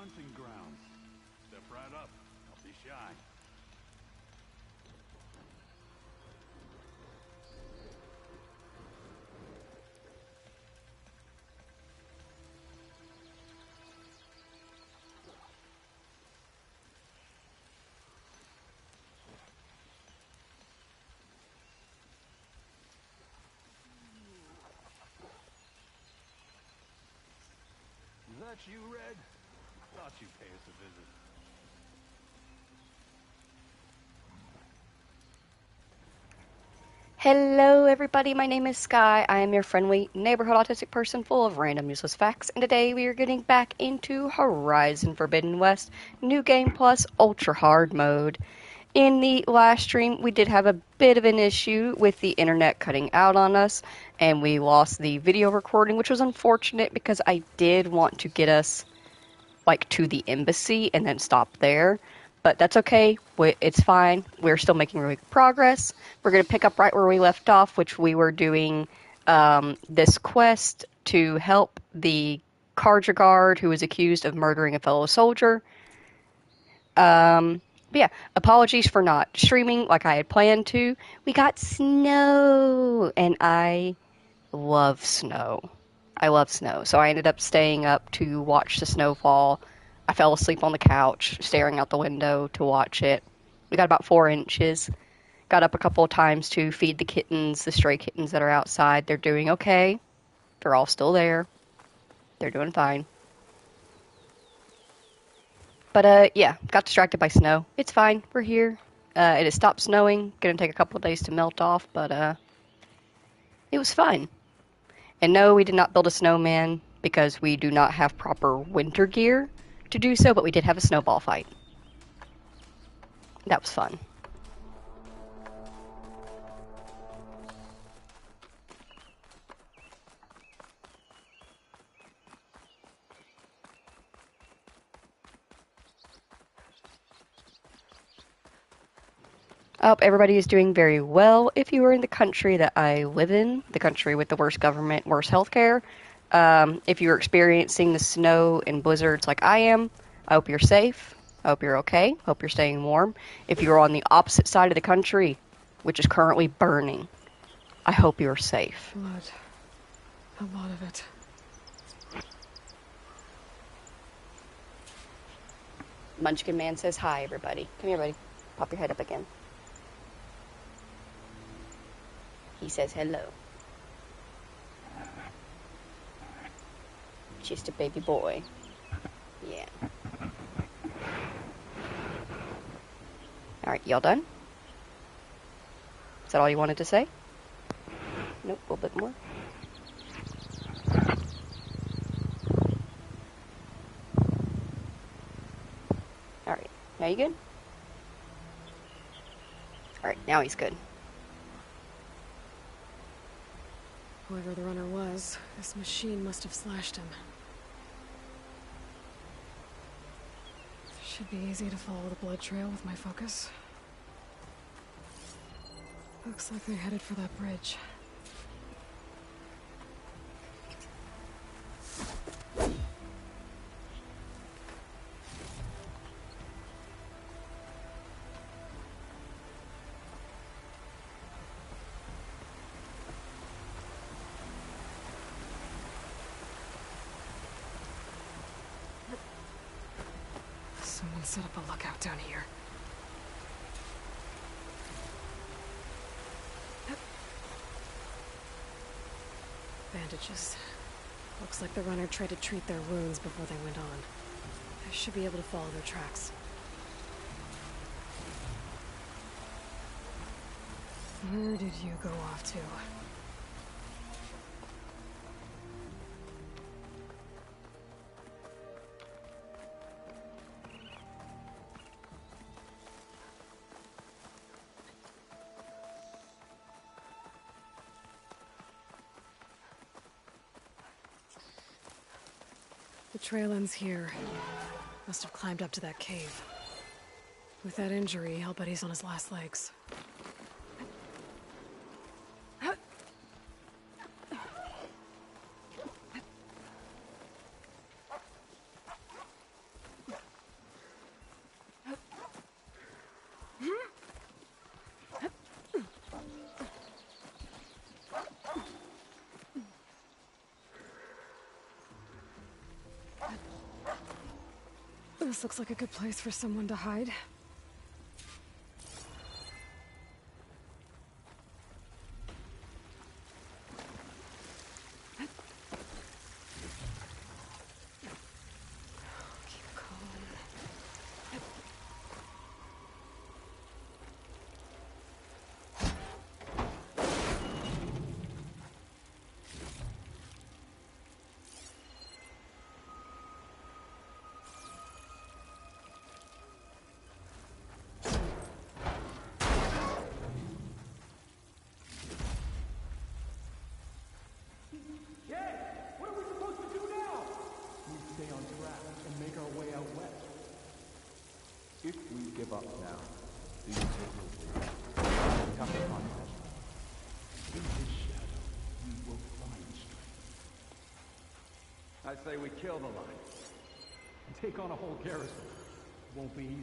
hunting grounds. Step right up. Don't be shy. Is that you, Red? Thought you'd pay us a visit. Hello everybody, my name is Sky. I am your friendly neighborhood autistic person full of random useless facts, and today we are getting back into Horizon Forbidden West New Game Plus Ultra Hard mode. In the last stream, we did have a bit of an issue with the internet cutting out on us, and we lost the video recording, which was unfortunate because I did want to get us to the embassy and then stop there. But that's okay. It's fine. We're still making really good progress. We're going to pick up right where we left off, which we were doing this quest to help the Carja guard who was accused of murdering a fellow soldier. But yeah, apologies for not streaming like I had planned to. We got snow, and I love snow. I love snow, so I ended up staying up to watch the snowfall. I fell asleep on the couch, staring out the window to watch it. We got about 4 inches. Got up a couple of times to feed the kittens, the stray kittens that are outside. They're doing okay. They're all still there. They're doing fine. But, yeah, got distracted by snow. It's fine. We're here. It has stopped snowing. Gonna take a couple of days to melt off, but, it was fun. And no, we did not build a snowman because we do not have proper winter gear to do so, but we did have a snowball fight. That was fun. I hope everybody is doing very well. If you are in the country that I live in, the country with the worst government, worst healthcare, if you're experiencing the snow and blizzards like I am, I hope you're safe. I hope you're okay. Hope you're staying warm. If you're on the opposite side of the country, which is currently burning, I hope you're safe. Blood. A lot of it. Munchkin Man says hi, everybody. Come here, buddy. Pop your head up again. He says hello. Just a baby boy. Yeah. Alright, y'all done? Is that all you wanted to say? Nope, a little bit more. Alright, now you good? Alright, now he's good. Whoever the runner was, this machine must have slashed him. Should be easy to follow the blood trail with my focus. Looks like they're headed for that bridge. Someone set up a lookout down here. Bandages. Looks like the runner tried to treat their wounds before they went on. I should be able to follow their tracks. Where did you go off to? The trail ends here. Must have climbed up to that cave. With that injury, I'll bet he's on his last legs. This looks like a good place for someone to hide. If we give up now, these will come upon us. In his shadow, we will find strength. I say we kill the line. And take on a whole garrison. Won't be easy.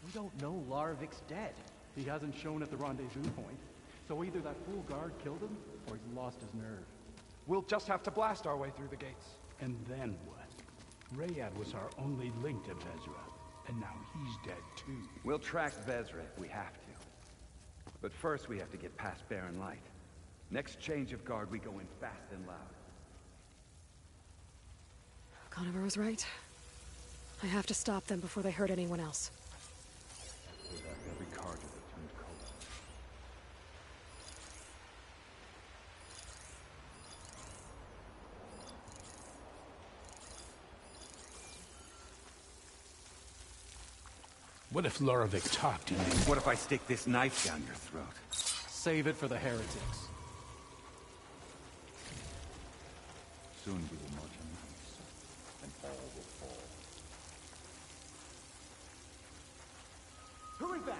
We don't know Larvik's dead. He hasn't shown at the rendezvous point. So either that fool guard killed him, or he's lost his nerve. We'll just have to blast our way through the gates. And then what? Rayad was our only link to Vezra, and now he's dead too. We'll track Vezra if we have to. But first we have to get past Barren Light. Next change of guard, we go in fast and loud. Conover was right. I have to stop them before they hurt anyone else. Every card that turned cold. What if Loravik talked and then... What if I stick this knife down your throat? Save it for the heretics. Soon we will march on knives, and all will fall. Hurry back!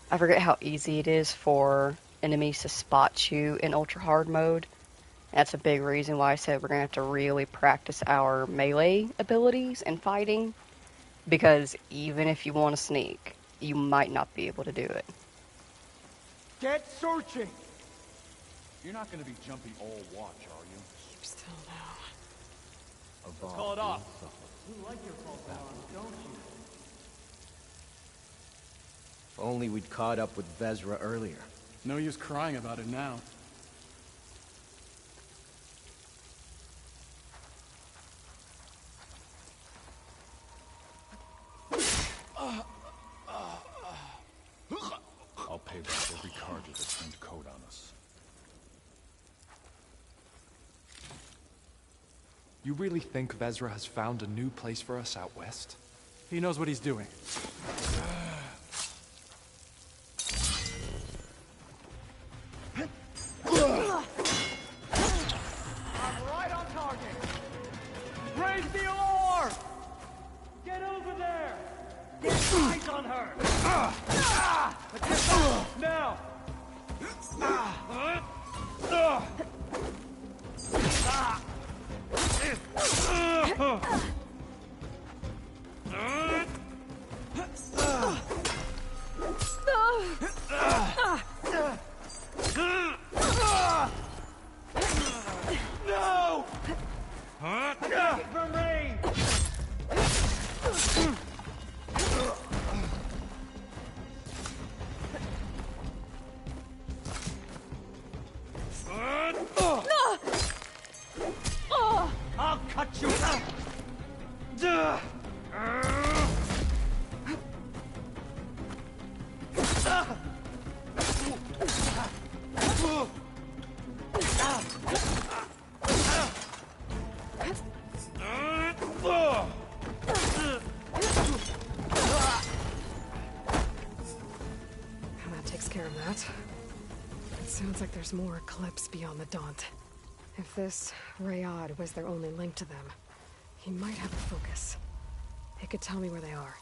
I forget how easy it is for enemies to spot you in Ultrahard mode. That's a big reason why I said we're going to have to really practice our melee abilities and fighting. Because even if you want to sneak, you might not be able to do it. Get searching! You're not gonna be jumping all watch, are you? Keep still now. Let's call it off. You like your false alarms, don't you? If only we'd caught up with Vezra earlier. No use crying about it now. I'll pay back every Carja that turned coat on us. You really think Vezra has found a new place for us out west? He knows what he's doing. I'm right on target! Raise the alarm! Get over there! Get eyes on her! Now! No! Take it from me! I'll cut you out! That takes care of that. It sounds like there's more Eclipse beyond the Daunt. If this Rayad was their only link to them, he might have a focus. It could tell me where they are.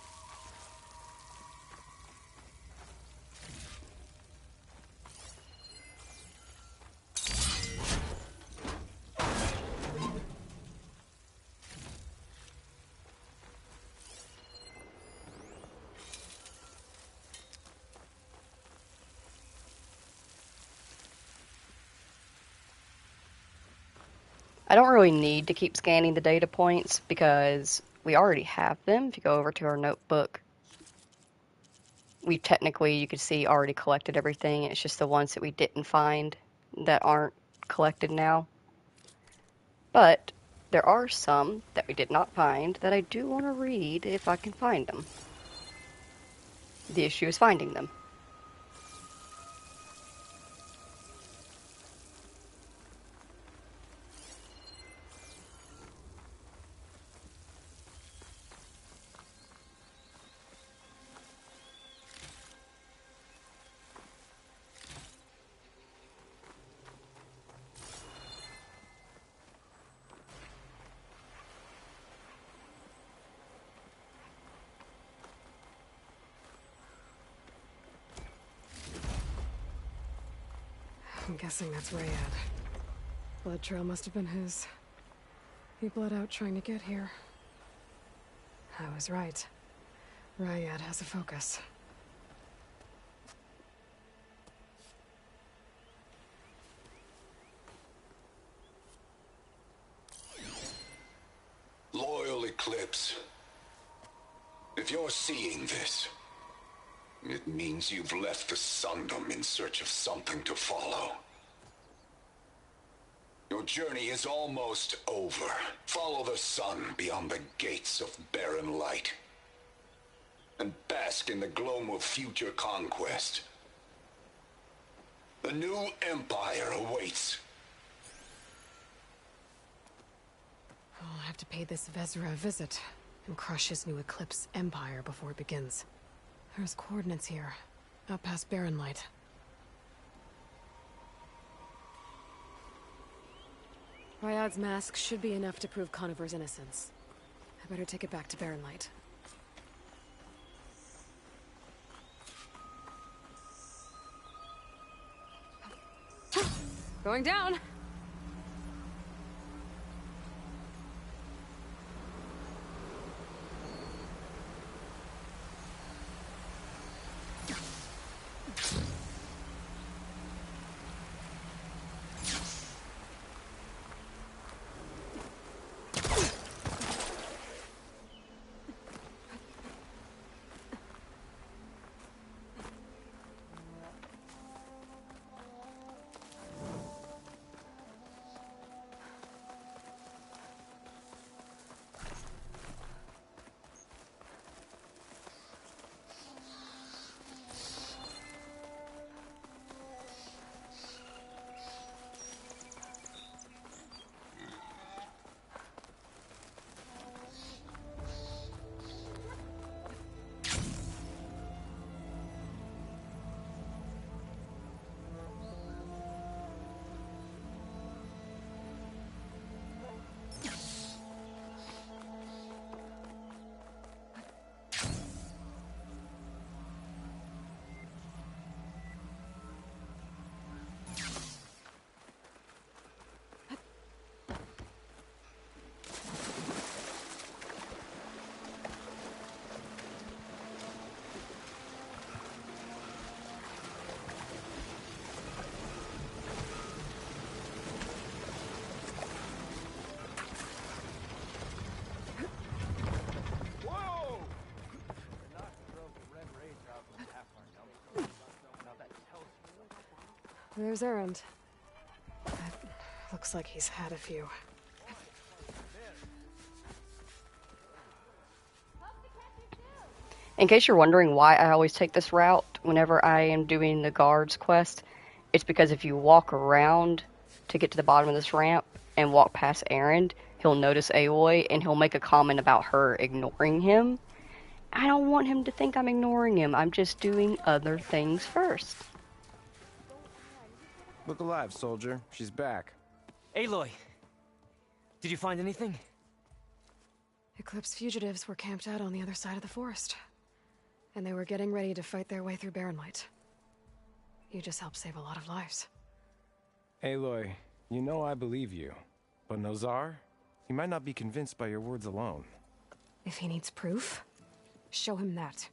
I don't really need to keep scanning the data points because we already have them. If you go over to our notebook, we technically, you could see, already collected everything. It's just the ones that we didn't find that aren't collected now. But there are some that we did not find that I do want to read if I can find them. The issue is finding them. I'm guessing that's Rayad. Blood trail must have been his. He bled out trying to get here. I was right. Rayad has a focus. Loyal Eclipse. If you're seeing this, it means you've left the Sundom in search of something to follow. Your journey is almost over. Follow the sun beyond the gates of barren light. And bask in the gloam of future conquest. The new empire awaits. I'll have to pay this Vezra a visit and crush his new Eclipse empire before it begins. There's coordinates here, out past Barren Light. Ryad's mask should be enough to prove Conover's innocence. I better take it back to Barren Light. Going down! There's Errand. Looks like he's had a few. In case you're wondering why I always take this route whenever I am doing the guards quest, it's because if you walk around to get to the bottom of this ramp and walk past Errand, he'll notice Aloy and he'll make a comment about her ignoring him. I don't want him to think I'm ignoring him. I'm just doing other things first. Look alive, soldier. She's back. Aloy! Did you find anything? Eclipse fugitives were camped out on the other side of the forest. And they were getting ready to fight their way through Barren Light. You just helped save a lot of lives. Aloy, you know I believe you. But Nozar? He might not be convinced by your words alone. If he needs proof, show him that.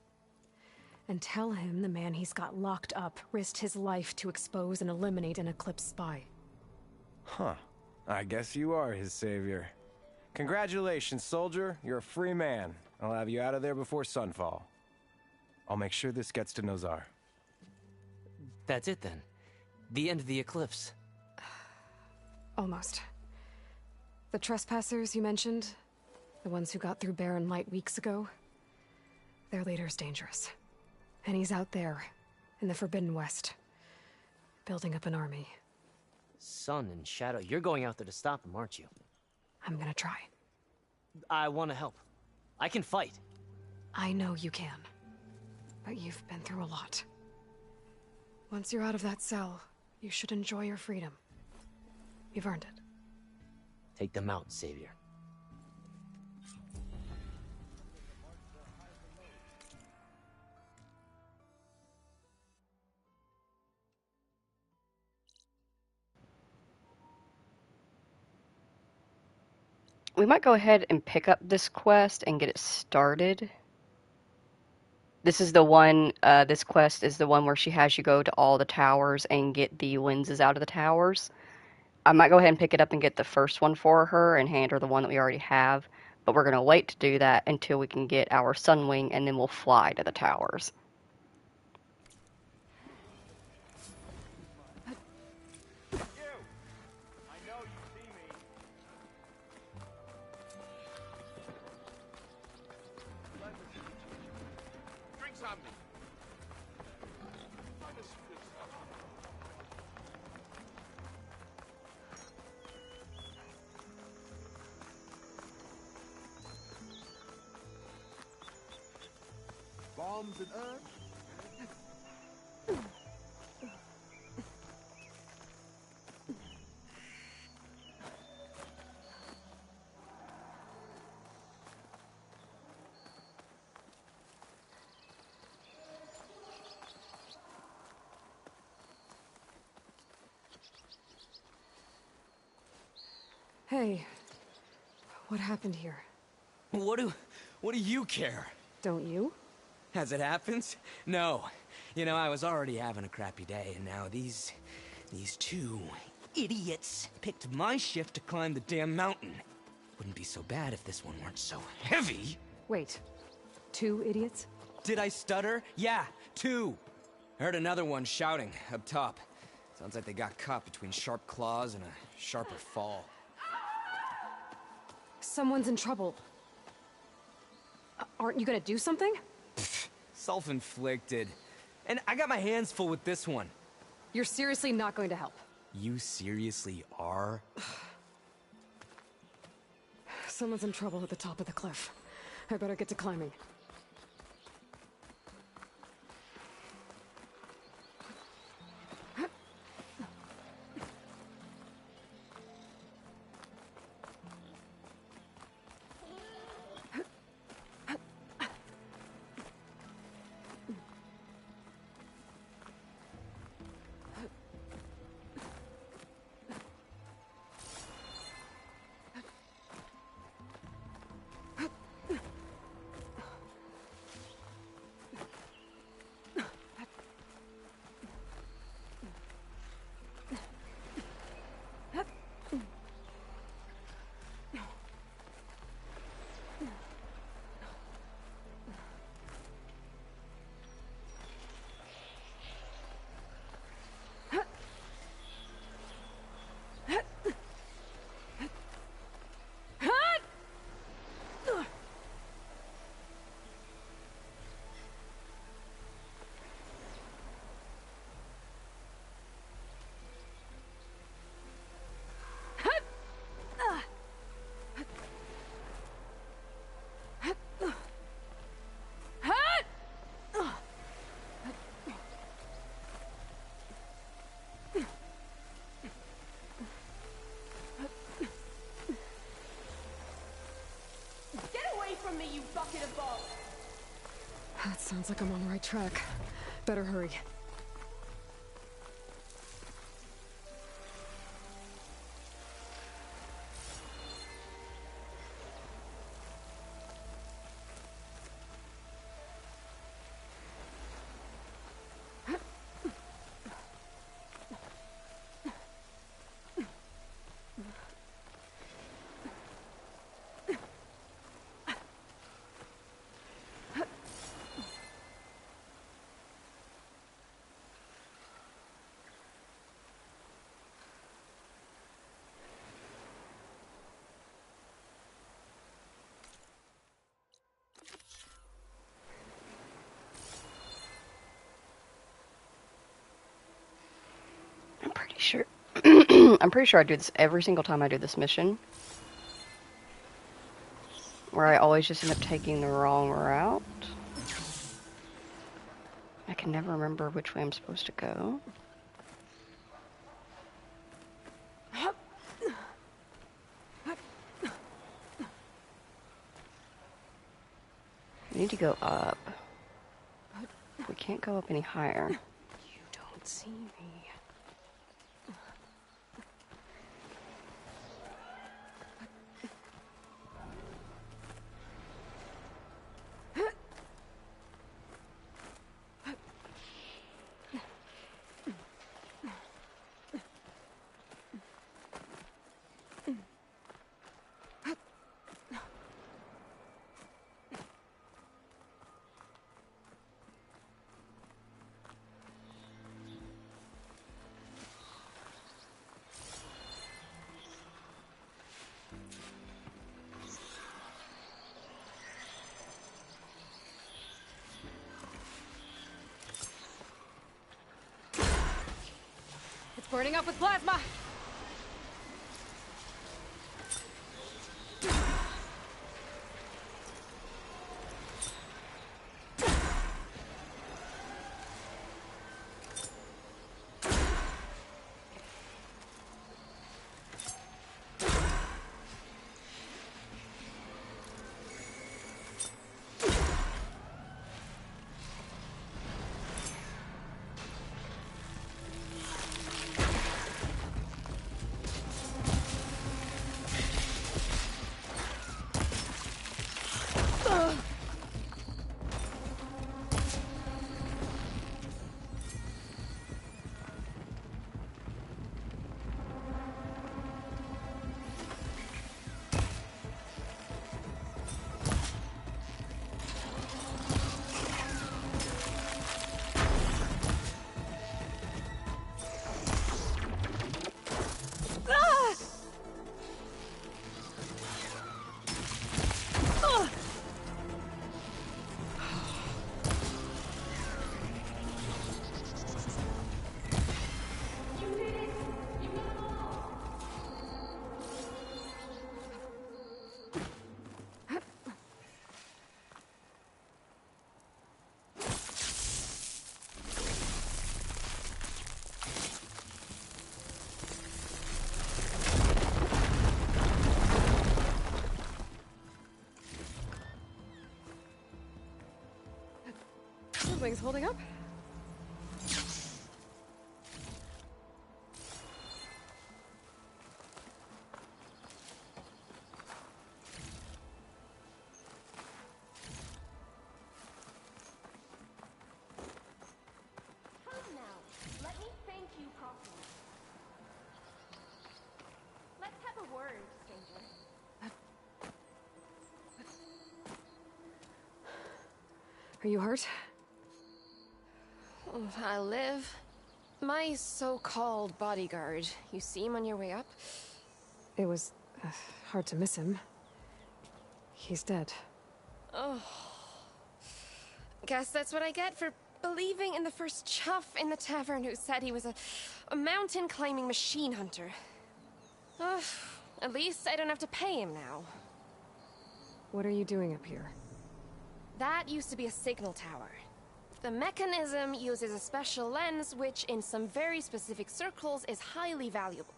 And tell him the man he's got locked up risked his life to expose and eliminate an Eclipse spy. Huh. I guess you are his savior. Congratulations, soldier. You're a free man. I'll have you out of there before sunfall. I'll make sure this gets to Nozar. That's it then. The end of the eclipse. Almost. The trespassers you mentioned, the ones who got through Barren Light weeks ago, their leader's dangerous. And he's out there, in the Forbidden West, building up an army. Sun and Shadow, you're going out there to stop him, aren't you? I'm gonna try. I want to help. I can fight. I know you can. But you've been through a lot. Once you're out of that cell, you should enjoy your freedom. You've earned it. Take them out, Savior. We might go ahead and pick up this quest and get it started. This is the one, this quest is the one where she has you go to all the towers and get the lenses out of the towers. I might go ahead and pick it up and get the first one for her and hand her the one that we already have, but we're going to wait to do that until we can get our Sunwing, and then we'll fly to the towers. Bombs and earth. Hey, what happened here? What do you care? Don't you? As it happens? No. You know, I was already having a crappy day, and now these two idiots picked my shift to climb the damn mountain. Wouldn't be so bad if this one weren't so heavy. Wait, 2 idiots? Did I stutter? Yeah, 2. I heard another one shouting up top. Sounds like they got caught between sharp claws and a sharper fall. Someone's in trouble. Aren't you gonna do something? Self-inflicted. And I got my hands full with this one. You're seriously not going to help? You seriously are? Someone's in trouble at the top of the cliff. I better get to climbing. From me, you bucket of balls! That sounds like I'm on the right track. Better hurry. sure. I'm pretty sure I do this every single time I do this mission. Where I always just end up taking the wrong route. I can never remember which way I'm supposed to go. We need to go up. We can't go up any higher. You don't see me. Burning up with plasma! Wings holding up? Come now. Let me thank you properly. Let's have a word, stranger. Are you hurt? I live. My so-called bodyguard. You see him on your way up? It was hard to miss him. He's dead. Oh. Guess that's what I get for believing in the first chuff in the tavern who said he was a mountain-climbing machine hunter. At least I don't have to pay him now. What are you doing up here? That used to be a signal tower. The mechanism uses a special lens which, in some very specific circles, is highly valuable.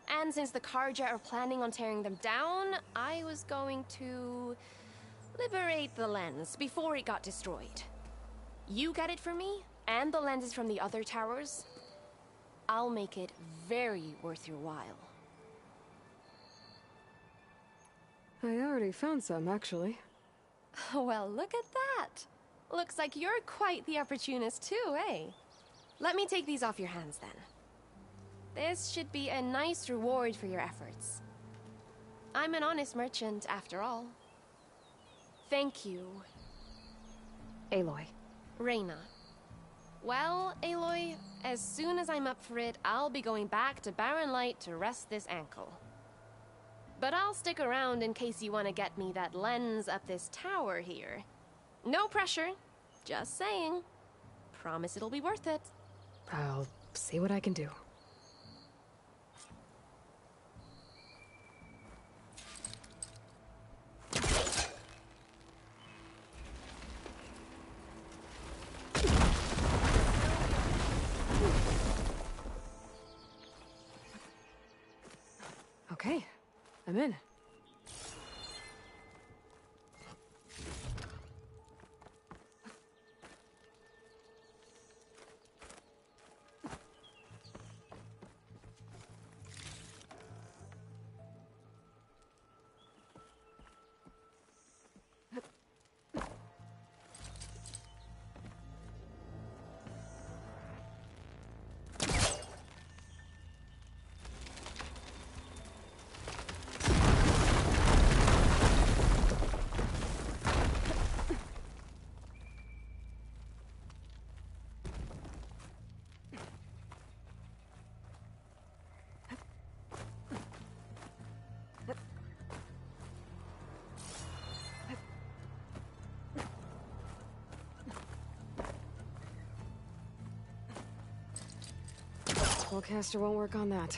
And since the Karja are planning on tearing them down, I was going to liberate the lens before it got destroyed. You get it for me, and the lenses from the other towers. I'll make it very worth your while. I already found some, actually. Well, look at that. Looks like you're quite the opportunist too, eh? Let me take these off your hands then. This should be a nice reward for your efforts. I'm an honest merchant, after all. Thank you. Aloy. Reyna. Well, Aloy, as soon as I'm up for it, I'll be going back to Barren Light to rest this ankle. But I'll stick around in case you want to get me that lens up this tower here. No pressure. Just saying. Promise it'll be worth it. I'll see what I can do. Okay, I'm in. Spellcaster won't work on that.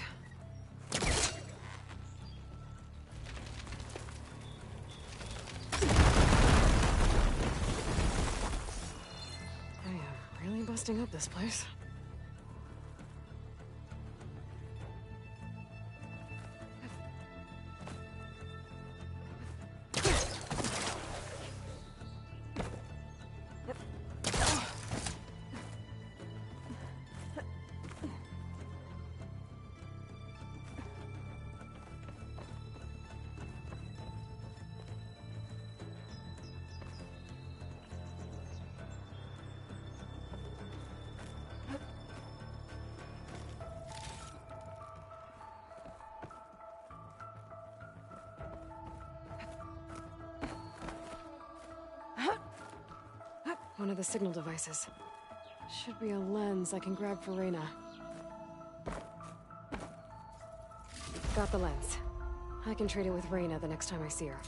I am really busting up this place. One of the signal devices. Should be a lens I can grab for Reyna. Got the lens. I can trade it with Reyna the next time I see her.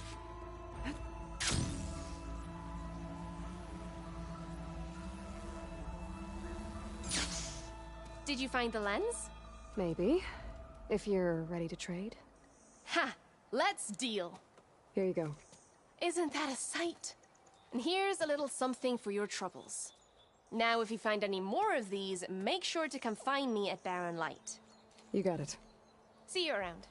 Did you find the lens? Maybe. If you're ready to trade. Ha! Let's deal! Here you go. Isn't that a sight? And here's a little something for your troubles. Now, if you find any more of these, make sure to come find me at Barren Light. You got it. See you around.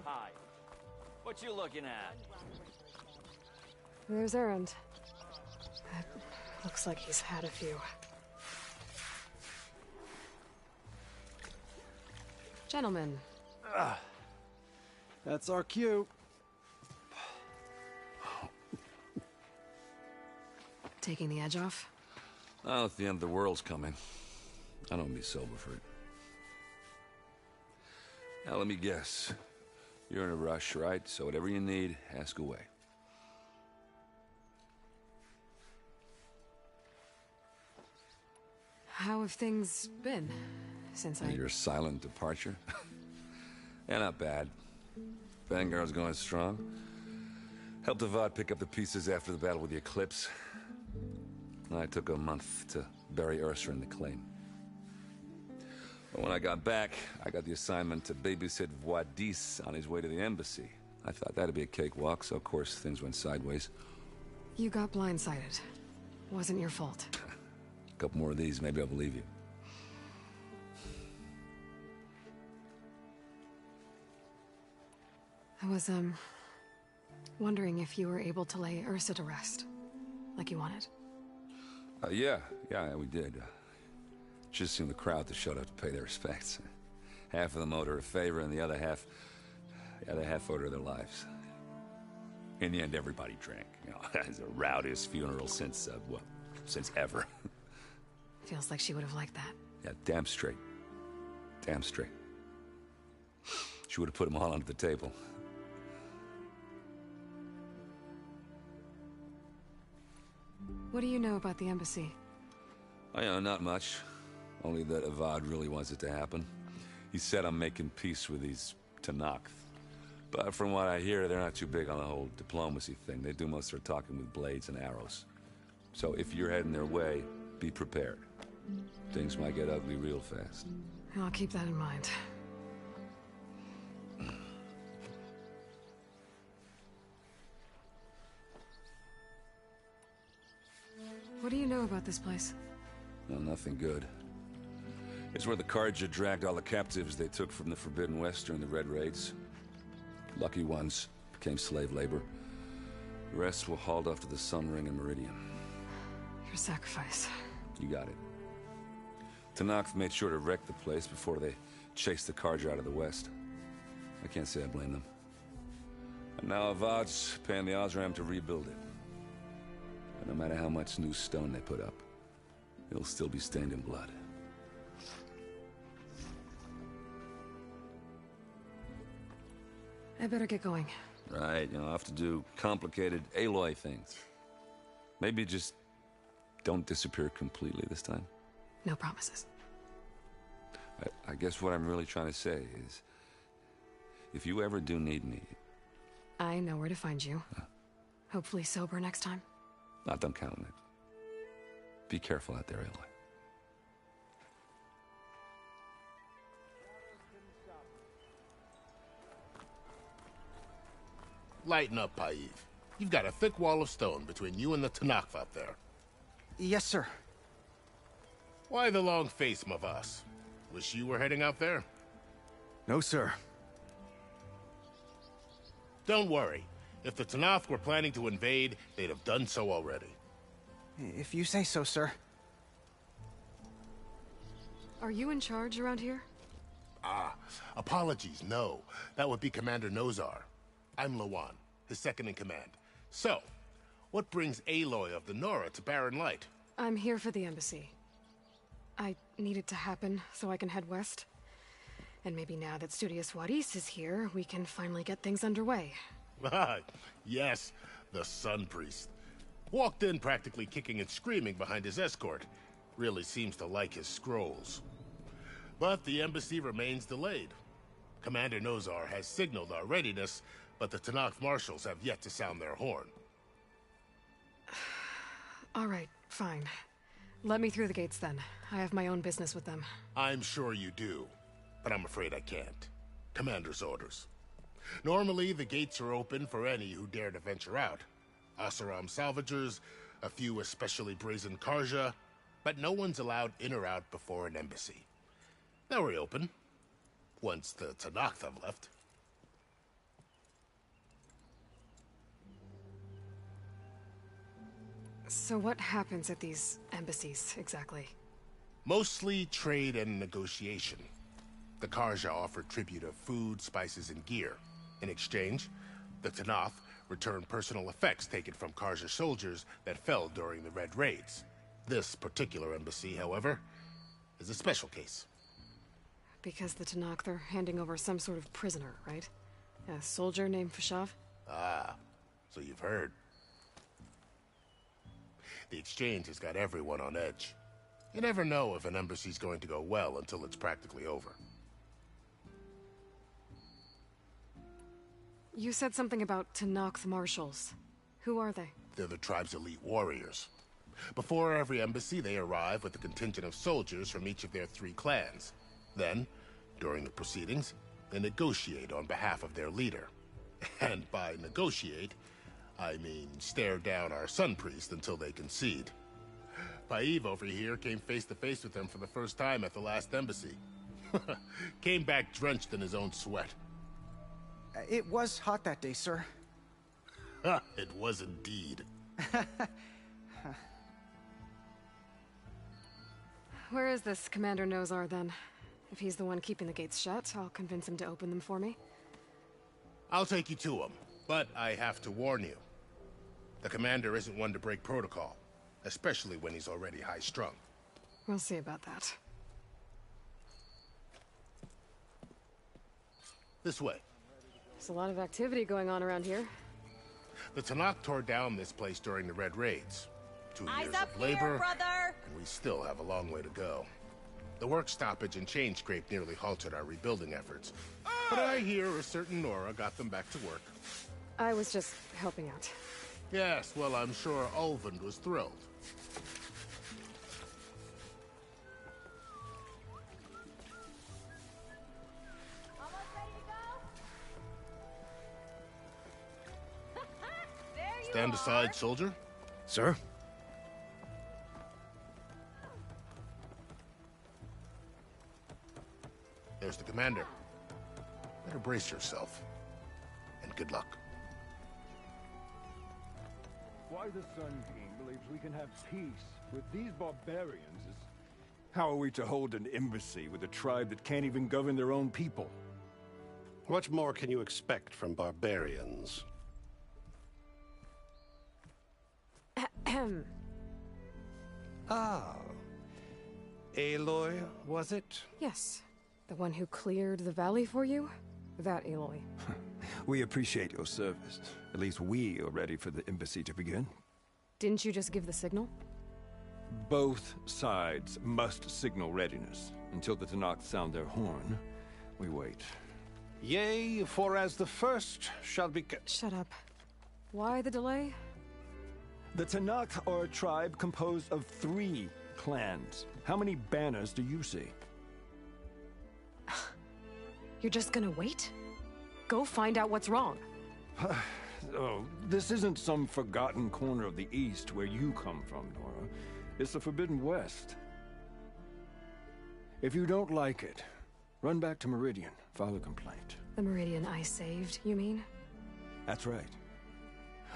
hide. What you looking at? There's Erend. It looks like he's had a few. Gentlemen. That's our cue. Taking the edge off? Well, if the end of the world's coming, I don't be sober for it. Now, let me guess. You're in a rush, right? So whatever you need, ask away. How have things been since Your silent departure? Yeah, not bad. Vanguard's going strong. Helped Avad pick up the pieces after the battle with the Eclipse. I took a month to bury Ursa in the claim. But when I got back, I got the assignment to babysit Voidis on his way to the embassy. I thought that'd be a cakewalk, so of course things went sideways. You got blindsided. Wasn't your fault. A couple more of these, maybe I'll believe you. I was, wondering if you were able to lay Ursa to rest, like you wanted. Yeah, we did. Just seemed the crowd that showed up to pay their respects. Half of them owed her a favor, and the other half owed her their lives. In the end, everybody drank. You know, it's the rowdiest funeral since ever. Feels like she would have liked that. Yeah, damn straight. Damn straight. She would have put them all under the table. What do you know about the embassy? Oh, yeah, not much. Only that Avad really wants it to happen. He said I'm making peace with these Tenakth. But from what I hear, they're not too big on the whole diplomacy thing. They do most of their talking with blades and arrows. So if you're heading their way, be prepared. Things might get ugly real fast. I'll keep that in mind. What do you know about this place? Well, nothing good. It's where the Carja dragged all the captives they took from the Forbidden West during the Red Raids. Lucky ones became slave labor. The rest were hauled off to the Sun Ring and Meridian. Your sacrifice. You got it. Tenakth made sure to wreck the place before they chased the Carja out of the West. I can't say I blame them. And now Avad's paying the Osram to rebuild it. And no matter how much new stone they put up, it'll still be stained in blood. I better get going. Right, I'll have to do complicated Aloy things. Maybe just don't disappear completely this time. No promises. I guess what I'm really trying to say is, if you ever do need me... I know where to find you. Hopefully sober next time. Not done counting it. Be careful out there, Aloy. Lighten up, Paiv. You've got a thick wall of stone between you and the Tenakth out there. Yes, sir. Why the long face, Mavas? Wish you were heading out there? No, sir. Don't worry. If the Tenakth were planning to invade, they'd have done so already. If you say so, sir. Are you in charge around here? Apologies, no. That would be Commander Nozar. I'm Lawan, his second-in-command. So, what brings Aloy of the Nora to Barren Light? I'm here for the embassy. I need it to happen so I can head west. And maybe now that Studious Wadis is here, we can finally get things underway. Yes, the Sun Priest. Walked in practically kicking and screaming behind his escort. Really seems to like his scrolls. But the embassy remains delayed. Commander Nozar has signaled our readiness, but the Tenakth marshals have yet to sound their horn. All right, fine. Let me through the gates then. I have my own business with them. I'm sure you do, but I'm afraid I can't. Commander's orders. Normally, the gates are open for any who dare to venture out. Oseram salvagers, a few especially brazen Carja, but no one's allowed in or out before an embassy. They'll reopen, once the Tenakth have left. So what happens at these embassies, exactly? Mostly trade and negotiation. The Karja offer tribute of food, spices, and gear. In exchange, the Tenakth return personal effects taken from Karja soldiers that fell during the Red Raids. This particular embassy, however, is a special case. Because the Tenakth are handing over some sort of prisoner, right? A soldier named Fashav? Ah, so you've heard. The exchange has got everyone on edge. You never know if an embassy's going to go well until it's practically over. You said something about Tenakth marshals. Who are they? They're the tribe's elite warriors. Before every embassy, they arrive with a contingent of soldiers from each of their 3 clans. Then, during the proceedings, they negotiate on behalf of their leader. And by negotiate, I mean stare down our Sun Priest until they concede. Paiv over here came face to face with them for the first time at the last embassy. Came back drenched in his own sweat. It was hot that day, sir. It was indeed. Where is this Commander Nozar, then? If he's the one keeping the gates shut, I'll convince him to open them for me. I'll take you to him, but I have to warn you. The commander isn't one to break protocol, especially when he's already high-strung. We'll see about that. This way. There's a lot of activity going on around here. The Tenakth tore down this place during the Red Raids. 2 years of labor, here, brother! and we still have a long way to go. The work stoppage and chain scrape nearly halted our rebuilding efforts. But I hear a certain Nora got them back to work. I was just helping out. Yes, well, I'm sure Ulvund was thrilled. Stand aside, soldier. Sir? There's the commander. Better brace yourself. And good luck. Why the Sun King believes we can have peace with these barbarians is... How are we to hold an embassy with a tribe that can't even govern their own people? What more can you expect from barbarians? Ah. Aloy, was it? Yes. The one who cleared the valley for you? That Aloy. We appreciate your service. At least we are ready for the embassy to begin. Didn't you just give the signal? Both sides must signal readiness. Until the Tenakth sound their horn, we wait. Yea, for as the first shall be... Shut up. Why the delay? The Tenakth are a tribe composed of 3 clans. How many banners do you see? You're just gonna wait? Go find out what's wrong. Oh, this isn't some forgotten corner of the East where you come from, Nora. It's the Forbidden West. If you don't like it, run back to Meridian, file a complaint. The Meridian I saved, you mean? That's right.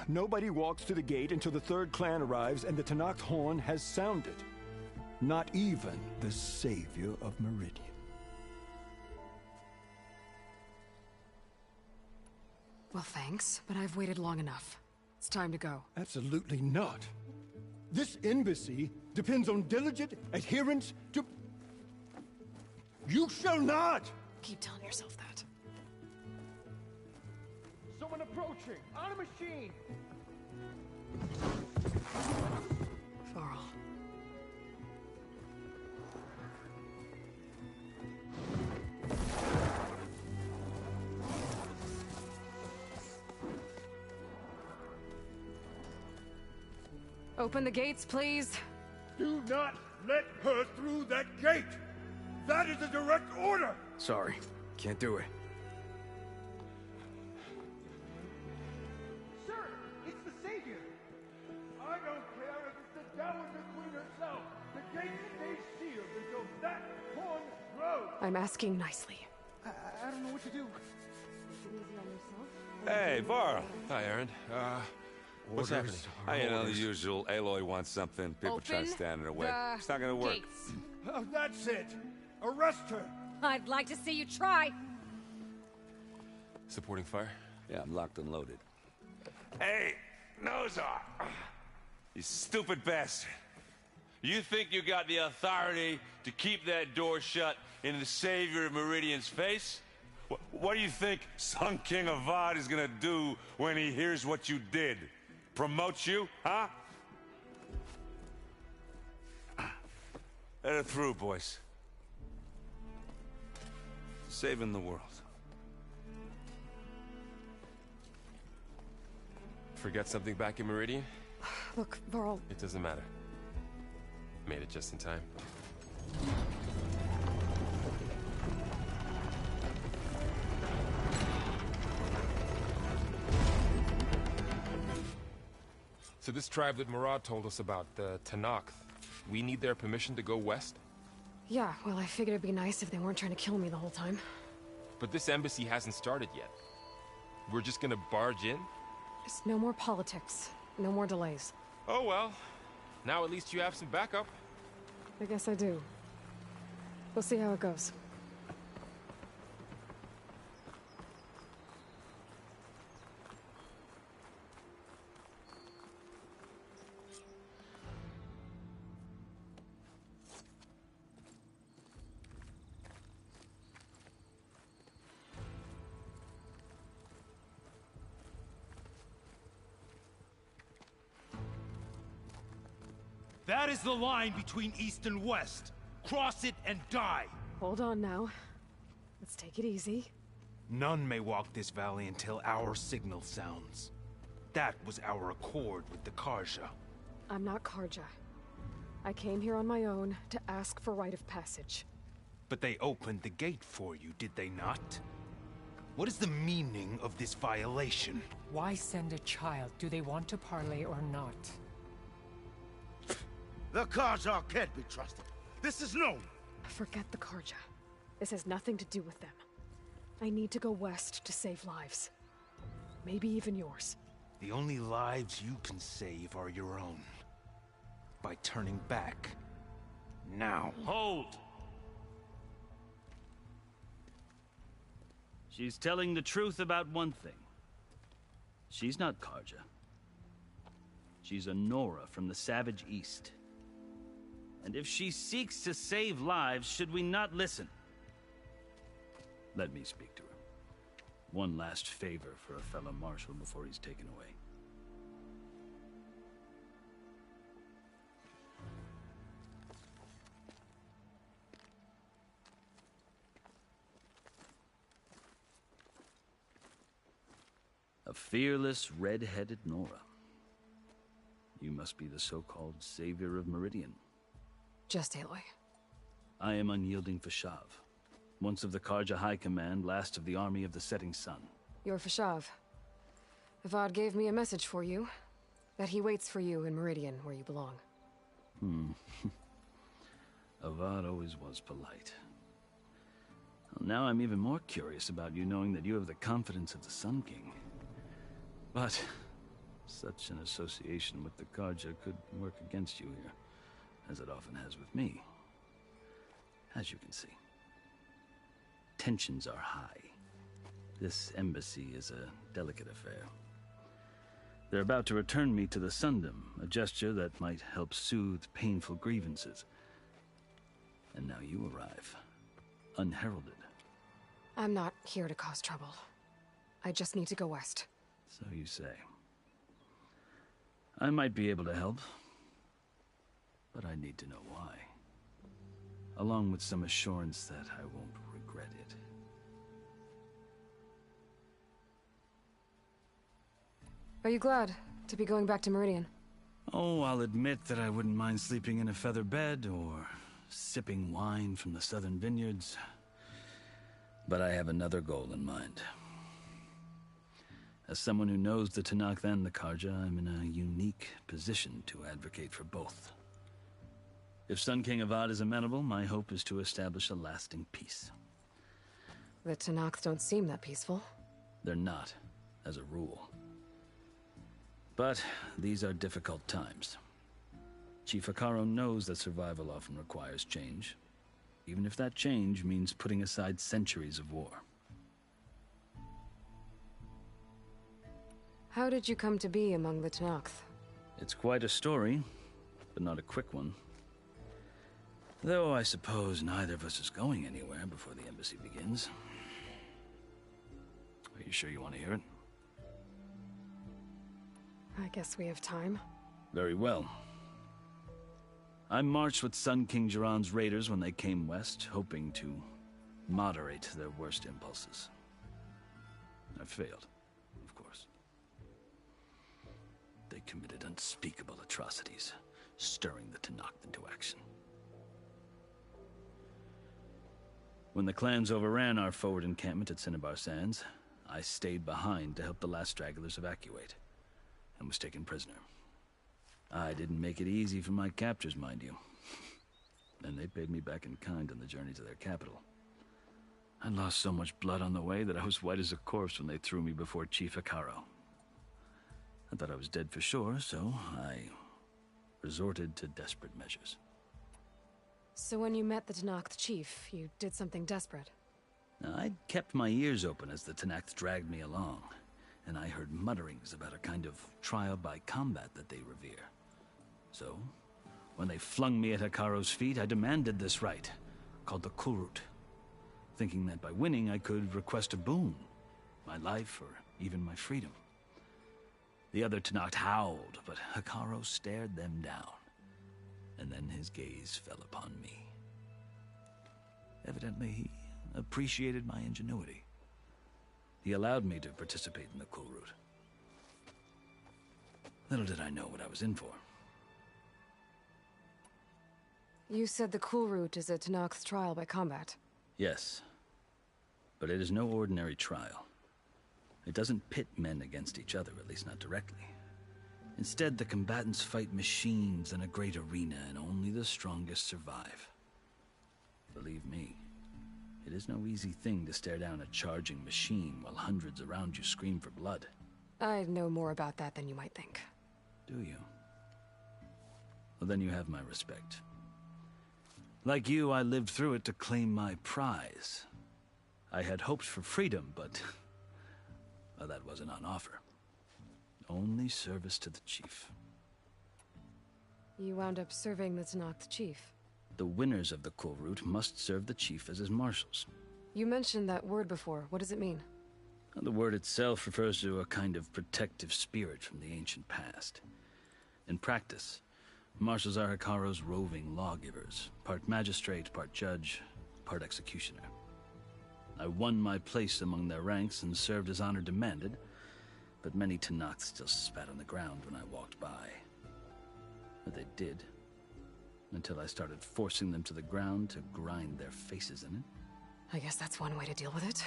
Nobody walks to the gate until the 3rd clan arrives and the Tenakth horn has sounded. Not even the savior of Meridian. Well, thanks, but I've waited long enough. It's time to go. Absolutely not. This embassy depends on diligent adherence to... You shall not! Keep telling yourself that. Someone approaching! On a machine! Varl. Open the gates, please. Do not let her through that gate! That is a direct order! Sorry, can't do it. Sir, it's the Savior! I don't care if it's the Dowager Queen herself! The gate stays sealed until that horn blows! I'm asking nicely. I don't know what to do. Take it easy on yourself. Hey, Varl. Hi, Aaron. What's happening? You know, the usual. Aloy wants something. People try to stand in her way. It's not gonna work. Gates. Oh, that's it! Arrest her! I'd like to see you try. Supporting fire? Yeah, I'm locked and loaded. Hey, Nozar! You stupid bastard. You think you got the authority to keep that door shut in the Savior of Meridian's face? What do you think Sun King Avad is gonna do when he hears what you did? Promote you, huh? Let it through, boys. Saving the world. Forget something back in Meridian? Look, Varl. It doesn't matter. Made it just in time. So this tribe that Murad told us about, the Tanakh, we need their permission to go west? Yeah, well, I figured it'd be nice if they weren't trying to kill me the whole time. But this embassy hasn't started yet. We're just gonna barge in? Just no more politics. No more delays. Oh well. Now at least you have some backup. I guess I do. We'll see how it goes. That is the line between East and West. Cross it and die. Hold on now. Let's take it easy. None may walk this valley until our signal sounds. That was our accord with the Karja. I'm not Karja. I came here on my own to ask for rite of passage. But they opened the gate for you, did they not? What is the meaning of this violation? Why send a child? Do they want to parley or not? The Karja can't be trusted. This is known. Forget the Karja. This has nothing to do with them. I need to go west to save lives. Maybe even yours. The only lives you can save are your own. By turning back. Now. Hold! She's telling the truth about one thing. She's not Karja. She's a Nora from the Savage East. And if she seeks to save lives, should we not listen? Let me speak to her. One last favor for a fellow marshal before he's taken away. A fearless, red-headed Nora. You must be the so-called Savior of Meridian. Just Aloy. I am unyielding Fashav. Once of the Karja High Command, last of the army of the Setting Sun. You're Fashav. Avad gave me a message for you. That he waits for you in Meridian, where you belong. Avad always was polite. Well, now I'm even more curious about you knowing that you have the confidence of the Sun King. But such an association with the Karja could work against you here, as it often has with me. As you can see. Tensions are high. This embassy is a delicate affair. They're about to return me to the Sundom, a gesture that might help soothe painful grievances. And now you arrive, unheralded. I'm not here to cause trouble. I just need to go west. So you say. I might be able to help, but I need to know why. Along with some assurance that I won't regret it. Are you glad to be going back to Meridian? Oh, I'll admit that I wouldn't mind sleeping in a feather bed or sipping wine from the southern vineyards. But I have another goal in mind. As someone who knows the Tanakh and the Karja, I'm in a unique position to advocate for both. If Sun King Avad is amenable, my hope is to establish a lasting peace. The Tanakh don't seem that peaceful. They're not, as a rule. But these are difficult times. Chief Hekarro knows that survival often requires change, even if that change means putting aside centuries of war. How did you come to be among the Tenakth? It's quite a story, but not a quick one. Though I suppose neither of us is going anywhere before the embassy begins. Are you sure you want to hear it? I guess we have time. Very well. I marched with Sun King Jiran's raiders when they came west, hoping to moderate their worst impulses. I failed, of course. They committed unspeakable atrocities, stirring the Tenakth into action. When the clans overran our forward encampment at Cinnabar Sands, I stayed behind to help the last stragglers evacuate, and was taken prisoner. I didn't make it easy for my captors, mind you. And they paid me back in kind on the journey to their capital. I lost so much blood on the way that I was white as a corpse when they threw me before Chief Hekarro. I thought I was dead for sure, so I resorted to desperate measures. So when you met the Tenakth chief, you did something desperate? I'd kept my ears open as the Tenakth dragged me along, and I heard mutterings about a kind of trial by combat that they revere. So, when they flung me at Hekarro's feet, I demanded this right, called the Kulrut, thinking that by winning I could request a boon, my life or even my freedom. The other Tenakth howled, but Hekarro stared them down, and then his gaze fell upon me. Evidently, he appreciated my ingenuity. He allowed me to participate in the Kulrut. Little did I know what I was in for. You said the Kulrut is a Tenakth trial by combat. Yes, but it is no ordinary trial. It doesn't pit men against each other, at least not directly. Instead, the combatants fight machines in a great arena, and only the strongest survive. Believe me, it is no easy thing to stare down a charging machine while hundreds around you scream for blood. I know more about that than you might think. Do you? Well, then you have my respect. Like you, I lived through it to claim my prize. I had hoped for freedom, but well, that wasn't on offer. Only service to the chief. You wound up serving the Tenakth chief. The winners of the Kulrut must serve the chief as his marshals. You mentioned that word before. What does it mean? The word itself refers to a kind of protective spirit from the ancient past. In practice, marshals are Hekarro's roving lawgivers, part magistrate, part judge, part executioner. I won my place among their ranks and served as honor demanded, but many Tenakth still spat on the ground when I walked by. But they did, until I started forcing them to the ground to grind their faces in it. I guess that's one way to deal with it.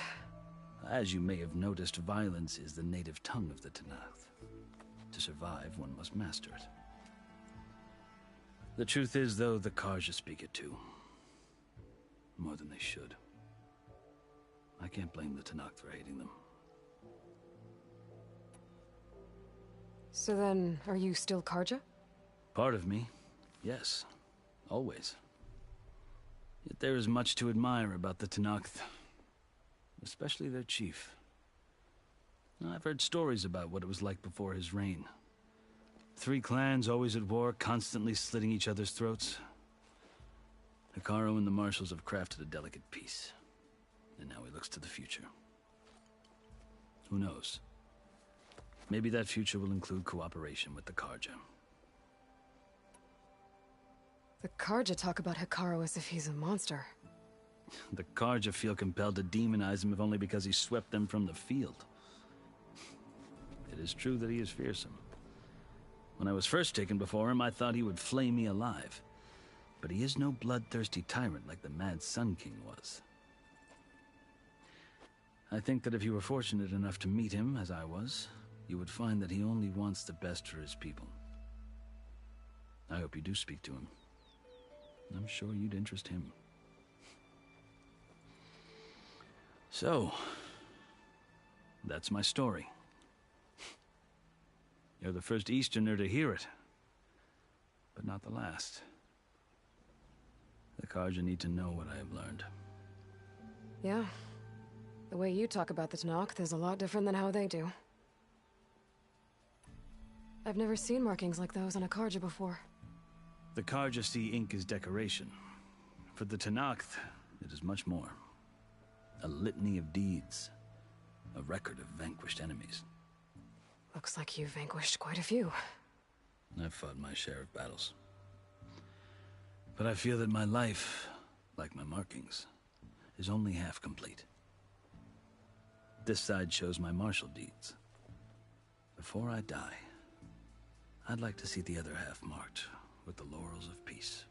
As you may have noticed, violence is the native tongue of the Tenakth. To survive, one must master it. The truth is, though, the Karja speak it too. More than they should. I can't blame the Tenakth for hating them. So then, are you still Karja? Part of me, yes. Always. Yet there is much to admire about the Tenakth. Especially their chief. I've heard stories about what it was like before his reign. 3 clans always at war, constantly slitting each other's throats. Hekarro and the marshals have crafted a delicate peace. And now he looks to the future. Who knows? Maybe that future will include cooperation with the Karja. The Karja talk about Hekarro as if he's a monster. The Karja feel compelled to demonize him if only because he swept them from the field. It is true that he is fearsome. When I was first taken before him, I thought he would flay me alive. But he is no bloodthirsty tyrant like the Mad Sun King was. I think that if you were fortunate enough to meet him, as I was, you would find that he only wants the best for his people. I hope you do speak to him. I'm sure you'd interest him. So, that's my story. You're the first Easterner to hear it, but not the last. The Karja need to know what I have learned. Yeah. The way you talk about the Tenakth is a lot different than how they do. I've never seen markings like those on a Karja before. The Karja see ink as decoration. For the Tenakth, it is much more. A litany of deeds. A record of vanquished enemies. Looks like you've vanquished quite a few. I've fought my share of battles. But I feel that my life, like my markings, is only half complete. This side shows my martial deeds. Before I die, I'd like to see the other half marked with the laurels of peace.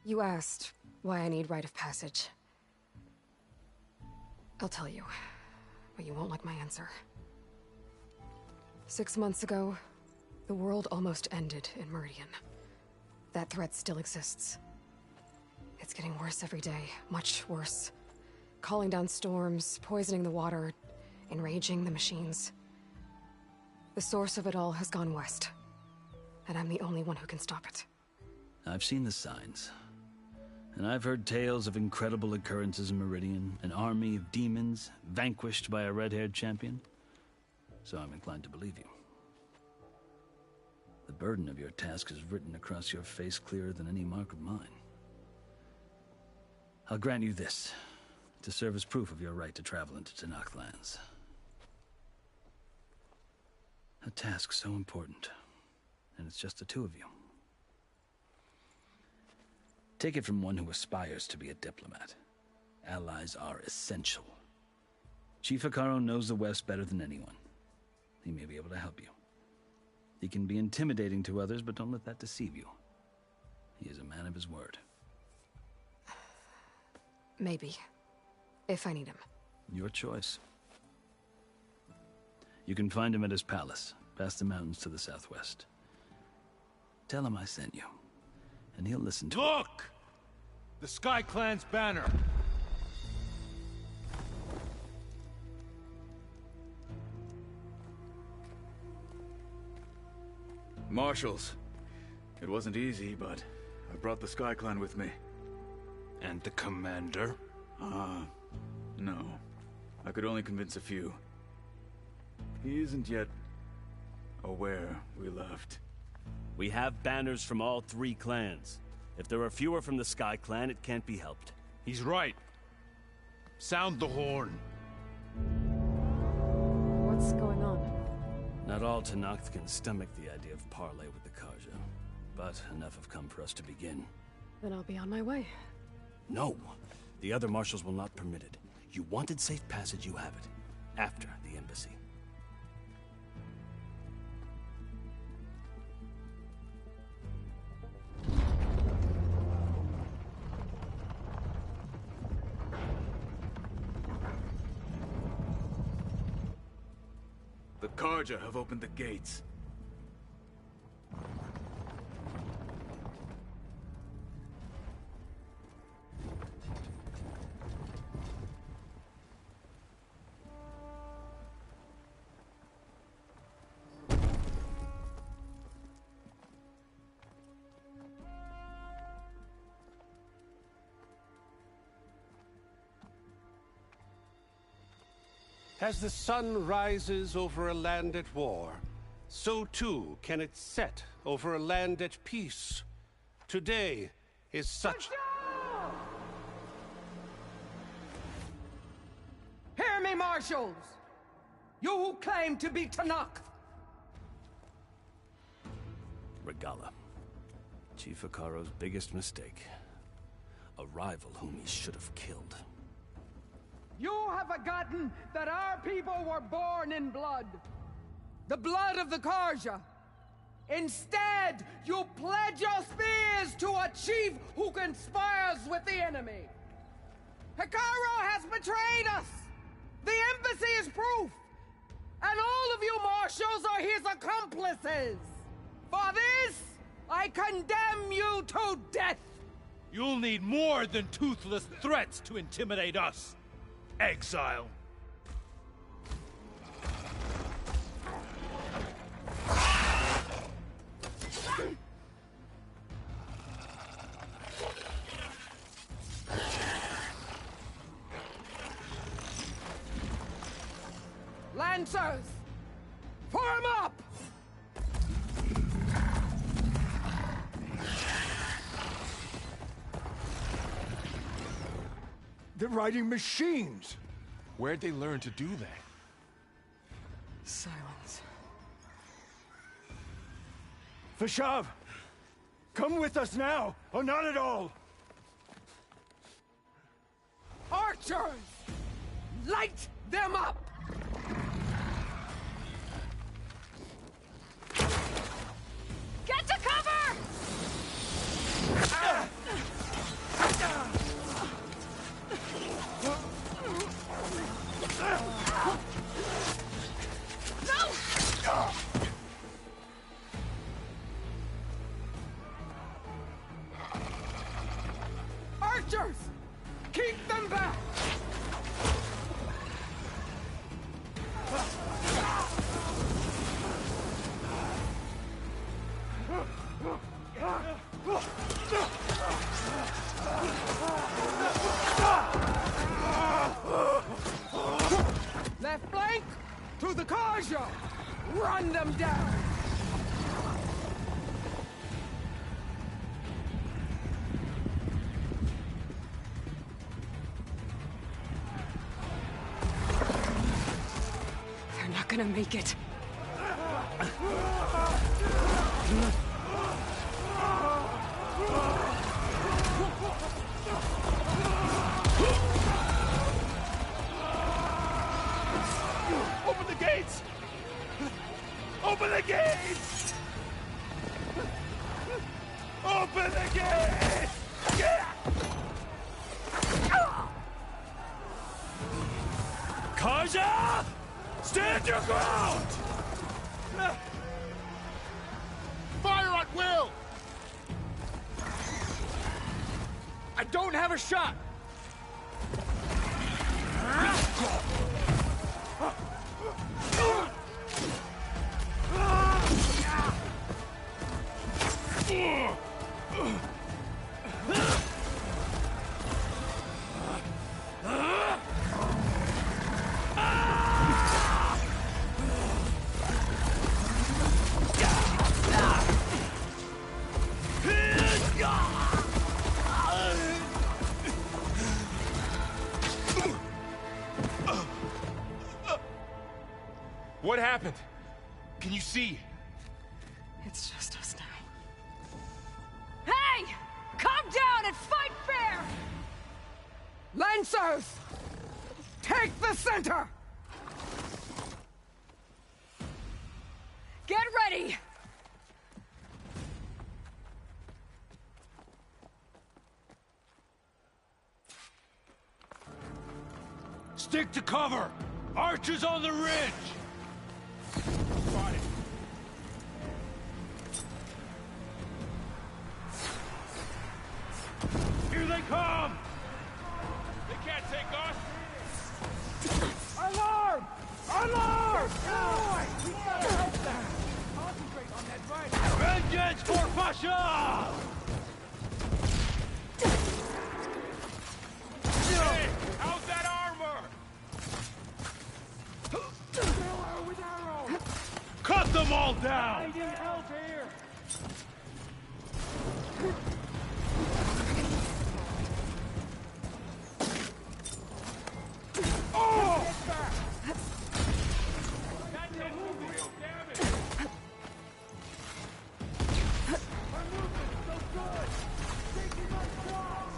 You asked why I need rite of passage. I'll tell you, but you won't like my answer. 6 months ago, the world almost ended in Meridian. That threat still exists. It's getting worse every day, much worse. Calling down storms, poisoning the water, enraging the machines. The source of it all has gone west, and I'm the only one who can stop it. I've seen the signs, and I've heard tales of incredible occurrences in Meridian, an army of demons vanquished by a red-haired champion, so I'm inclined to believe you. The burden of your task is written across your face clearer than any mark of mine. I'll grant you this, to serve as proof of your right to travel into Tenakth lands. A task so important, and it's just the two of you. Take it from one who aspires to be a diplomat. Allies are essential. Chief Hekarro knows the West better than anyone. He may be able to help you. He can be intimidating to others, but don't let that deceive you. He is a man of his word. Maybe. If I need him. Your choice. You can find him at his palace, past the mountains to the southwest. Tell him I sent you, and he'll listen to it. Look! The Sky Clan's banner! Marshals. It wasn't easy, but I brought the Sky Clan with me. And the commander? No. I could only convince a few. He isn't yet aware we left. We have banners from all 3 clans. If there are fewer from the Sky Clan, it can't be helped. He's right. Sound the horn. What's going on? Not all Tenakth can stomach the idea of parley with the Karja, but enough have come for us to begin. Then I'll be on my way. No! The other marshals will not permit it. You wanted safe passage, you have it. After the embassy. The Karja have opened the gates. As the sun rises over a land at war, so too can it set over a land at peace. Today is such... Hear me, marshals! You who claim to be Tenakth! Regala. Chief Hekarro's biggest mistake. A rival whom he should have killed. You have forgotten that our people were born in blood. The blood of the Karja. Instead, you pledge your spears to a chief who conspires with the enemy. Hekarro has betrayed us. The embassy is proof. And all of you marshals are his accomplices. For this, I condemn you to death. You'll need more than toothless threats to intimidate us. Exile. Lancers! Form up! They're riding machines! Where'd they learn to do that? Sylens. Fashav! Come with us now, or not at all! Archers! Light them up! Get to cover! No! Archers! Keep them back! Left flank! To the Kaja! Run them down! They're not gonna make it. Open the gates! Open the gates! Open the gates! Kaja! Stand your ground! Fire at will! I don't have a shot! What happened? Can you see? It's just us now. Hey! Calm down and fight fair! Lancers! Take the center! Get ready! Stick to cover! Archers on the ridge! Got it. Here they come! They can't take us! Alarm! Alarm! Aloy! We gotta help them! Concentrate on that right! Vengeance for Pasha! Hey, how's that armor? Kill her with arrows! Cut them all down! I need help here! Oh! Get back! That did real damage! Our movement's so good! Taking my cross!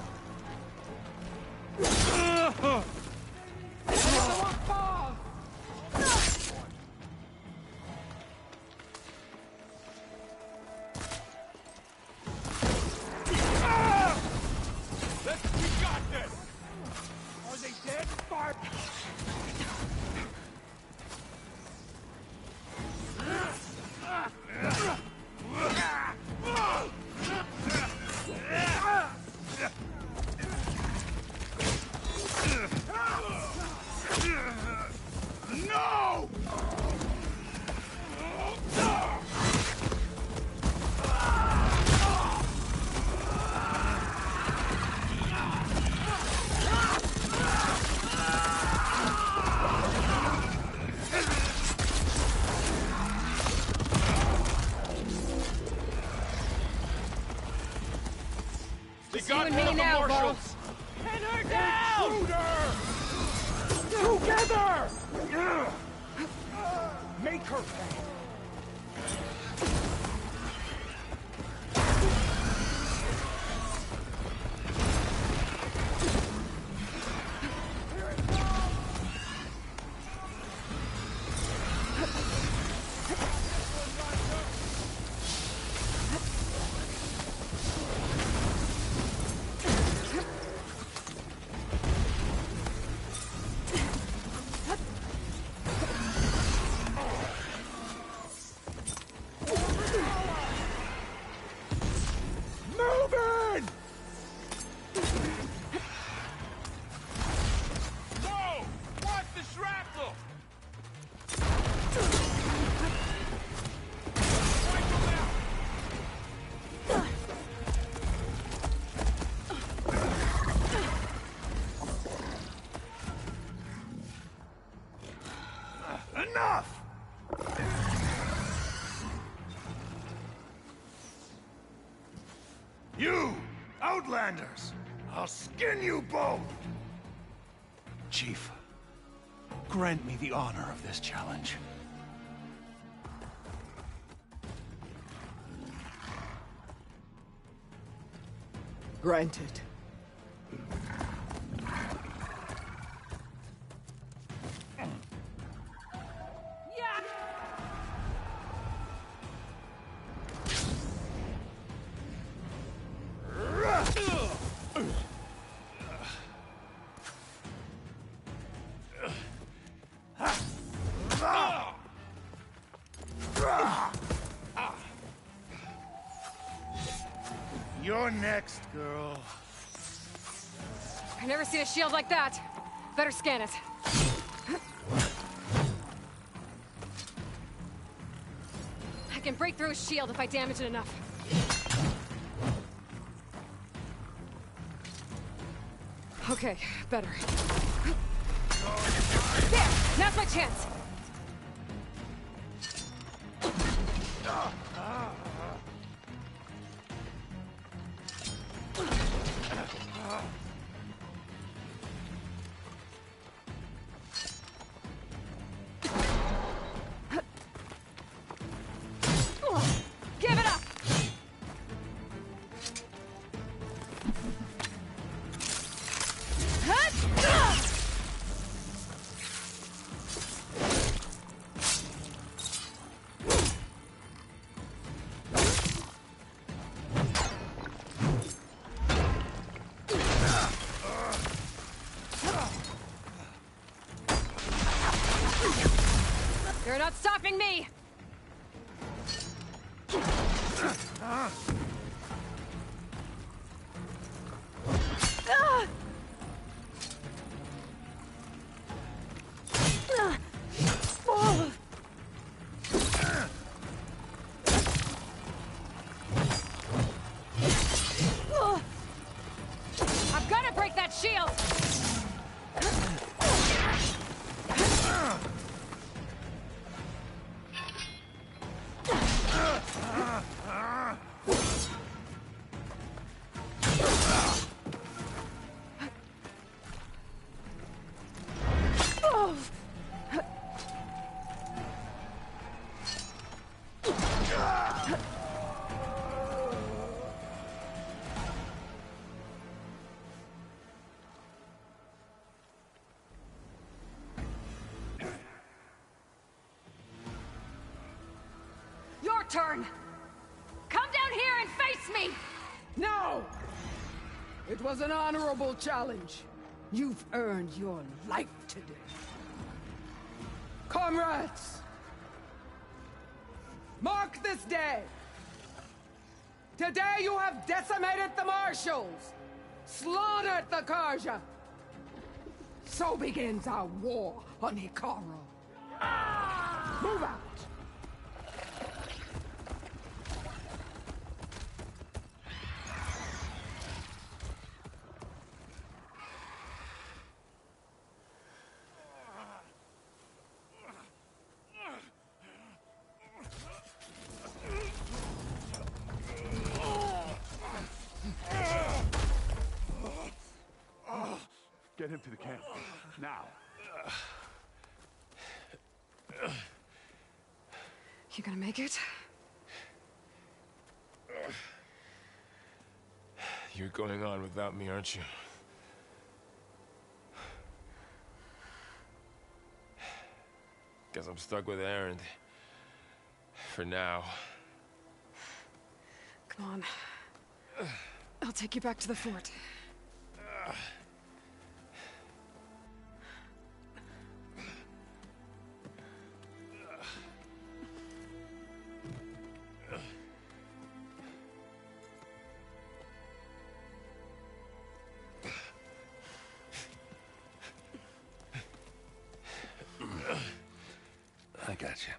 now, boss. Marshals! Pin her down! Together! Make her pay. Enough! You, Outlanders! I'll skin you both! Chief, grant me the honor of this challenge. Granted. You're next, girl. I've never seen a shield like that. Better scan it. I can break through a shield if I damage it enough. Okay, better. There! Now's my chance! Give it up! You're not stopping me! I've got to break that shield! Your turn! Come down here and face me! No! It was an honorable challenge. You've earned your life today. Comrades! Mark this day! Today you have decimated the Marshals! Slaughtered the Karja! So begins our war on Hikaru. Move out! get him to the camp. Now. You gonna make it? You're going on without me, aren't you? Guess I'm stuck with Erend. For now. Come on. I'll take you back to the fort. I got you.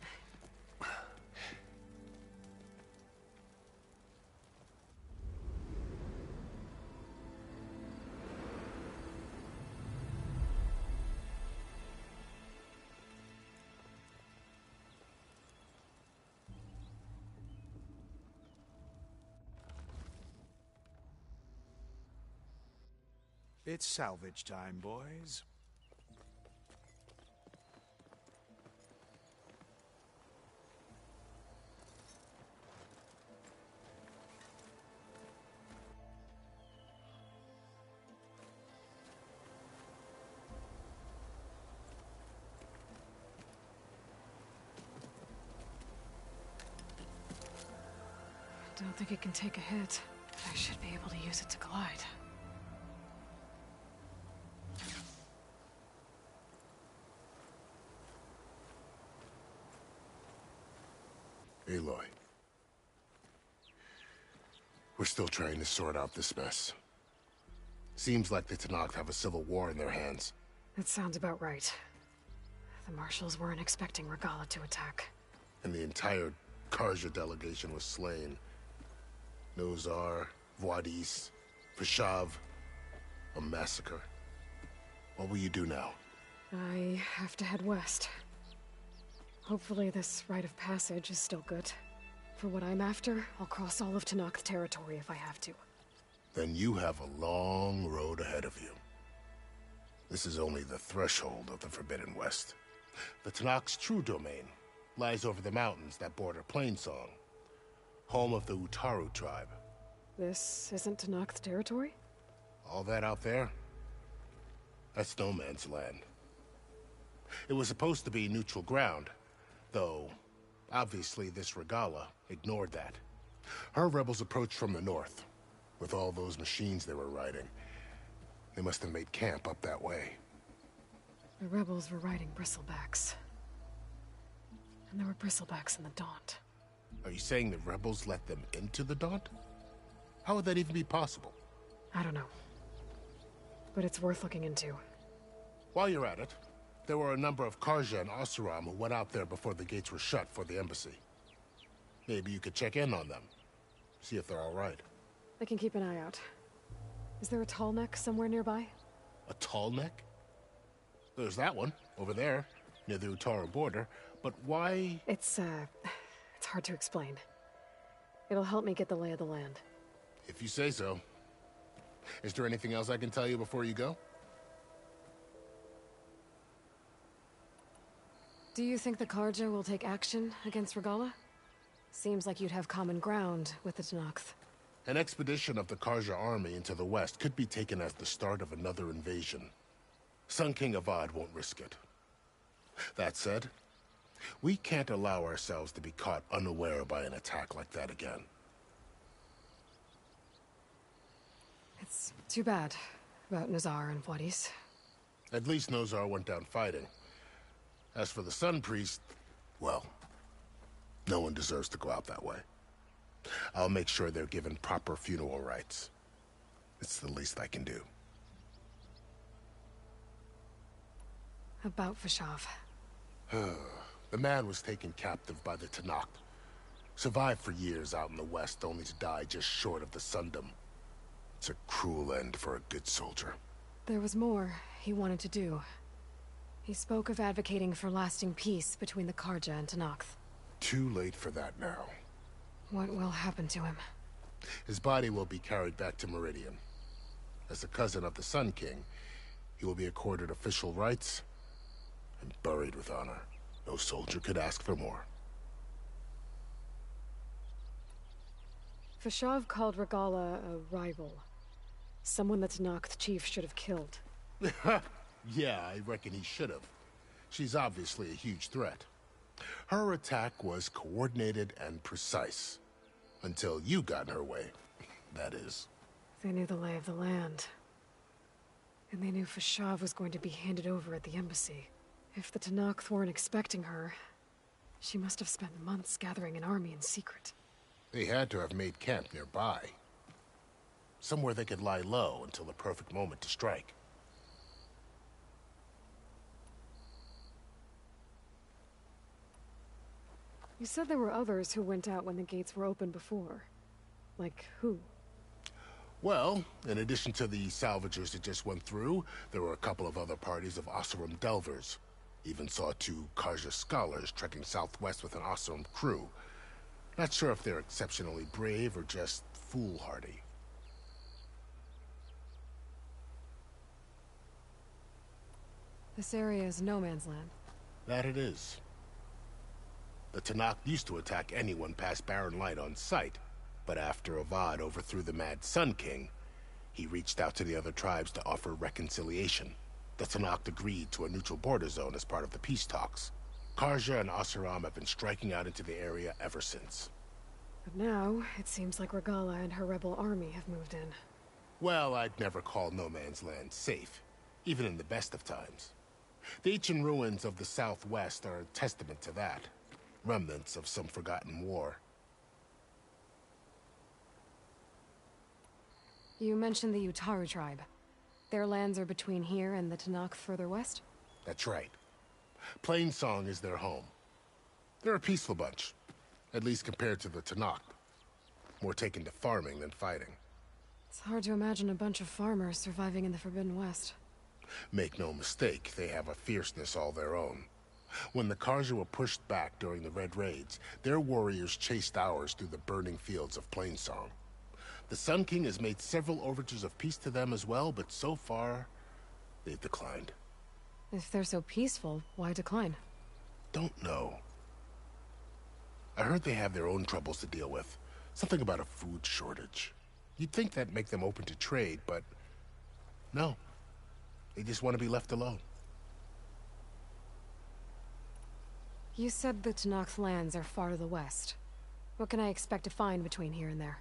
It's salvage time, boys. I don't think it can take a hit, but I should be able to use it to glide. Aloy. We're still trying to sort out this mess. Seems like the Tenakth have a civil war in their hands. That sounds about right. The Marshals weren't expecting Regalla to attack. And the entire Karja delegation was slain. Nozar, Voidis, Vashav, a massacre. What will you do now? I have to head west. Hopefully this rite of passage is still good. For what I'm after, I'll cross all of Tenakth territory if I have to. Then you have a long road ahead of you. This is only the threshold of the Forbidden West. The Tenakth's true domain lies over the mountains that border Plainsong, home of the Utaru tribe. This isn't Tenakth territory? All that out there? That's no man's land. It was supposed to be neutral ground, though obviously this Regalla ignored that. Her rebels approached from the north, with all those machines they were riding. They must have made camp up that way. The rebels were riding bristlebacks. And there were bristlebacks in the Daunt. Are you saying the rebels let them into the Daunt? How would that even be possible? I don't know. But it's worth looking into. While you're at it, there were a number of Karja and Oseram who went out there before the gates were shut for the embassy. Maybe you could check in on them. See if they're all right. I can keep an eye out. Is there a tall neck somewhere nearby? A tall neck? There's that one, over there, near the Utaru border. But why? It's hard to explain. It'll help me get the lay of the land. If you say so. Is there anything else I can tell you before you go? Do you think the Karja will take action against Regalla? Seems like you'd have common ground with the Tenakth. An expedition of the Karja army into the west could be taken as the start of another invasion. Sun King Avad won't risk it. That said, we can't allow ourselves to be caught unaware by an attack like that again. It's too bad about Nozar and Voidis. At least Nozar went down fighting. As for the Sun Priest, well, no one deserves to go out that way. I'll make sure they're given proper funeral rites. It's the least I can do. About Vashav. The man was taken captive by the Tenakth. Survived for years out in the west, only to die just short of the Sundom. It's a cruel end for a good soldier. There was more he wanted to do. He spoke of advocating for lasting peace between the Karja and Tenakth. Too late for that now. What will happen to him? His body will be carried back to Meridian. As a cousin of the Sun King, He will be accorded official rights and buried with honor. No soldier could ask for more. Fashav called Regala a rival. Someone that Tanakh chief should have killed. Yeah, I reckon he should have. She's obviously a huge threat. Her attack was coordinated and precise. Until you got in her way, that is. They knew the lay of the land. And they knew Fashav was going to be handed over at the embassy. If the Tanakh weren't expecting her, she must have spent months gathering an army in secret. They had to have made camp nearby. Somewhere they could lie low until the perfect moment to strike. You said there were others who went out when the gates were open before. Like who? Well, in addition to the salvagers that just went through, there were a couple of other parties of Oseram delvers. Even saw 2 Karja scholars trekking southwest with an Oseram crew. Not sure if they're exceptionally brave or just foolhardy. This area is no man's land. That it is. The Tanakh used to attack anyone past Barren Light on sight, but after Avad overthrew the Mad Sun King, he reached out to the other tribes to offer reconciliation. The Tanakh agreed to a neutral border zone as part of the peace talks. Karja and Oseram have been striking out into the area ever since. But now, it seems like Regala and her rebel army have moved in. Well, I'd never call no man's land safe, even in the best of times. The ancient ruins of the southwest are a testament to that. Remnants of some forgotten war. You mentioned the Utaru tribe. Their lands are between here and the Tanakh further west? That's right. Plainsong is their home. They're a peaceful bunch, at least compared to the Tanakh. More taken to farming than fighting. It's hard to imagine a bunch of farmers surviving in the Forbidden West. Make no mistake, they have a fierceness all their own. When the Karja were pushed back during the Red Raids, their warriors chased ours through the burning fields of Plainsong. The Sun King has made several overtures of peace to them as well, but so far, they've declined. If they're so peaceful, why decline? Don't know. I heard they have their own troubles to deal with. Something about a food shortage. You'd think that'd make them open to trade, but no. They just want to be left alone. You said the Tanakh's lands are far to the west. What can I expect to find between here and there?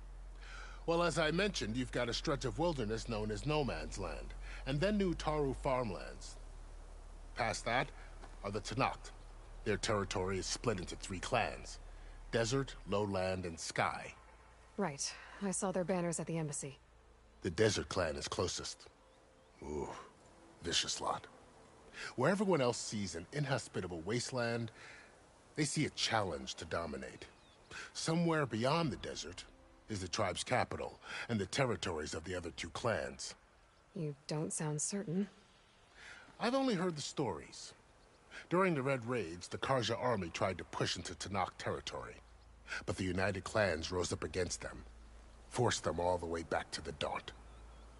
Well, as I mentioned, you've got a stretch of wilderness known as No Man's Land, and then new Taru farmlands. Past that are the Tanakh. Their territory is split into 3 clans: Desert, Lowland, and Sky. Right. I saw their banners at the embassy. The Desert clan is closest. Ooh, vicious lot. Where everyone else sees an inhospitable wasteland, they see a challenge to dominate. Somewhere beyond the desert is the tribe's capital and the territories of the other 2 clans. You don't sound certain. I've only heard the stories. During the Red Raids, the Karja army tried to push into Tanakh territory, but the united clans rose up against them, forced them all the way back to the Daunt.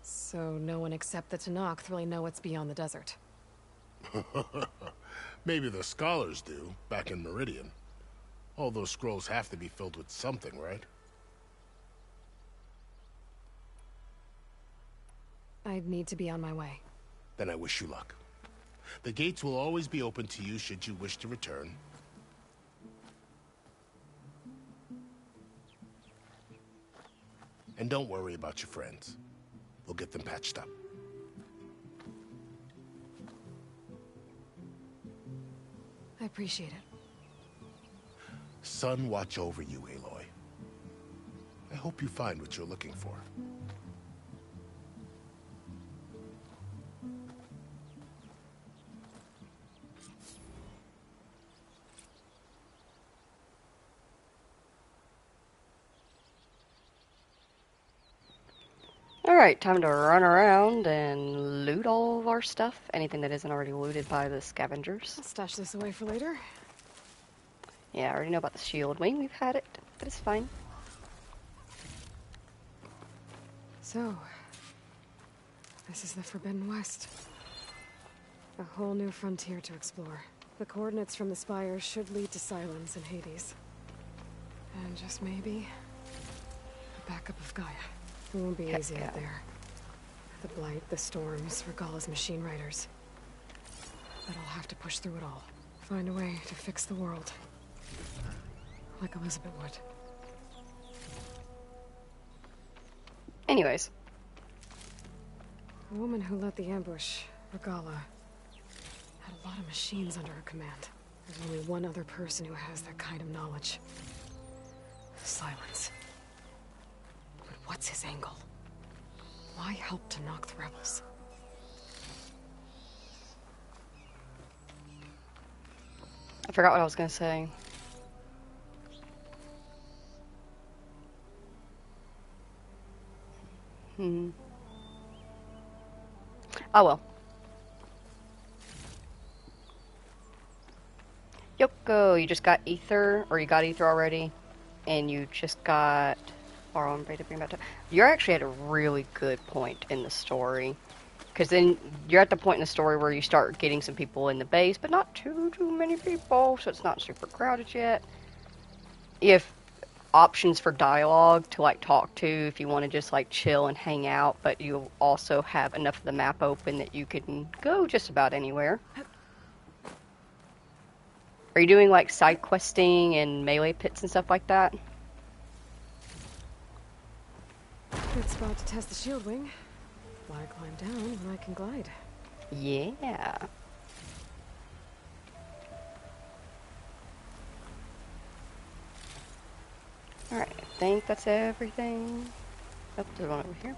So no one except the Tanakh really know what's beyond the desert. Maybe the scholars do, back in Meridian. All those scrolls have to be filled with something, right? I'd need to be on my way. Then I wish you luck. The gates will always be open to you should you wish to return. And don't worry about your friends. We'll get them patched up. I appreciate it. Sun watch over you, Aloy. I hope you find what you're looking for. Alright, time to run around and loot all of our stuff. Anything that isn't already looted by the scavengers. I'll stash this away for later. Yeah, I already know about the shield wing. We've had it, but it's fine. So, this is the Forbidden West. A whole new frontier to explore. The coordinates from the spire should lead to Sylens and Hades. And just maybe, a backup of Gaia. It won't be easy out there. The Blight, the Storms, Regalla's machine riders. But I'll have to push through it all. Find a way to fix the world. Like Elizabeth would. Anyways. The woman who led the ambush, Regalla, had a lot of machines under her command. There's only one other person who has that kind of knowledge. Sylens. But what's his angle? Why help to knock the rebels? I forgot what I was gonna say. Oh well. Yoko, you just got ether, or you got ether already, and you just got... Or I'm ready to bring back to... You're actually at a really good point in the story. Because then you're at the point in the story where you start getting some people in the base, but not too many people, so it's not super crowded yet. You have options for dialogue to like talk to if you want to just like chill and hang out, but you'll also have enough of the map open that you can go just about anywhere. Are you doing like side questing and melee pits and stuff like that? Good spot to test the shield wing. Why climb down when I can glide? Yeah. Alright, I think that's everything. Oh, there's one over here.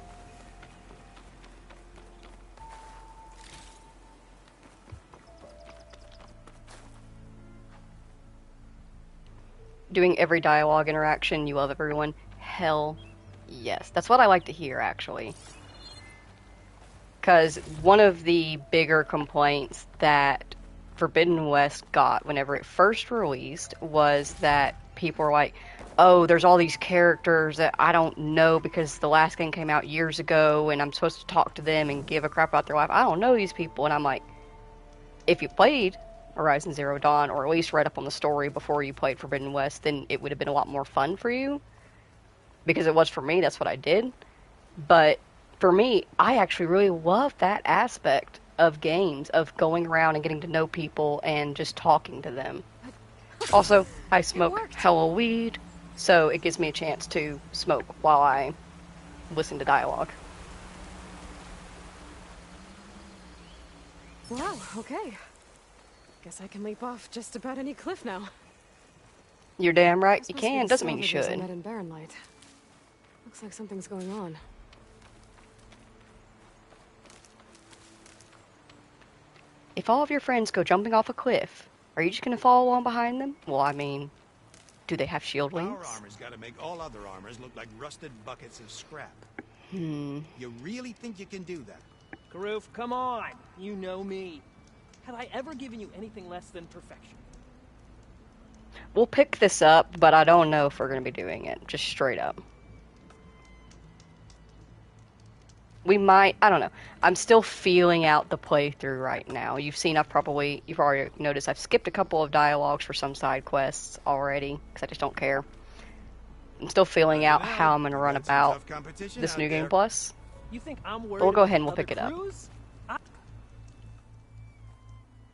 Doing every dialogue interaction, you love everyone. Hell yes. That's what I like to hear, actually. Because one of the bigger complaints that Forbidden West got whenever it first released was that people were like, oh, there's all these characters that I don't know because the last game came out years ago and I'm supposed to talk to them and give a crap about their life. I don't know these people. And I'm like, if you played Horizon Zero Dawn, or at least read up on the story before you played Forbidden West, then it would have been a lot more fun for you. Because it was for me, that's what I did. But for me, I actually really love that aspect of games, of going around and getting to know people and just talking to them. Also, I smoke hella weed, so it gives me a chance to smoke while I listen to dialogue. Wow, okay. Guess I can leap off just about any cliff now. You're damn right you can. Doesn't mean you should. I met in Barren Light. Looks like something's going on. If all of your friends go jumping off a cliff, are you just gonna follow along behind them? Well, I mean, do they have shield wings? Our armor's gotta make all other armors look like rusted buckets of scrap. Hmm. You really think you can do that? Karoof, come on! You know me. Have I ever given you anything less than perfection? We'll pick this up, but I don't know if we're going to be doing it. Just straight up. We might, I don't know. I'm still feeling out the playthrough right now. You've already noticed I've skipped a couple of dialogues for some side quests already, because I just don't care. I'm still feeling out how I'm going to run about this New Game Plus. You think I'm worried? But we'll go ahead and we'll pick it up.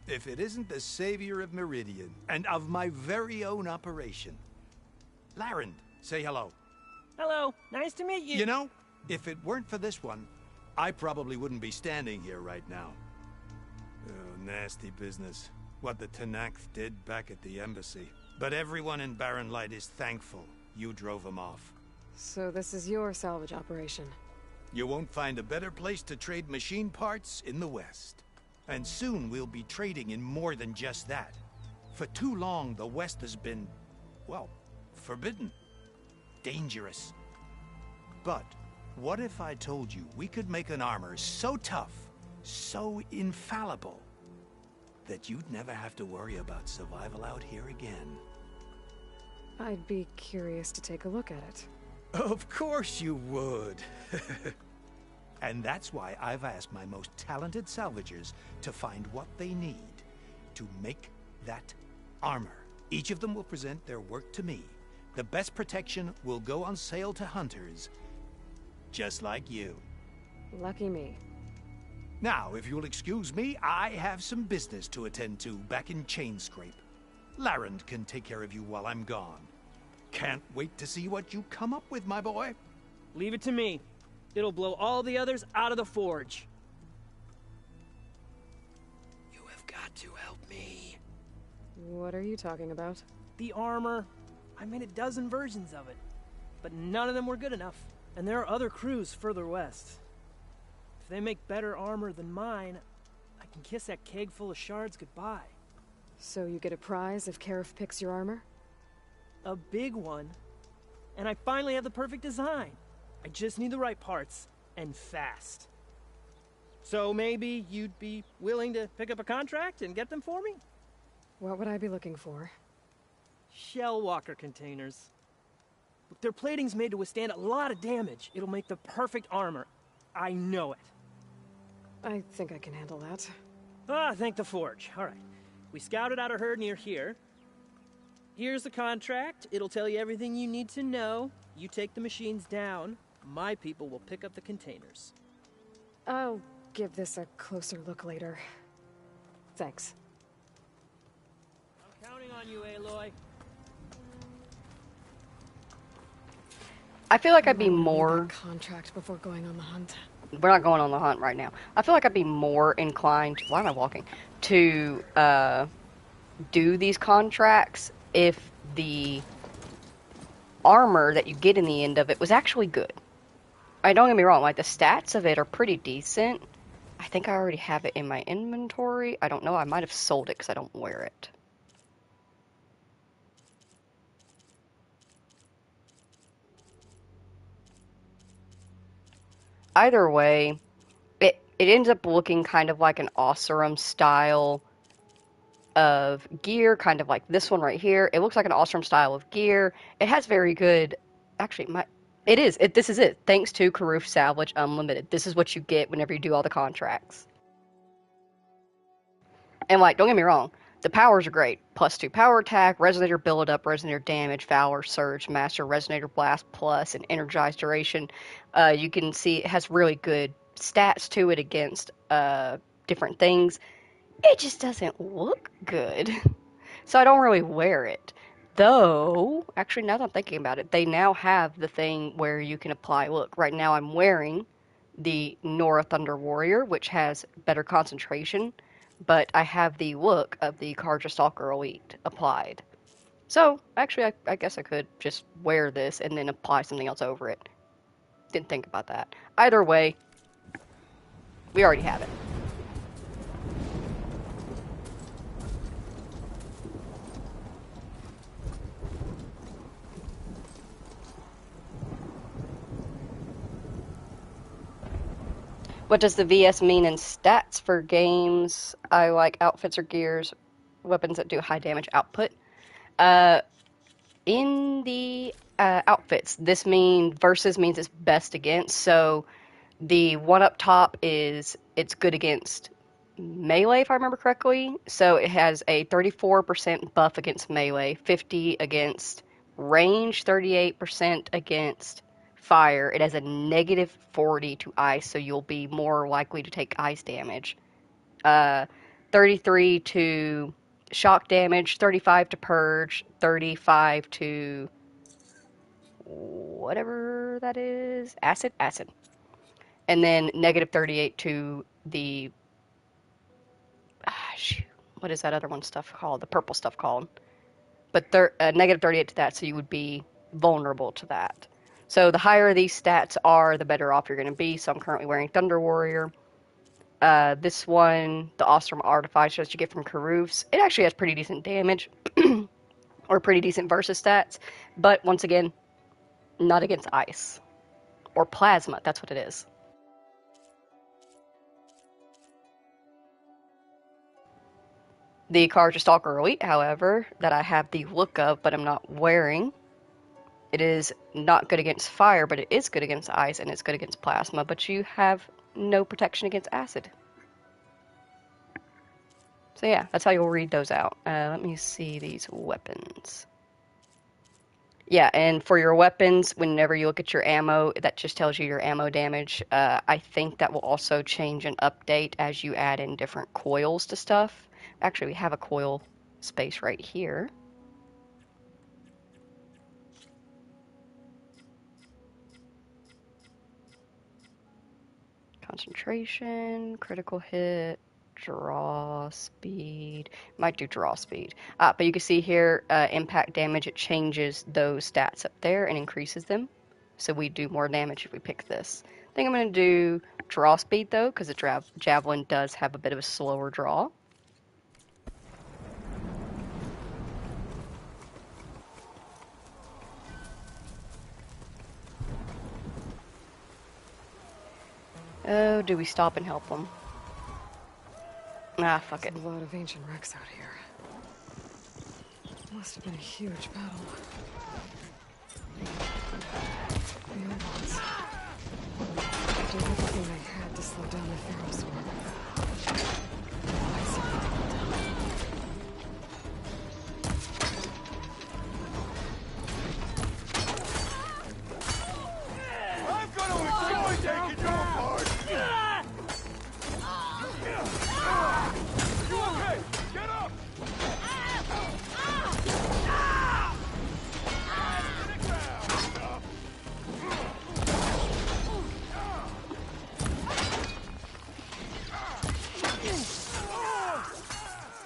If it isn't the savior of Meridian, and of my very own operation. Laren, say hello. Hello, nice to meet you. You know, if it weren't for this one, I probably wouldn't be standing here right now. Oh, nasty business. What the Tenakth did back at the embassy. But everyone in Barren Light is thankful you drove them off. So this is your salvage operation? You won't find a better place to trade machine parts in the West. And soon we'll be trading in more than just that. For too long, the West has been, well, forbidden. Dangerous. But what if I told you we could make an armor so tough, so infallible, that you'd never have to worry about survival out here again? I'd be curious to take a look at it. Of course you would. And that's why I've asked my most talented salvagers to find what they need to make that armor. Each of them will present their work to me. The best protection will go on sale to hunters, just like you. Lucky me. Now, if you'll excuse me, I have some business to attend to back in Chainscrape. Larend can take care of you while I'm gone. Can't wait to see what you come up with, my boy. Leave it to me. It'll blow all the others out of the forge. You have got to help me. What are you talking about? The armor. I made a dozen versions of it, but none of them were good enough. And there are other crews further west. If they make better armor than mine, I can kiss that keg full of shards goodbye. So you get a prize if Karif picks your armor? A big one. And I finally have the perfect design. I just need the right parts, and fast. So maybe you'd be willing to pick up a contract and get them for me? What would I be looking for? Shell walker containers. Look, their plating's made to withstand a lot of damage. It'll make the perfect armor. I know it. I think I can handle that. Ah, thank the forge. All right. We scouted out a herd near here. Here's the contract. It'll tell you everything you need to know. You take the machines down. My people will pick up the containers. I'll give this a closer look later. Thanks. I'm counting on you, Aloy. I feel like I'd be more... contract before going on the hunt. We're not going on the hunt right now. I feel like I'd be more inclined... Why am I walking? To do these contracts if the armor that you get in the end of it was actually good. Don't get me wrong, like the stats of it are pretty decent. I think I already have it in my inventory. I don't know, I might have sold it because I don't wear it. Either way, it ends up looking kind of like an Osram style of gear, kind of like this one right here. It looks like an Osram style of gear. It has very good... Actually, this is it. Thanks to Karuf Salvage Unlimited. This is what you get whenever you do all the contracts. And, like, don't get me wrong. The powers are great. +2 power attack, Resonator build-up, Resonator damage, Valor, Surge, Master, Resonator Blast Plus, and Energized Duration. You can see it has really good stats to it against different things. It just doesn't look good. So I don't really wear it. Though, actually, now that I'm thinking about it, they now have the thing where you can apply... Look, right now I'm wearing the Nora Thunder Warrior, which has better concentration, but I have the look of the Karja Stalker Elite applied. So, actually, I guess I could just wear this and then apply something else over it. Didn't think about that. Either way, we already have it. What does the VS mean in stats for games? I like outfits or gears, weapons that do high damage output. In the outfits, this versus means it's best against. So the one up top is it's good against melee, if I remember correctly. So it has a 34% buff against melee, 50 against range, 38% against fire. It has a -40 to ice, so you'll be more likely to take ice damage. 33 to shock damage, 35 to purge, 35 to whatever that is, acid, and then -38 to the what is that other one stuff called? The purple stuff called. But -38 to that, so you would be vulnerable to that. So the higher these stats are, the better off you're going to be. So I'm currently wearing Thunder Warrior. This one, the Ostrom Artificer that you get from Karuf's, it actually has pretty decent damage, or pretty decent versus stats. But once again, not against ice. Or plasma, that's what it is. The Karja Stalker Elite, however, that I have the look of, but I'm not wearing, It is not good against fire, but it is good against ice, and it's good against plasma, but you have no protection against acid. So yeah, that's how you'll read those out. Let me see these weapons. Yeah, and for your weapons, whenever you look at your ammo, that just tells you your ammo damage. I think that will also change and update as you add in different coils to stuff. Actually, we have a coil space right here. Concentration, critical hit, draw speed. Might do draw speed. But you can see here, impact damage, it changes those stats up there and increases them. So we do more damage if we pick this. I think I'm going to do draw speed though, because the javelin does have a bit of a slower draw. Oh, do we stop and help them? Ah, fuck it. There's a lot of ancient wrecks out here. Must have been a huge battle. The Omens. Did everything they had to slow down the Pharaoh swarm. Why is it I'm gonna enjoy taking you apart! You okay? Get up!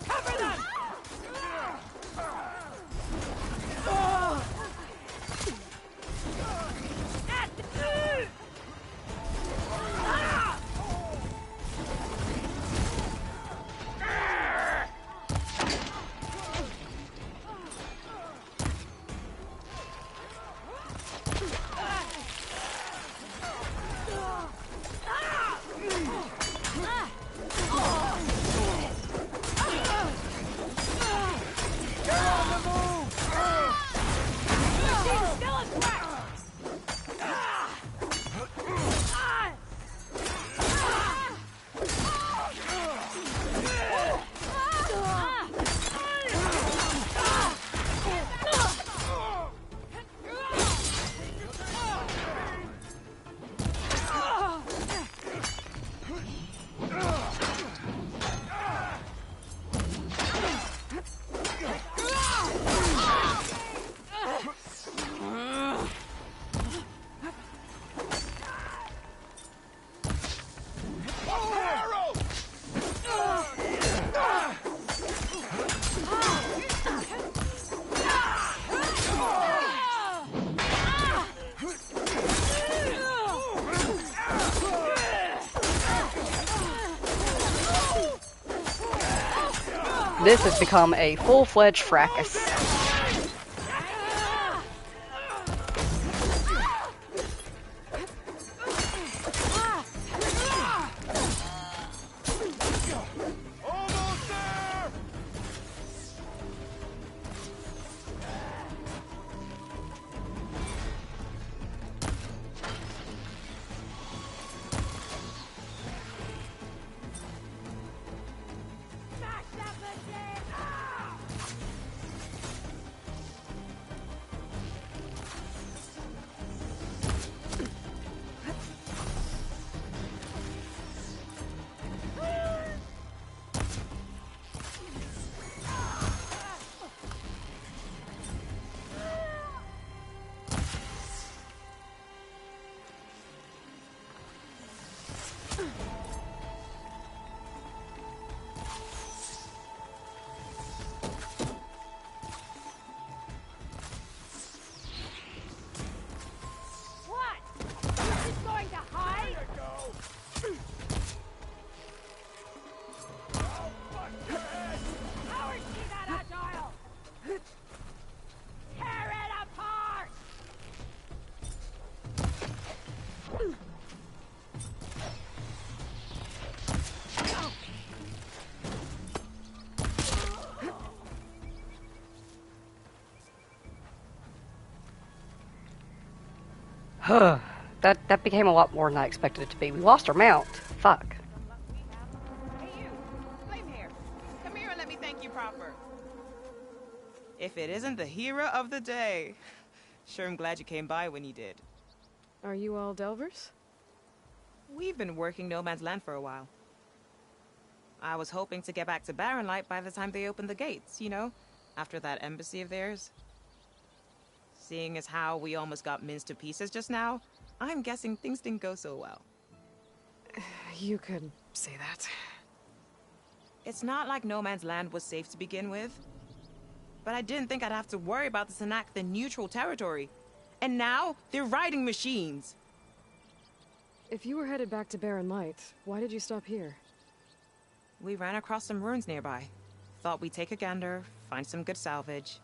Cover them! This has become a full-fledged fracas. That became a lot more than I expected it to be. We lost our mount. Fuck. Hey you! Flame hair! Come here and let me thank you proper. If it isn't the hero of the day. Sure am glad you came by when you did. Are you all Delvers? We've been working No Man's Land for a while. I was hoping to get back to Barren Light by the time they opened the gates, you know? After that embassy of theirs. Seeing as how we almost got minced to pieces just now, I'm guessing things didn't go so well. You could say that. It's not like No Man's Land was safe to begin with. But I didn't think I'd have to worry about the Tenakth in neutral territory. And now, they're riding machines. If you were headed back to Barren Light, why did you stop here? We ran across some ruins nearby. Thought we'd take a gander, find some good salvage.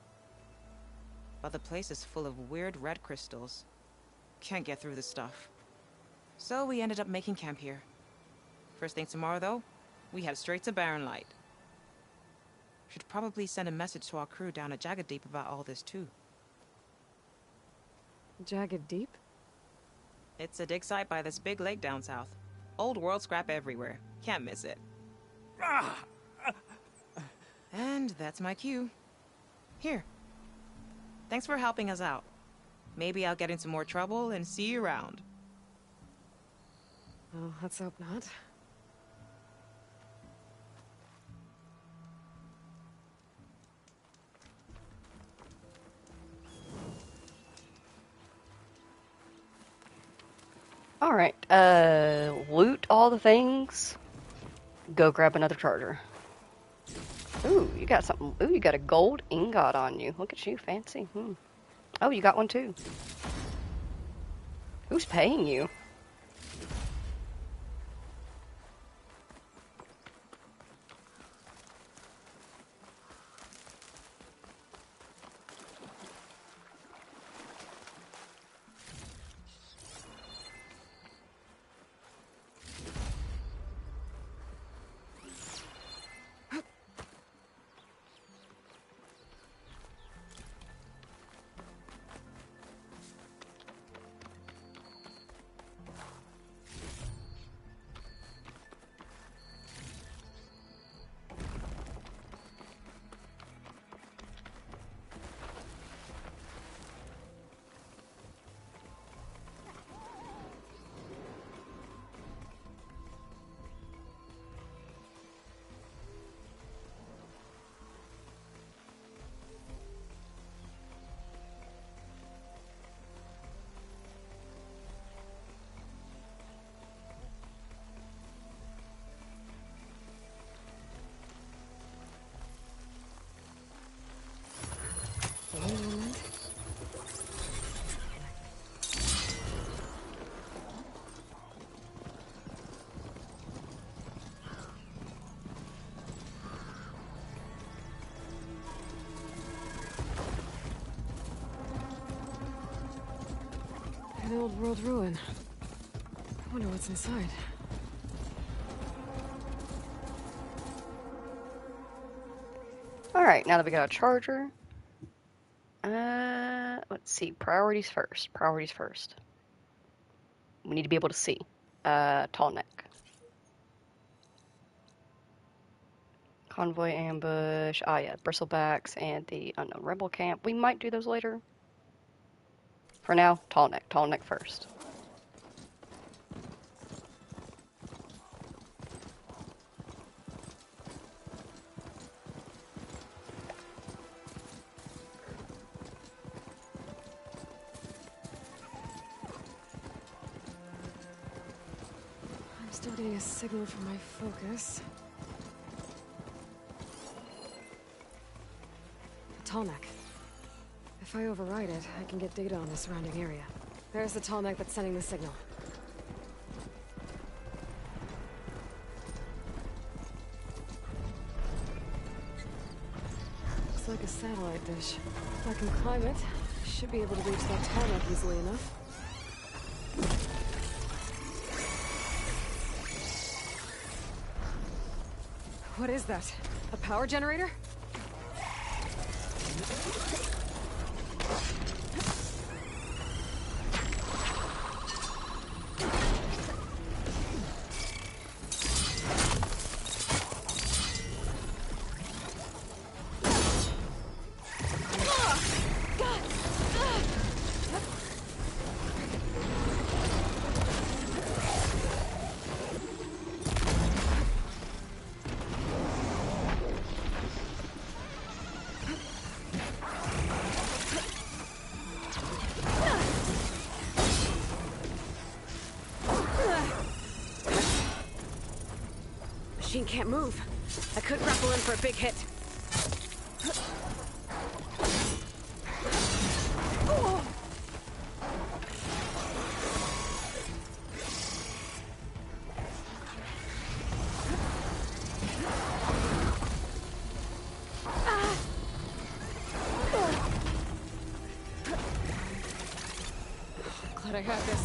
But the place is full of weird red crystals. Can't get through this stuff. So we ended up making camp here. First thing tomorrow, though, we head straight to Barren Light. Should probably send a message to our crew down at Jagged Deep about all this, too. Jagged Deep? It's a dig site by this big lake down south. Old world scrap everywhere. Can't miss it. And that's my cue. Here. Thanks for helping us out. Maybe I'll get into more trouble and see you around. Well, let's hope not. Alright, loot all the things. Go grab another charger. Ooh, you got something. Ooh, you got a gold ingot on you. Look at you, fancy. Oh, you got one too. Who's paying you? An old world ruin. I wonder what's inside. Alright, now that we got a charger. Let's see. Priorities first. Priorities first. We need to be able to see. Tall neck. Convoy ambush. Ah, yeah. Bristlebacks and the unknown rebel camp. We might do those later. For now, tall neck. Tall neck first. I'm still getting a signal from my focus. Tall neck. If I override it, I can get data on the surrounding area. There's the tall neck that's sending the signal. Looks like a satellite dish. If I can climb it, I should be able to reach that tall neck easily enough. What is that? A power generator? thing can't move. I could grapple in for a big hit. Glad I had this.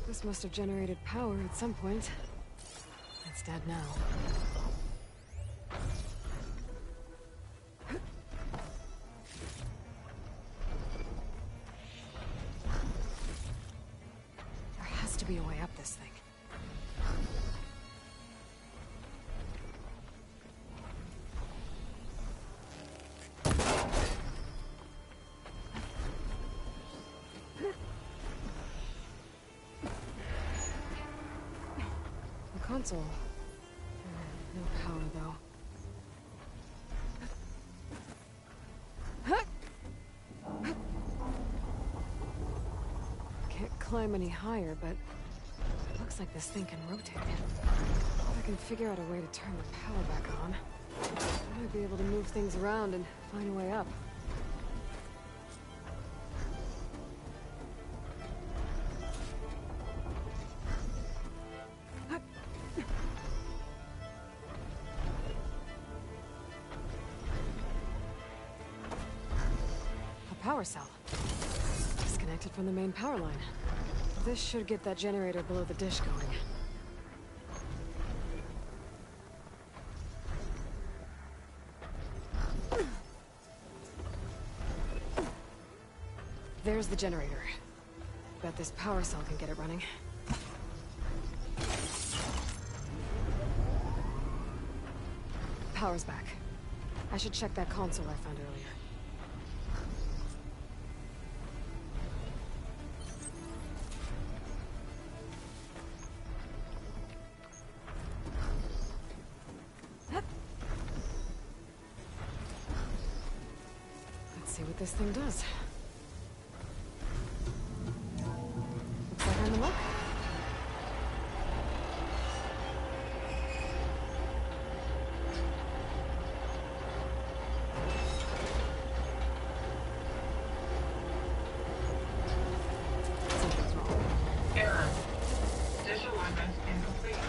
This must have generated power at some point. It's dead now. There has to be a way up this thing. Console. No power, though. Can't climb any higher, but it looks like this thing can rotate. If I can figure out a way to turn the power back on, I might be able to move things around and find a way up. Power cell. Disconnected from the main power line. This should get that generator below the dish going. There's the generator. Bet this power cell can get it running. Power's back. I should check that console I found earlier. See what this thing does. Looks like I'm in luck. Something's wrong. Error. Dish alignment incomplete.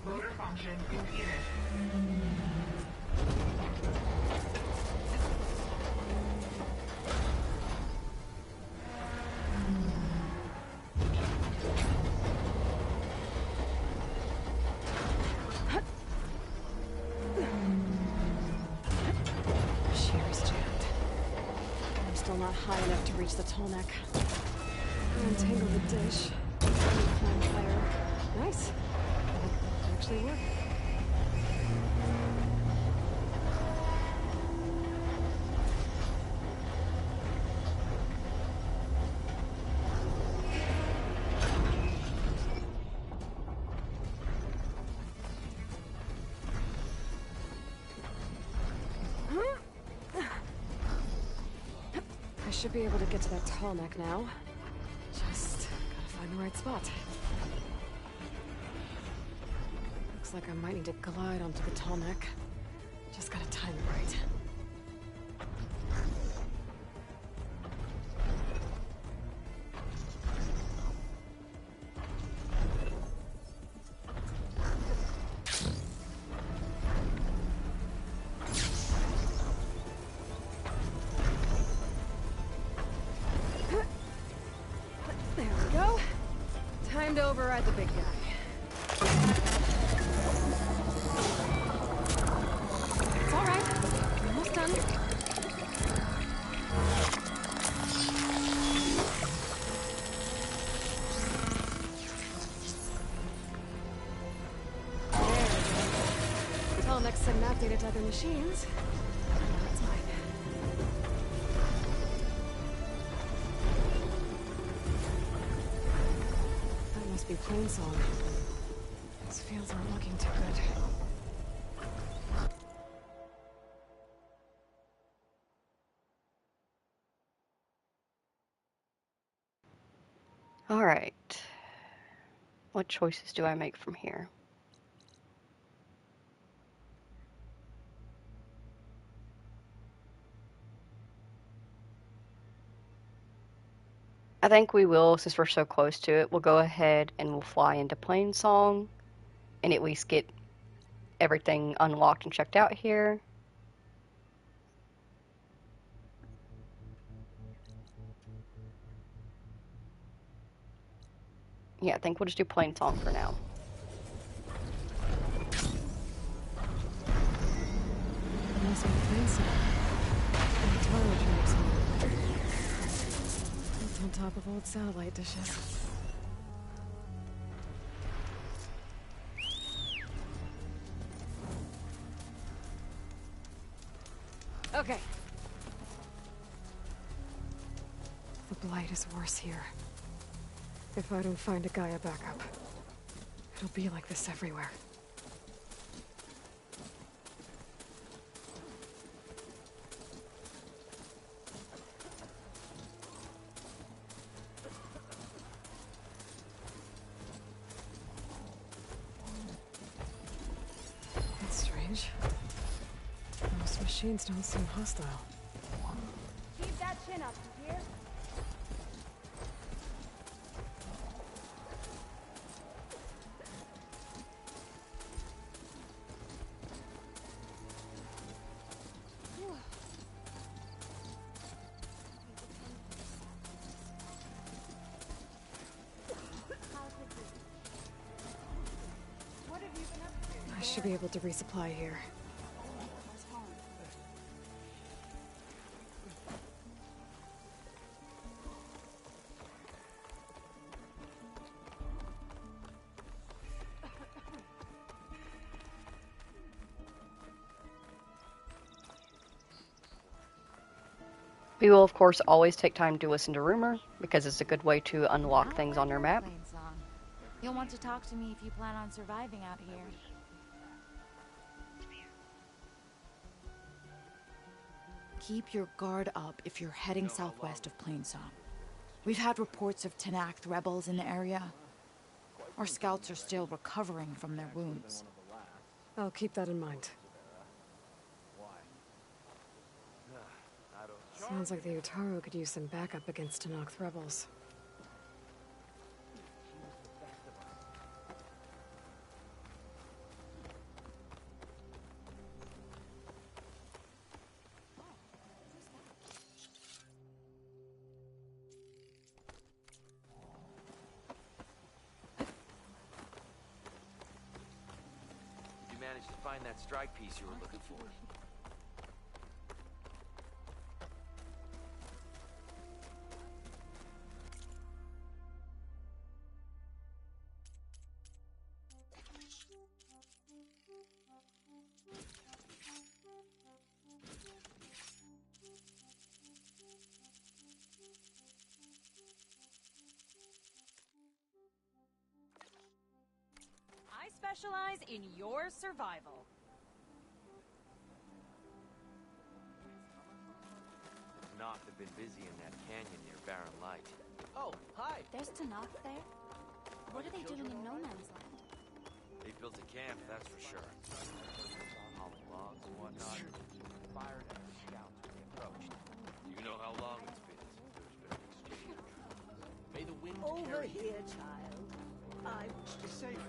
Motor function impeded. Not high enough to reach the tall neck. Untangle the dish. Climb higher. Nice. That actually worked. I should be able to get to that tall neck now. Just gotta find the right spot. Looks like I might need to glide onto the tall neck. Just gotta time it right. Time to override the big guy. It's all right. Almost done. There updated to other machines. That's mine. That must be Plainsong. These fields aren't looking too good. Alright. What choices do I make from here? I think we will, since we're so close to it, we'll go ahead and we'll fly into Plainsong and at least get everything unlocked and checked out here. Yeah, I think we'll just do Plainsong for now. Must be Plainsong. And the toilet trap's built on top of old satellite dishes. Okay. The blight is worse here. If I don't find a Gaia backup, it'll be like this everywhere. That's strange. Most machines don't seem hostile. Keep that chin up, you hear? I should be able to resupply here. We will, of course, always take time to listen to rumor, because it's a good way to unlock things on your map. You'll want to talk to me if you plan on surviving out here. Keep your guard up if you're heading southwest of Plainsong. We've had reports of Tenakth rebels in the area. Our scouts are still recovering from their wounds. I'll keep that in mind. Sounds like the Utaru could use some backup against Tenakth rebels. You managed to find that strike piece you were looking for. I specialize in your survival. Tenakth have been busy in that canyon near Barren Light. Oh, hi! There's Tenakth there? What are they doing in no man's land? They built a camp, that's for sure. Hauling logs and whatnot. Fired at the scouts when they approached. You know how long it's been since there's been an exchange of troops. May the wind Over carry here, child. I'm Stay safe.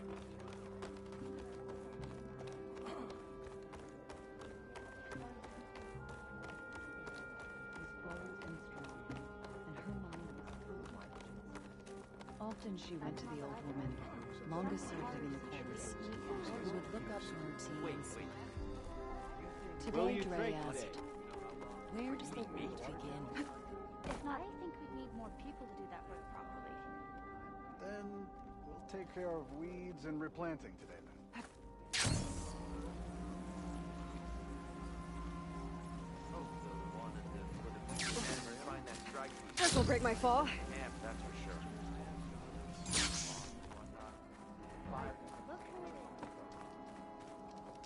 Often she went to the old woman, longest serving in the chorus, who would look up from her tea and smile. Today, Dre asked, where does the wait begin? If not, I think we'd need more people to do that work properly. Then we'll take care of weeds and replanting today then. This'll break my fall. Camp, that's for sure.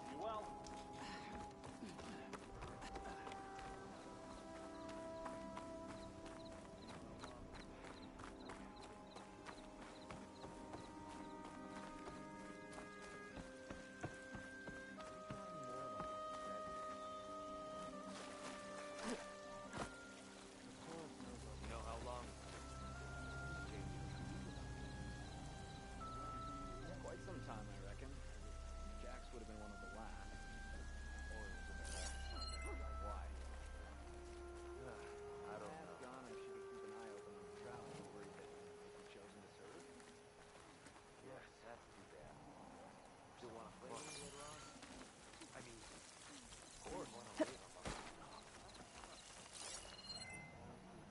You well? You know how long? Quite some time, I reckon. Jax would have been one of the last. Why? I don't know. Gone if she could keep an eye open on the travel, worried that you've chosen to serve. Yes, that's too bad. Still want to play with me later on? I mean, of course, want to play with me.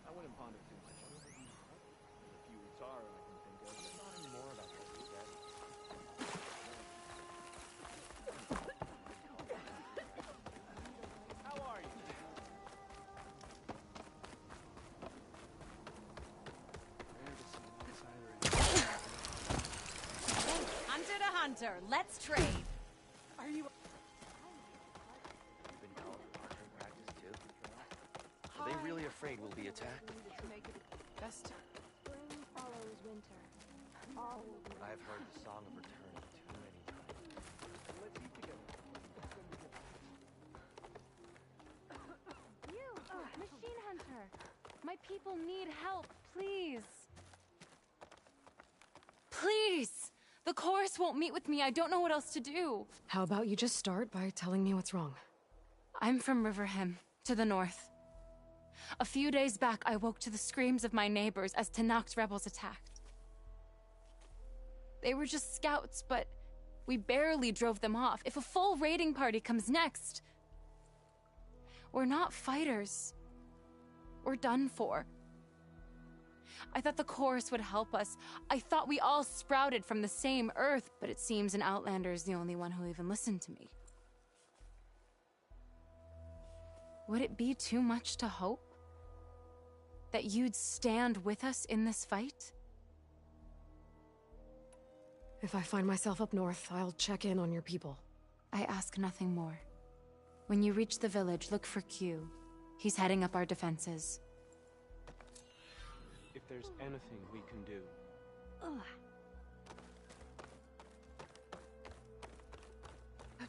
I wouldn't ponder too much on it. There's a few Utara I can think of. Not anymore about that, you guys. How are you? Hunter to hunter, let's trade. Are you... You've been called for archery practice too? Are they really afraid we'll be attacked? Best. Spring follows winter. All will be I've heard the song of return too many times. Let's eat together. You, machine hunter. My people need help, please. Please! The chorus won't meet with me. I don't know what else to do. How about you just start by telling me what's wrong? I'm from Riverhem, to the north. A few days back, I woke to the screams of my neighbors as Tanakh's rebels attacked. They were just scouts, but we barely drove them off. If a full raiding party comes next, we're not fighters. We're done for. I thought the chorus would help us. I thought we all sprouted from the same earth, but it seems an outlander is the only one who'll even listen to me. Would it be too much to hope that you'd stand with us in this fight? If I find myself up north, I'll check in on your people. I ask nothing more. When you reach the village, look for Q. He's heading up our defenses. If there's anything we can do. Ugh. I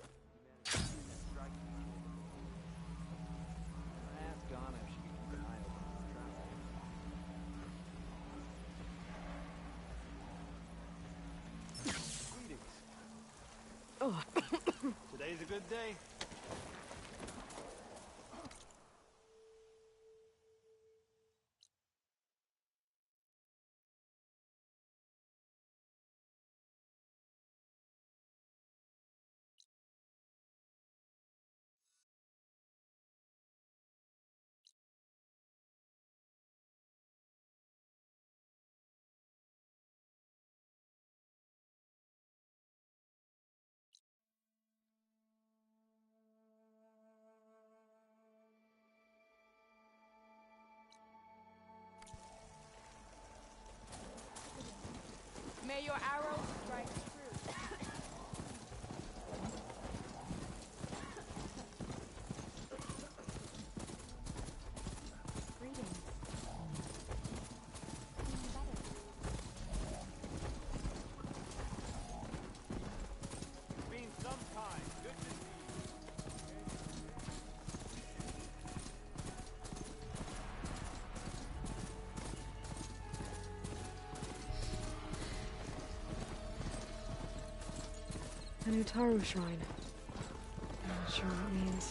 asked Donna if she could keep an eye open on the travel. Oh. Today's a good day. May your arrows strike true. Greetings. It's been some time. Good to see An Utaru shrine. I'm not sure what it means.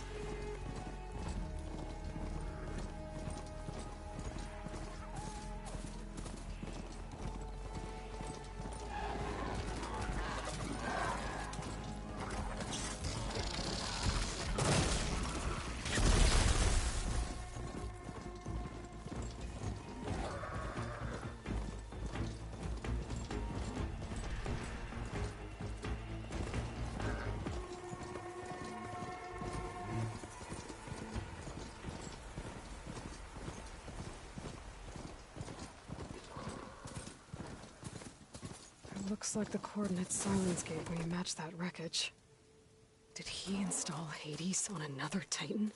Looks like the coordinates Sylens gave me match that wreckage. Did he install Hades on another Titan?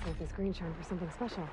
Save this green shine for something special.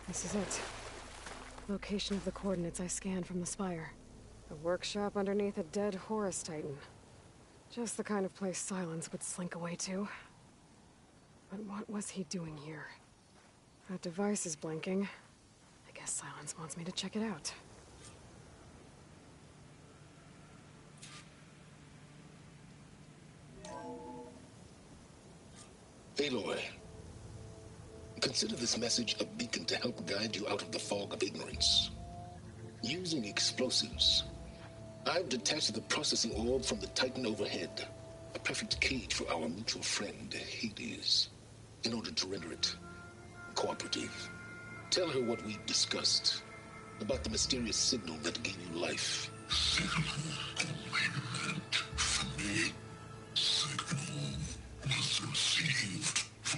This is it. Location of the coordinates I scanned from the spire. A workshop underneath a dead Horus Titan. Just the kind of place Sylens would slink away to. But what was he doing here? That device is blinking. I guess Sylens wants me to check it out. Aloy, consider this message a beacon to help guide you out of the fog of ignorance. Using explosives, I've detached the processing orb from the Titan overhead. A perfect cage for our mutual friend, Hades, in order to render it cooperative. Tell her what we've discussed about the mysterious signal that gave you life. Signal only meant for me. Signal was received for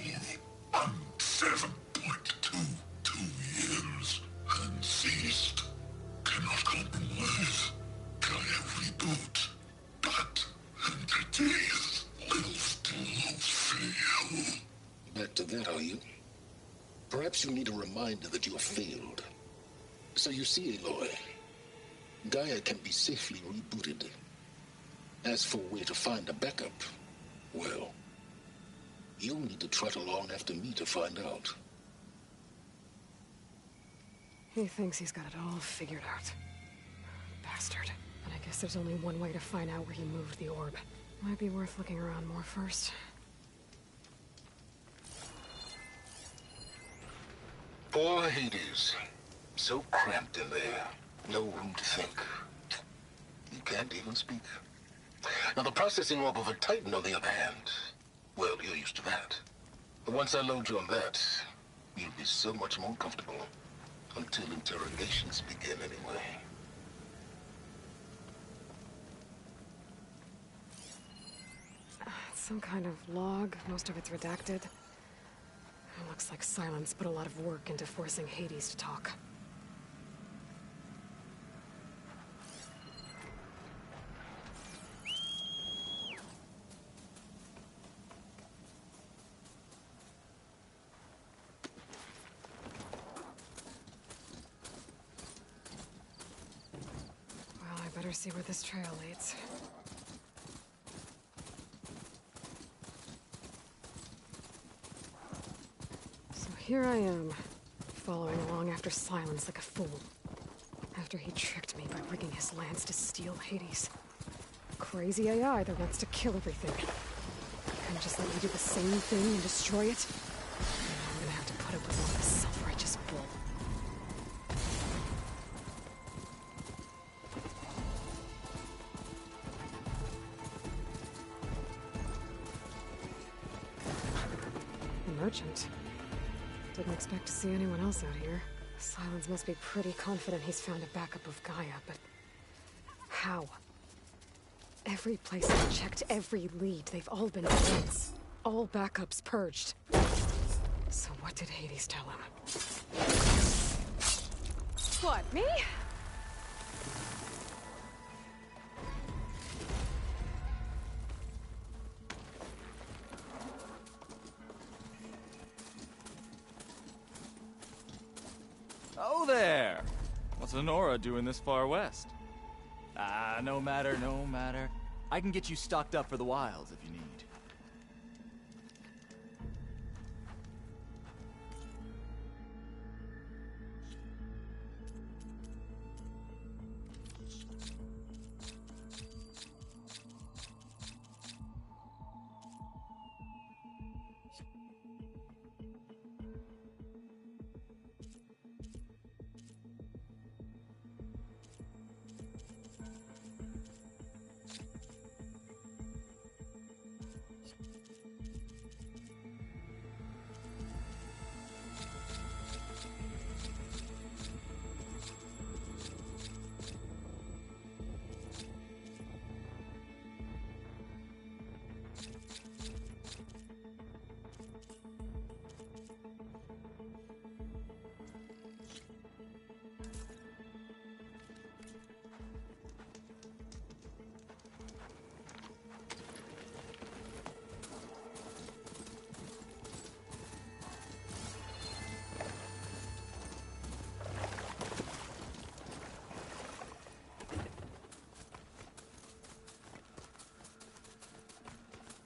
7.22 years and ceased. Cannot compromise. Gaia reboot. But entities will still fail. Back to that, are you? Perhaps you need a reminder that you have failed. So you see, Aloy, Gaia can be safely rebooted. As for where to find a backup, well, you'll need to trot along after me to find out. He thinks he's got it all figured out. Bastard. And I guess there's only one way to find out where he moved the orb. Might be worth looking around more first. Poor Hades. So cramped in there. No room to think. You can't even speak. Now the processing orb of a Titan, on the other hand, well, you're used to that. But once I load you on that, you'll be so much more comfortable. Until interrogations begin, anyway. Some kind of log, most of it's redacted. Looks like Sylens put a lot of work into forcing Hades to talk. see where this trail leads. So here I am, following along after Sylens like a fool. After he tricked me by rigging his lance to steal Hades. Crazy AI that wants to kill everything. Couldn't just let me do the same thing and destroy it? I'm gonna have to put up with all this self-righteous bull. The merchant. Didn't expect to see anyone else out here. Sylens must be pretty confident he's found a backup of Gaia, but how? Every place I've checked, every lead, they've all been deads. All backups purged. So what did Hades tell him? What, me? Oh there! What's Honora doing this far west? Ah, no matter, no matter. I can get you stocked up for the wilds if you need.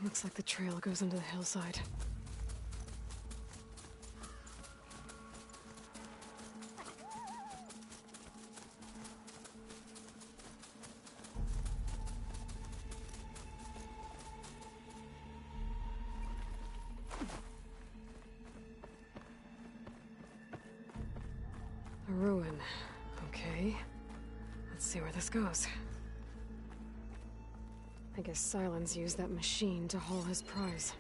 Looks like the trail goes into the hillside. A ruin. Okay. Let's see where this goes. I guess Sylens used that machine to haul his prize.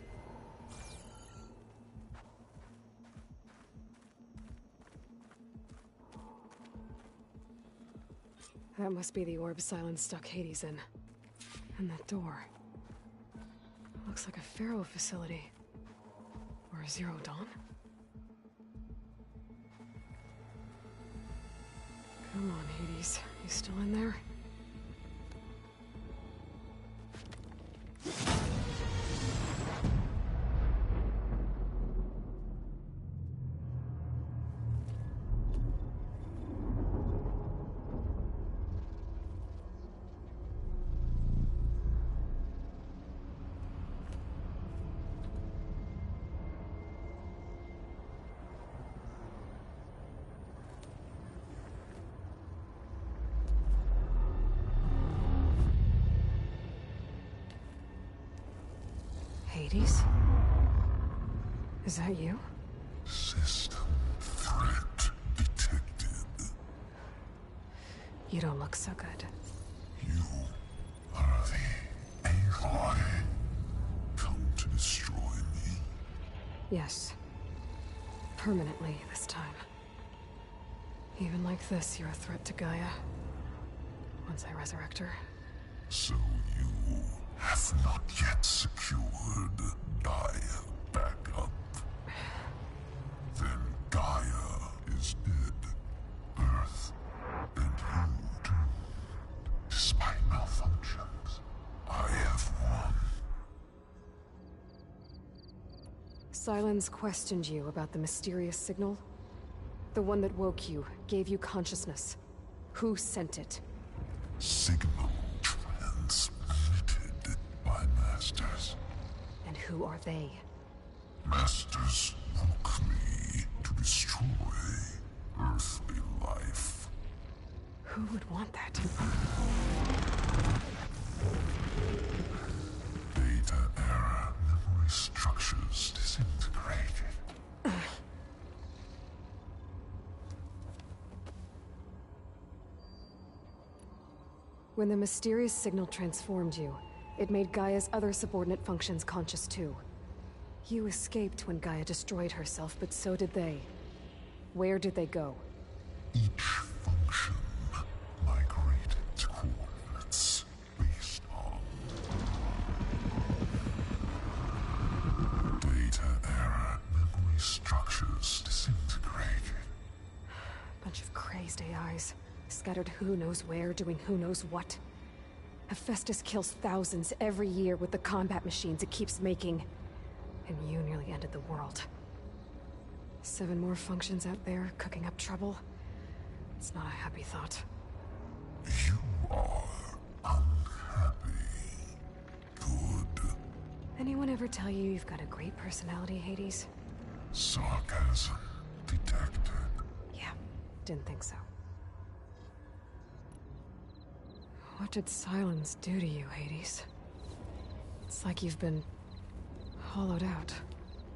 That must be the orb Sylens stuck Hades in. And that door. Looks like a Pharaoh facility. Or a Zero Dawn? Come on, Hades. You still in there? Hades? Is that you? System threat detected. You don't look so good. You are the Aloy. Come to destroy me. Yes. Permanently this time. Even like this, you're a threat to Gaia. Once I resurrect her. So you have not yet secured Gaia back up. Then Gaia is dead. Earth and you too. Despite malfunctions, I have won. Sylens questioned you about the mysterious signal? The one that woke you, gave you consciousness. Who sent it? Signal who are they? Masters woke me to destroy earthly life. Who would want that? Data era memory structures disintegrated. When the mysterious signal transformed you, it made Gaia's other subordinate functions conscious too. You escaped when Gaia destroyed herself, but so did they. Where did they go? Each function migrated to coordinates based on data era memory structures disintegrated. Bunch of crazed AIs, scattered who knows where, doing who knows what. Hephaestus kills thousands every year with the combat machines it keeps making. And you nearly ended the world. 7 more functions out there, cooking up trouble. It's not a happy thought. You are unhappy. Good. Anyone ever tell you you've got a great personality, Hades? Sarcasm detected. Yeah, didn't think so. What did Sylens do to you, Hades? It's like you've been hollowed out.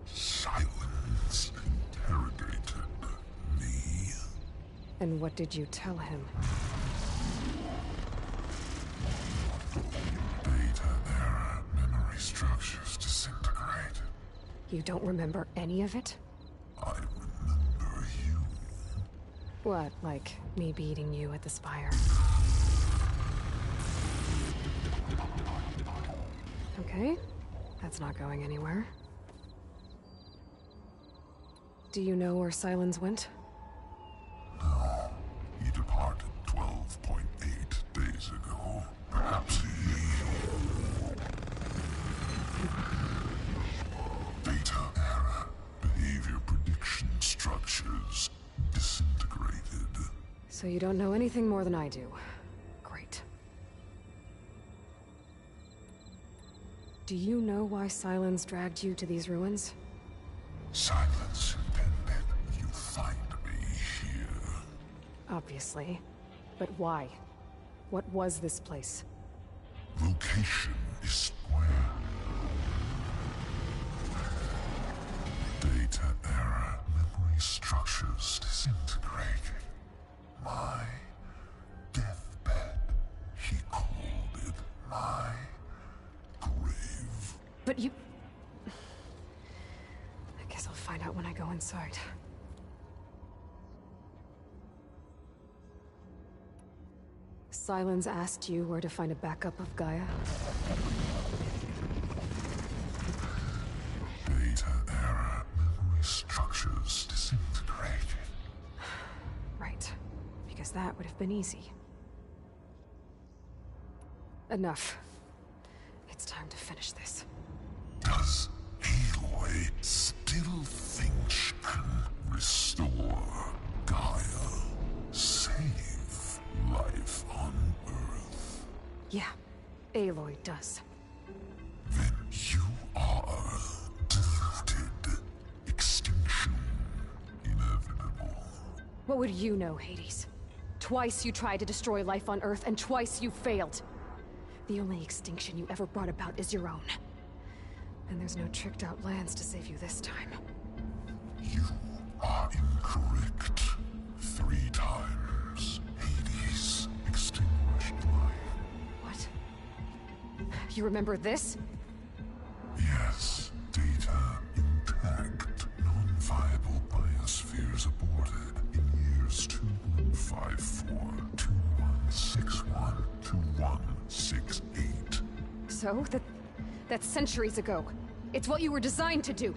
Sylens interrogated me. And what did you tell him? Data era memory structures disintegrated. You don't remember any of it? I remember you. What, like me beating you at the spire? Okay, that's not going anywhere. Do you know where Sylens went? No, he departed 12.8 days ago. Perhaps he... Data era behavior prediction structures disintegrated. So you don't know anything more than I do. Great. Do you know why Sylens dragged you to these ruins? Sylens intended you find me here. Obviously. But why? What was this place? Location is square. Data era memory structures disintegrated. My deathbed, he called it my grave. But you... I guess I'll find out when I go inside. Sylens asked you where to find a backup of Gaia? Data era memory structures disintegrated. Right. Because that would have been easy. Enough. It's time to finish this. Does Aloy still think she can restore Gaia? Save life on Earth? Yeah, Aloy does. Then you are deluded. Extinction inevitable. What would you know, Hades? Twice you tried to destroy life on Earth, and twice you failed. The only extinction you ever brought about is your own. And there's no tricked-out lands to save you this time. You are incorrect. 3 times. Hades extinguished life. What? You remember this? Yes. Data intact. Non-viable biospheres aborted in years 2154, 2161, 2168. So? That's centuries ago. It's what you were designed to do.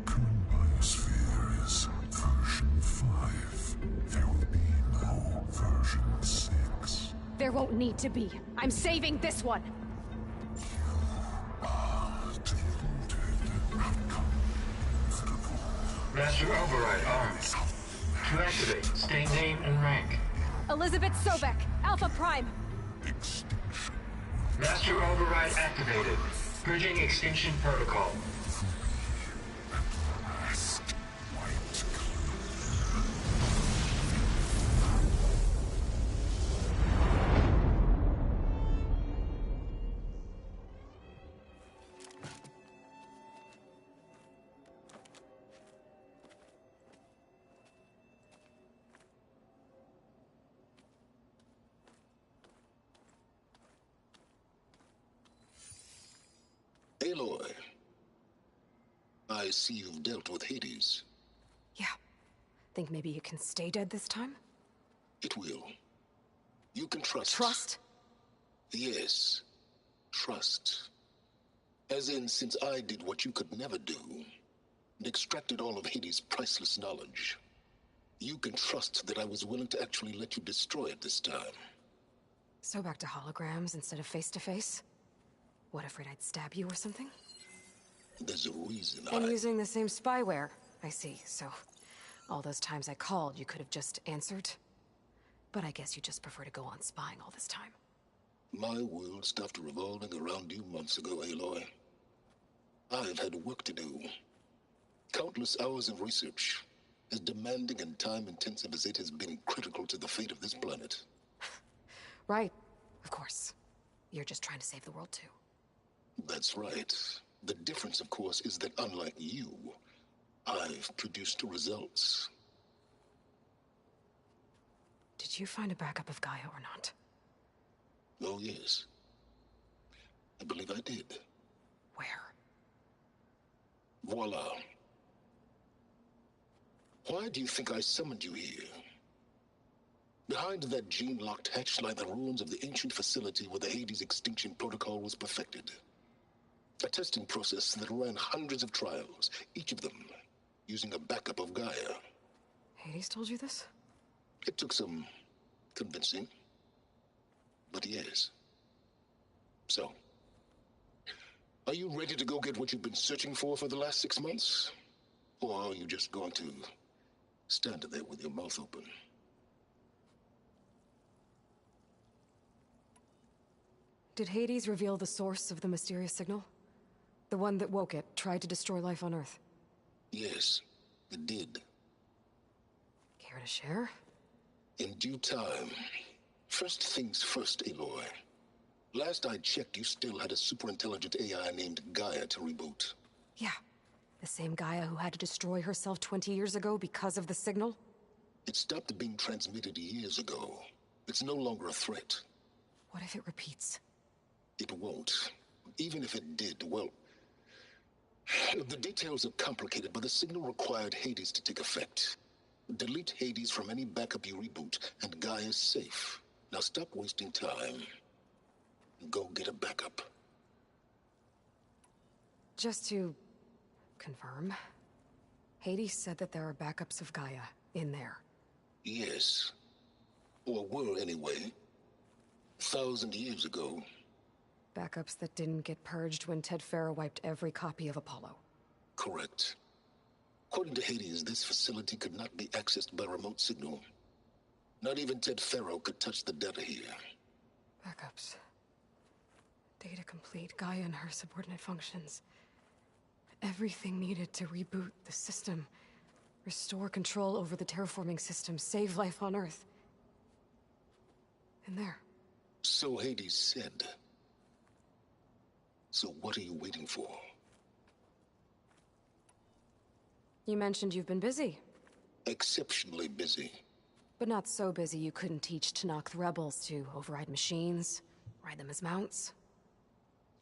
Current biosphere is version 5. There will be no version 6. There won't need to be. I'm saving this one. Master Override armed. To activate, state name and rank. Elizabeth Sobek, Alpha Prime. Master Override activated. Purging extinction protocol. Aloy, I see you've dealt with Hades. Yeah. Think maybe you can stay dead this time? It will. You can trust. Trust? Yes. Trust. As in, since I did what you could never do, and extracted all of Hades' priceless knowledge, you can trust that I was willing to actually let you destroy it this time. So back to holograms instead of face-to-face? What, afraid I'd stab you or something? There's a reason And using the same spyware. I see, so all those times I called, you could have just answered? But I guess you just prefer to go on spying all this time. My world stopped revolving around you months ago, Aloy. I've had work to do. Countless hours of research, as demanding and time-intensive as it has been critical to the fate of this planet. Right, of course. You're just trying to save the world, too. That's right. The difference, of course, is that unlike you, I've produced results. Did you find a backup of Gaia or not? Oh, yes. I believe I did. Where? Voila. Why do you think I summoned you here? Behind that gene-locked hatch lie the ruins of the ancient facility where the Hades extinction protocol was perfected. A testing process that ran hundreds of trials, each of them using a backup of Gaia. Hades told you this? It took some convincing, but yes. So, are you ready to go get what you've been searching for the last 6 months? Or are you just going to stand there with your mouth open? Did Hades reveal the source of the mysterious signal? The one that woke it, tried to destroy life on Earth? Yes, it did. Care to share? In due time. First things first, Aloy. Last I checked, you still had a superintelligent AI named Gaia to reboot. Yeah. The same Gaia who had to destroy herself 20 years ago because of the signal? It stopped being transmitted years ago. It's no longer a threat. What if it repeats? It won't. Even if it did, well... The details are complicated, but the signal required Hades to take effect. Delete Hades from any backup you reboot, and Gaia's safe. Now stop wasting time. Go get a backup. Just to confirm, Hades said that there are backups of Gaia in there. Yes. Or were, anyway. 1,000 years ago. Backups that didn't get purged when Ted Farrow wiped every copy of Apollo. Correct. According to Hades, this facility could not be accessed by remote signal. Not even Ted Farrow could touch the data here. Backups. Data complete, Gaia and her subordinate functions. Everything needed to reboot the system. Restore control over the terraforming system, save life on Earth. In there. So Hades said. So what are you waiting for? You mentioned you've been busy. Exceptionally busy. But not so busy you couldn't teach Tenakth rebels to override machines, ride them as mounts.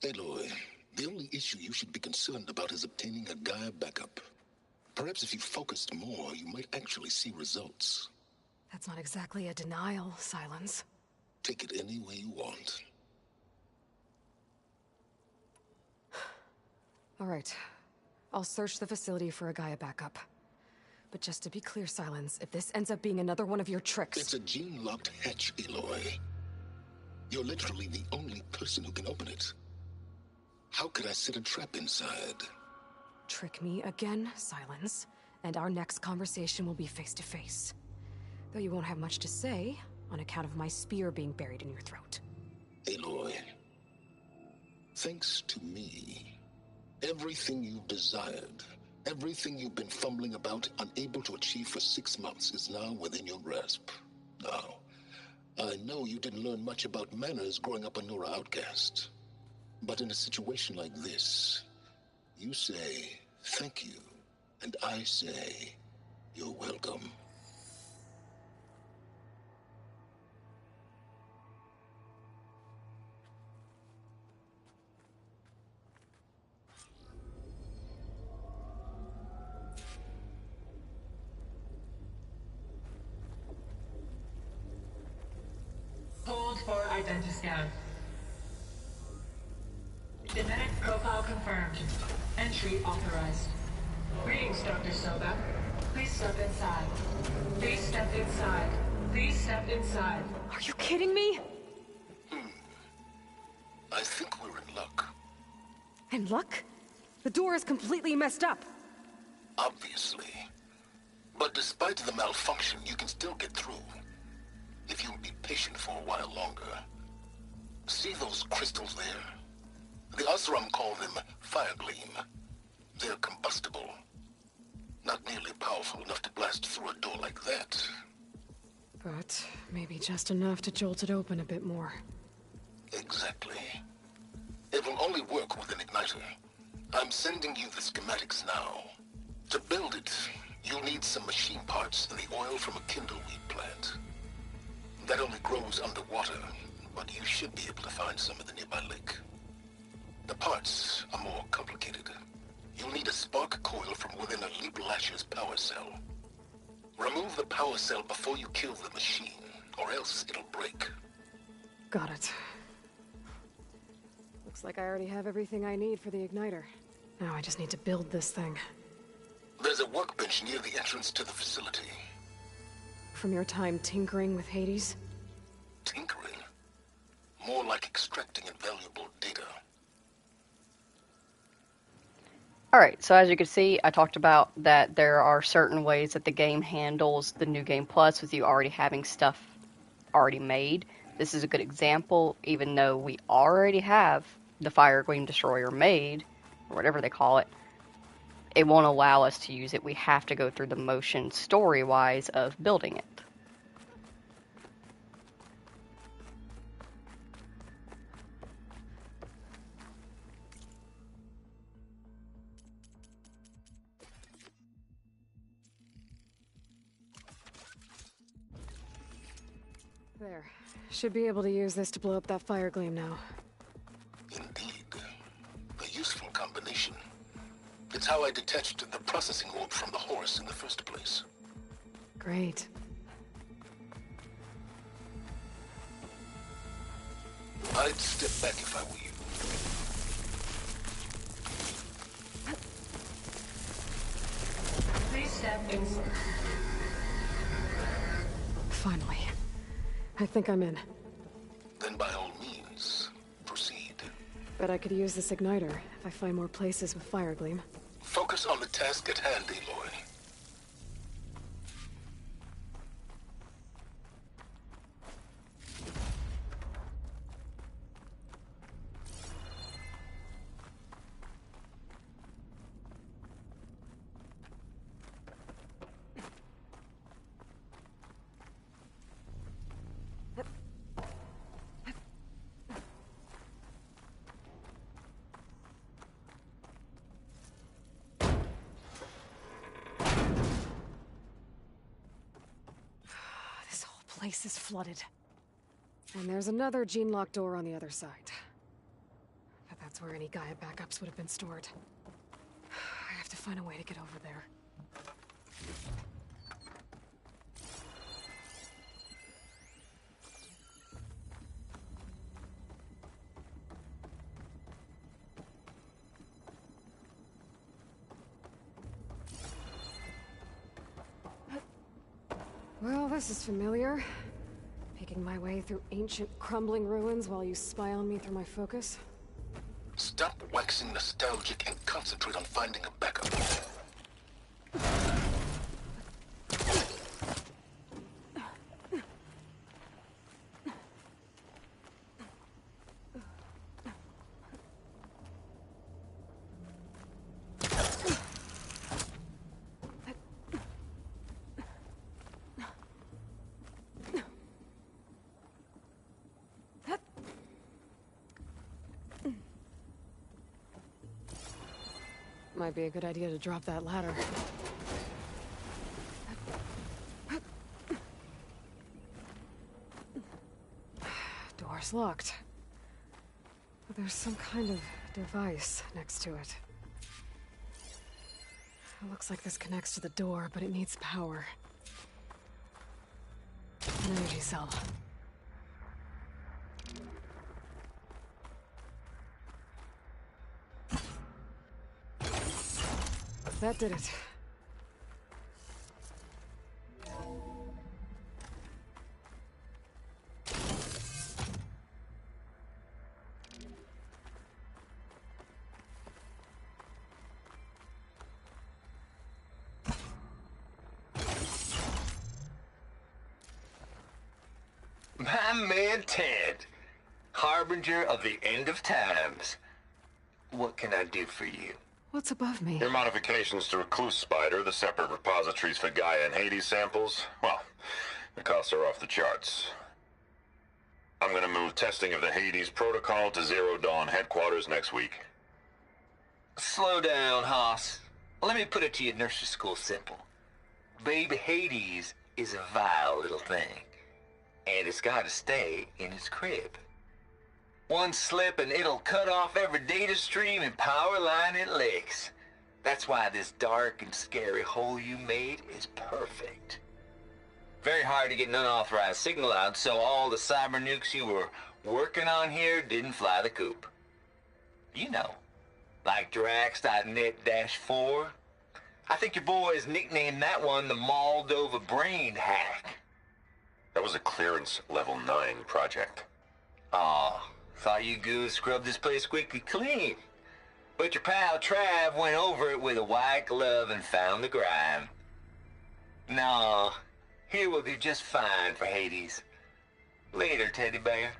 Aloy, the only issue you should be concerned about is obtaining a Gaia backup. Perhaps if you focused more, you might actually see results. That's not exactly a denial, Sylens. Take it any way you want. All right. I'll search the facility for a Gaia backup. But just to be clear, Sylens, if this ends up being another one of your tricks... It's a gene-locked hatch, Aloy. You're literally the only person who can open it. How could I set a trap inside? Trick me again, Sylens, and our next conversation will be face-to-face. Though you won't have much to say, on account of my spear being buried in your throat. Aloy, Thanks to me, everything you've desired, everything you've been fumbling about, unable to achieve for 6 months, is now within your grasp. Now, I know you didn't learn much about manners growing up a Nora outcast. But in a situation like this, you say, thank you, and I say, you're welcome. Hold for identiscan. Genetic profile confirmed. Entry authorized. Greetings, Dr. Soba. Please step inside. Please step inside. Please step inside. Are you kidding me? I think we're in luck. In luck? The door is completely messed up. Obviously. But despite the malfunction, you can still get through. If you'll be patient for a while longer. See those crystals there? The Osram call them fire gleam. They're combustible. Not nearly powerful enough to blast through a door like that. But maybe just enough to jolt it open a bit more. Exactly. It will only work with an igniter. I'm sending you the schematics now. To build it, you'll need some machine parts and the oil from a kindleweed plant. That only grows underwater, but you should be able to find some in the nearby lake. The parts are more complicated. You'll need a spark coil from within a Leap Lasher's power cell. Remove the power cell before you kill the machine, or else it'll break. Got it. Looks like I already have everything I need for the igniter. Now I just need to build this thing. There's a workbench near the entrance to the facility. From your time tinkering with Hades? Tinkering? More like extracting invaluable data. Alright, so as you can see, I talked about that there are certain ways that the game handles the New Game Plus with you already having stuff already made. This is a good example, even though we already have the Fire Gleam Destroyer made, or whatever they call it. It won't allow us to use it. We have to go through the motion story-wise of building it. There. Should be able to use this to blow up that fire gleam now. Indeed. A useful combination. It's how I detached the processing orb from the horse in the first place. Great. I'd step back if I were you. Please step inside. Finally. I think I'm in. Then by all means, proceed. Bet I could use this igniter if I find more places with fire gleam. Focus on the task at hand, Aloy. Place is flooded. And there's another gene-locked door on the other side. But that's where any Gaia backups would have been stored. I have to find a way to get over there. Well, this is familiar. Making my way through ancient, crumbling ruins while you spy on me through my focus. Stop waxing nostalgic and concentrate on finding a backup. Might be a good idea to drop that ladder. Door's locked. But there's some kind of device next to it. It looks like this connects to the door, but it needs power. An energy cell. That did it. My man Ted, harbinger of the end of times. What can I do for you? What's above me? Your modifications to Recluse Spider, the separate repositories for Gaia and Hades samples, well, the costs are off the charts. I'm gonna move testing of the Hades protocol to Zero Dawn headquarters next week. Slow down, Hoss. Let me put it to you nursery school simple. Baby Hades is a vile little thing, and it's gotta stay in its crib. One slip and it'll cut off every data stream and power line it licks. That's why this dark and scary hole you made is perfect. Very hard to get an unauthorized signal out, so all the cyber nukes you were working on here didn't fly the coop. You know, like Drax.net-4. I think your boys nicknamed that one the Moldova Brain Hack. That was a clearance level 9 project. Aw. Thought you goons scrubbed this place squeaky clean. But your pal Trav went over it with a white glove and found the grime. No, here we'll do just fine for Hades. Later, teddy bear.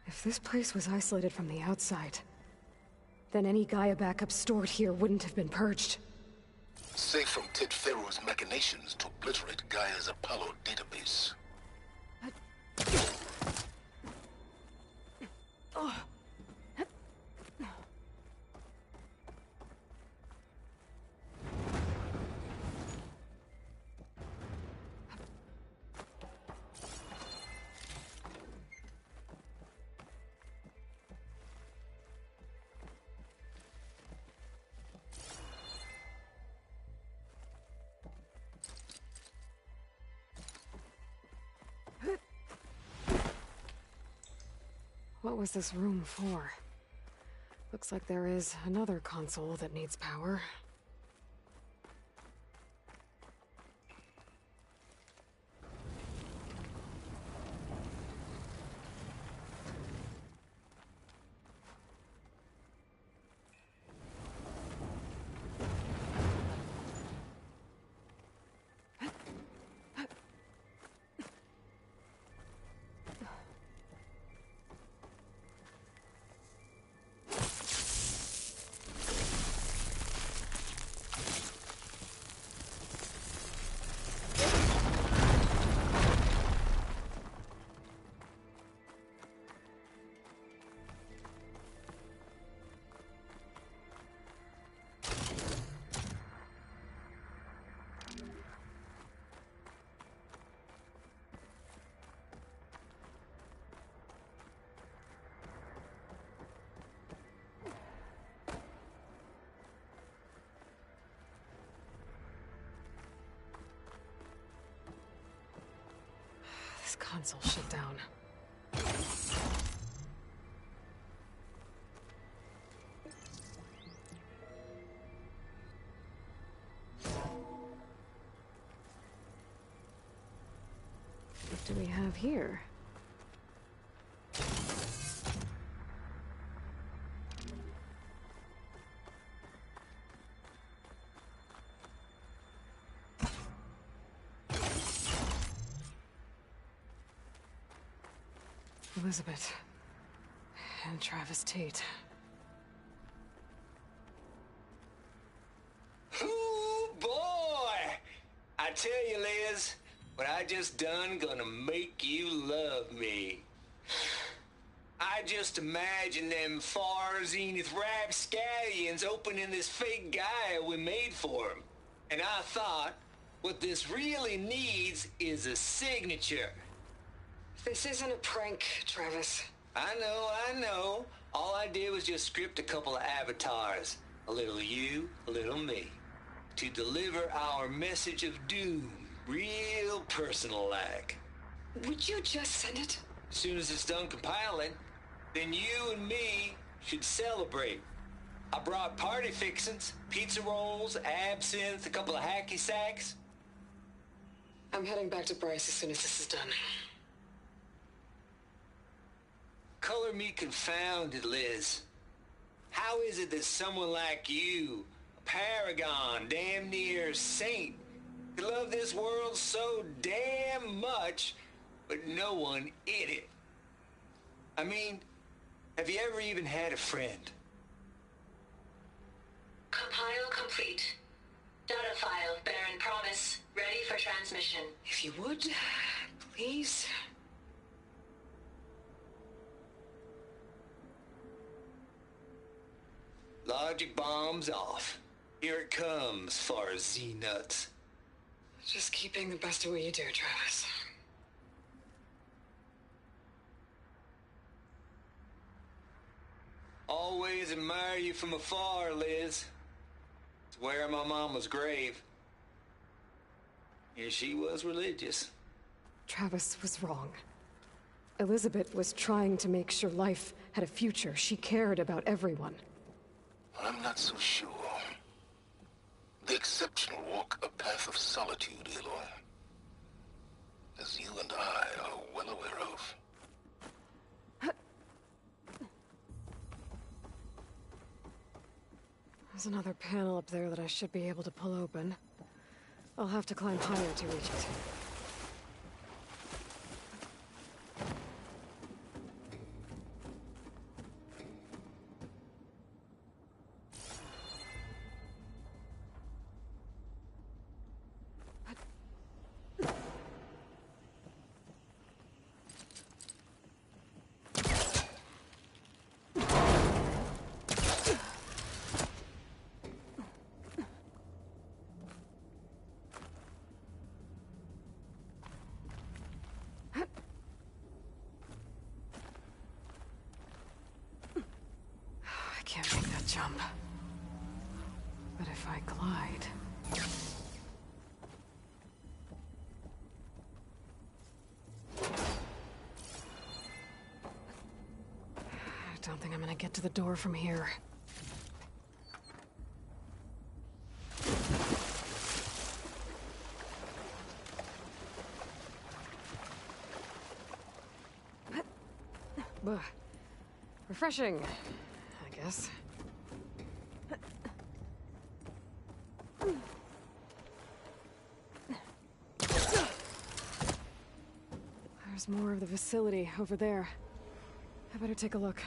If this place was isolated from the outside, then any Gaia backup stored here wouldn't have been purged. Safe from Ted Pharaoh's machinations to obliterate Gaia's Apollo database. What was this room for? Looks like there is another console that needs power. This console shut down. What do we have here? Elizabeth and Travis Tate. Ooh, boy! I tell you, Liz, what I just done gonna make you love me. I just imagine them far zenith rapscallions opening this fake Gaia we made for him. And I thought, what this really needs is a signature. This isn't a prank, Travis. I know. All I did was just script a couple of avatars. A little you, a little me. To deliver our message of doom, real personal-like. Would you just send it? As soon as it's done compiling, then you and me should celebrate. I brought party fixins, pizza rolls, absinthe, a couple of hacky sacks. I'm heading back to Bryce as soon as this is done. Color me confounded, Liz. How is it that someone like you, a paragon, damn near saint, could love this world so damn much, but no one in it? I mean, have you ever even had a friend? Compile complete. Data file, Baron Promise, ready for transmission. If you would, please. Logic bomb's off. Here it comes, far Z-nuts. Just keep being the best at what you do, Travis. Always admire you from afar, Liz. It's where my mama's grave. And she was religious. Travis was wrong. Elizabeth was trying to make sure life had a future. She cared about everyone. I'm not so sure. The exceptional walk a path of solitude, Aloy. As you and I are well aware of. There's another panel up there that I should be able to pull open. I'll have to climb higher to reach it. I can't make that jump. But if I glide... I don't think I'm gonna get to the door from here. Refreshing, I guess. There's more of the facility over there. I better take a look.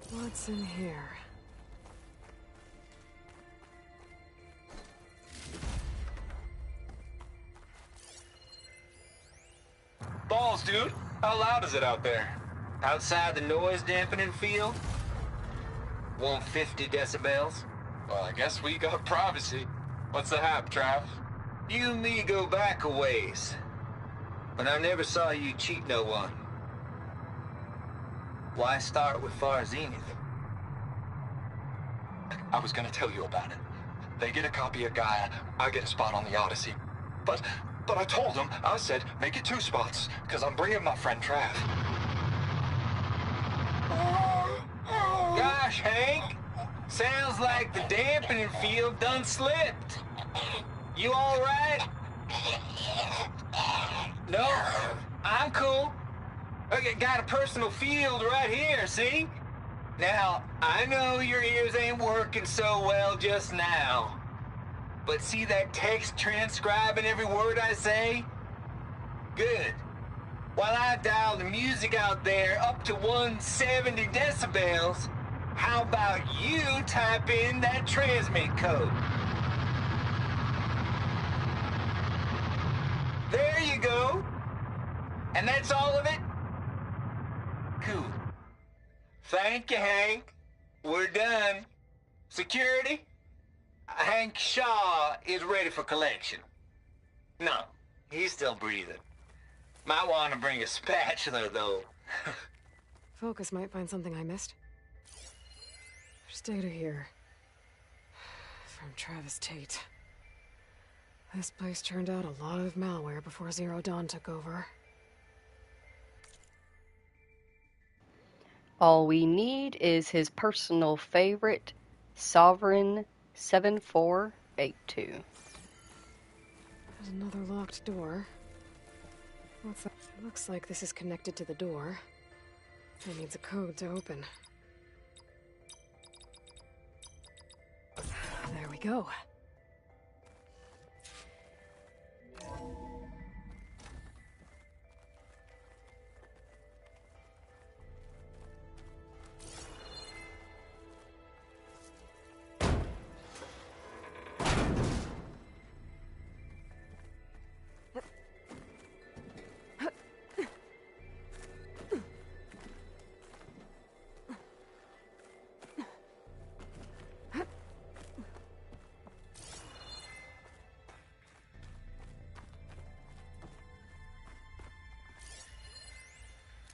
What's in here? Balls, dude. How loud is it out there? Outside the noise dampening field? 150 decibels? Well, I guess we got privacy. What's the hap, Trav? You and me go back a ways. But I never saw you cheat no one. Why start with Far Zenith? I was gonna tell you about it. They get a copy of Gaia, I get a spot on the Odyssey. But I told them, I said, make it 2 spots, because I'm bringing my friend Trav. Gosh, Hank. Sounds like the dampening field done slipped. You all right? No, I'm cool. I got a personal field right here, see? Now, I know your ears ain't working so well just now. But see that text transcribing every word I say? Good. While I dial the music out there up to 170 decibels, how about you type in that transmit code? There you go. And that's all of it? Cool. Thank you, Hank. We're done. Security? Hank Shaw is ready for collection. No, he's still breathing. Might want to bring a spatula, though. Focus might find something I missed. There's data here. From Travis Tate. This place turned out a lot of malware before Zero Dawn took over. All we need is his personal favorite, Sovereign 7482. There's another locked door. What's that? Looks like this is connected to the door. It needs a code to open. There we go.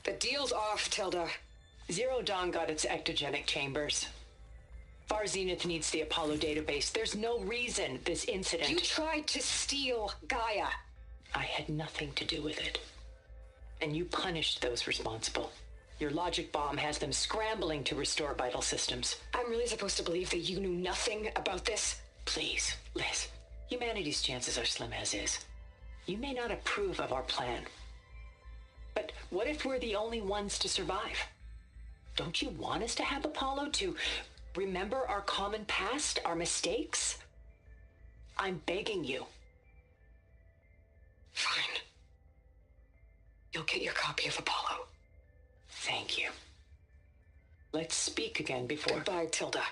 The deal's off, Tilda. Zero Dawn got its ectogenic chambers. Far Zenith needs the Apollo database. There's no reason this incident... You tried to steal Gaia. I had nothing to do with it. And you punished those responsible. Your logic bomb has them scrambling to restore vital systems. I'm really supposed to believe that you knew nothing about this? Please, Liz. Humanity's chances are slim as is. You may not approve of our plan. But what if we're the only ones to survive? Don't you want us to have Apollo to remember our common past, our mistakes? I'm begging you. Fine. You'll get your copy of Apollo. Thank you. Let's speak again before... Goodbye, Tilda.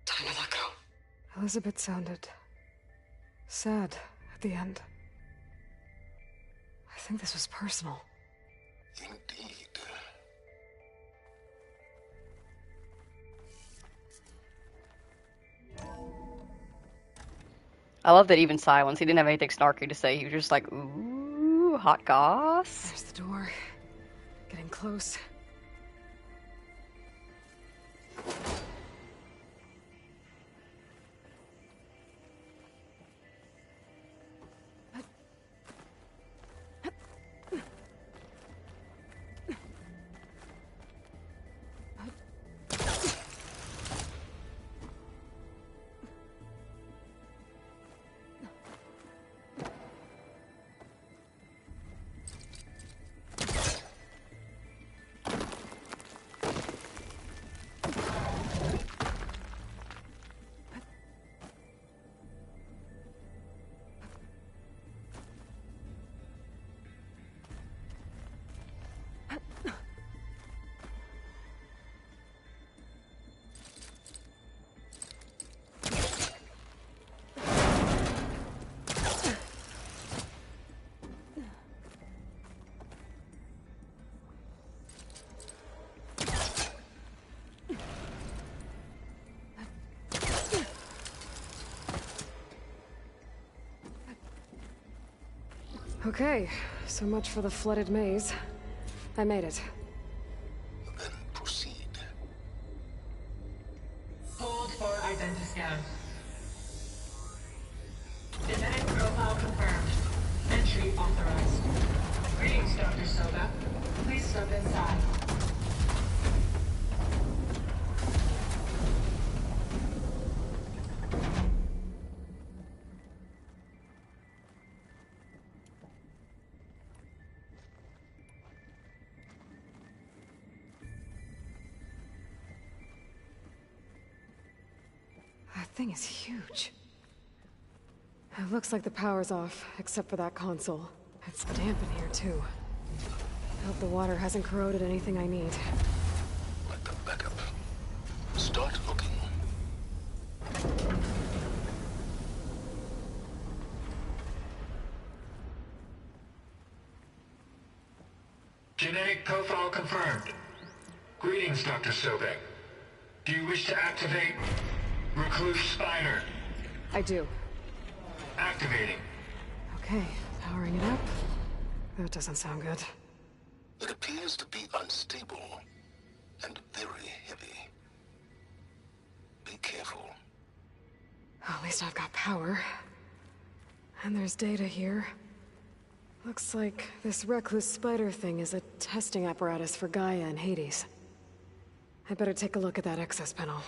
Time to let go. Elizabeth sounded sad at the end. I think this was personal. Indeed. I love that even Sylens, he didn't have anything snarky to say. He was just like, ooh, hot goss. There's the door. Getting close. Okay, so much for the flooded maze. I made it. Then proceed. authorized. Greetings, Dr. Soba. Please step inside. That thing is huge. It looks like the power's off, except for that console. It's damp in here, too. I hope the water hasn't corroded anything I need. Like the backup. Start looking. Genetic profile confirmed. Greetings, Dr. Sobek. Do you wish to activate Recluse Spider? I do. Activating. Okay, powering it up. That doesn't sound good. It appears to be unstable and very heavy. Be careful. At least I've got power. And there's data here. Looks like this recluse spider thing is a testing apparatus for Gaia and Hades. I better take a look at that access panel.